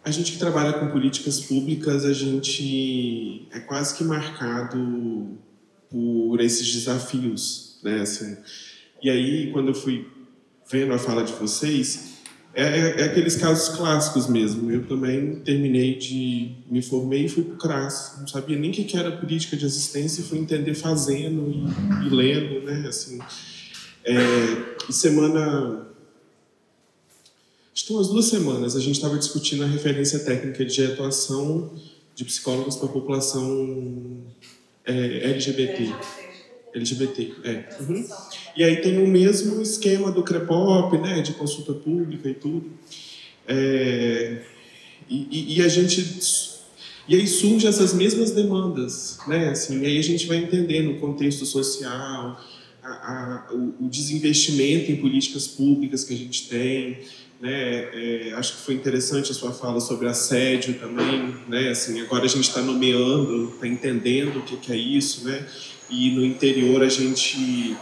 [SPEAKER 1] A gente que trabalha com políticas públicas, a gente é quase que marcado por esses desafios, né? Assim, e aí, quando eu fui vendo a fala de vocês, é aqueles casos clássicos mesmo. Eu também me formei e fui para o CRAS. Não sabia nem o que era política de assistência e fui entender fazendo e lendo, né? Assim, acho que umas 2 semanas a gente estava discutindo a referência técnica de atuação de psicólogos para a população LGBT. Uhum. E aí tem o mesmo esquema do CREPOP, né, de consulta pública e tudo. E aí surgem essas mesmas demandas, né, assim, e aí a gente vai entendendo o contexto social, o desinvestimento em políticas públicas que a gente tem, né? Acho que foi interessante a sua fala sobre assédio também, né? Assim, agora a gente está nomeando, está entendendo o que é isso, né? E no interior a gente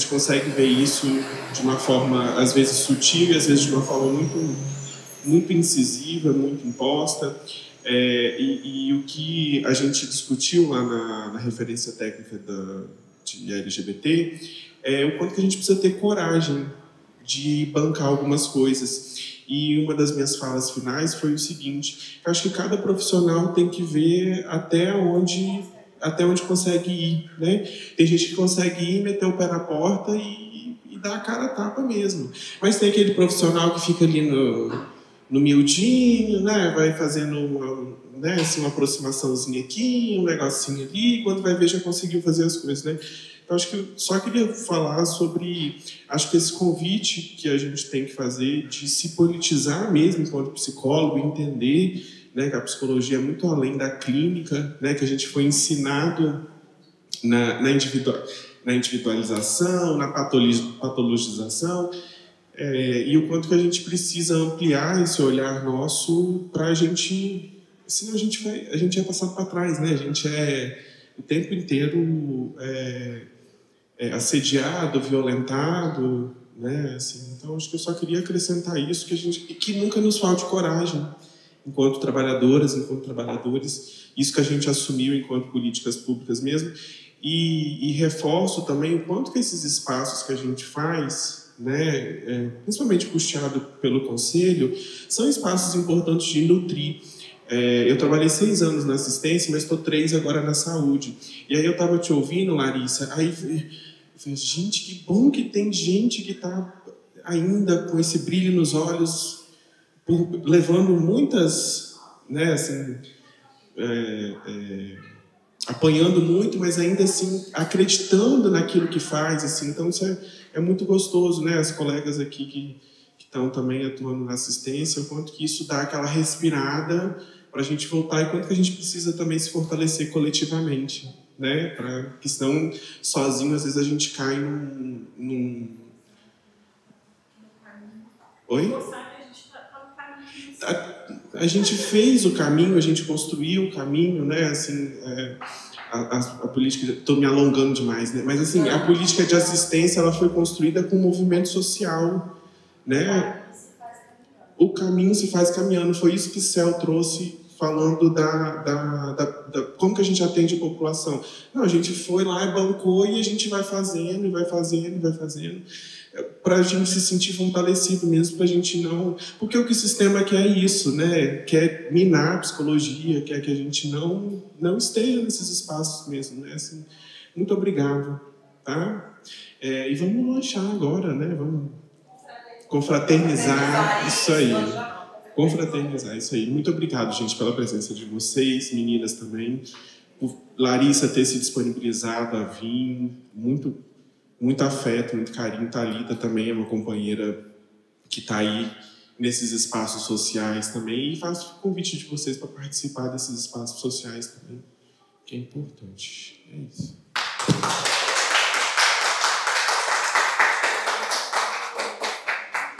[SPEAKER 1] consegue ver isso de uma forma às vezes sutil e às vezes de uma forma muito, muito incisiva, muito imposta. E o que a gente discutiu lá na referência técnica de LGBT é o quanto que a gente precisa ter coragem de bancar algumas coisas. E uma das minhas falas finais foi o seguinte: eu acho que cada profissional tem que ver até onde consegue ir, né? Tem gente que consegue ir, meter o pé na porta e dar a cara a tapa mesmo. Mas tem aquele profissional que fica ali no miudinho, né? Vai fazendo uma aproximaçãozinha aqui, um negocinho ali, e quando vai ver já conseguiu fazer as coisas, né? Então, acho que eu só queria falar sobre, acho que esse convite que a gente tem que fazer de se politizar mesmo enquanto psicólogo, entender, né, que a psicologia é muito além da clínica, né, que a gente foi ensinado na individualização, na patologização, e o quanto que a gente precisa ampliar esse olhar nosso para a gente senão a gente é passado para trás, né? A gente é o tempo inteiro assediado, violentado, né? Assim, então, acho que eu só queria acrescentar isso, que nunca nos falte coragem, enquanto trabalhadoras, enquanto trabalhadores, isso que a gente assumiu enquanto políticas públicas mesmo, e reforço também o quanto que esses espaços que a gente faz, né, principalmente puxado pelo Conselho, são espaços importantes de nutrir. Eu trabalhei 6 anos na assistência, mas estou 3 agora na saúde. E aí eu estava te ouvindo, Larissa, aí eu falei, gente, que bom que tem gente que está ainda com esse brilho nos olhos, levando muitas, né, assim, apanhando muito, mas ainda assim acreditando naquilo que faz, assim. Então isso é muito gostoso, né? As colegas aqui que estão também atuando na assistência, o quanto que isso dá aquela respirada para a gente voltar e quanto que a gente precisa também se fortalecer coletivamente, né? Porque senão sozinho às vezes a gente cai num... Oi? A gente fez o caminho, a gente construiu o caminho, né? Assim, a política, estou me alongando demais, né? Mas assim, a política de assistência ela foi construída com um movimento social, né? O caminho se faz caminhando. Foi isso que Cel trouxe falando como que a gente atende a população. Não, a gente foi lá e bancou e a gente vai fazendo, e vai fazendo, e vai fazendo, para a gente se sentir fortalecido mesmo, para a gente não... Porque o que o sistema quer é isso, né? Quer minar a psicologia, quer que a gente não esteja nesses espaços mesmo, né? Assim, muito obrigado, tá? E vamos lanchar agora, né? Vamos confraternizar, isso aí. Confraternizar, isso aí. Muito obrigado, gente, pela presença de vocês, meninas também, por Larissa ter se disponibilizado a vir, muito afeto, muito carinho. Thalita também é uma companheira que está aí nesses espaços sociais também, e faço o convite de vocês para participar desses espaços sociais também, que é importante. É isso.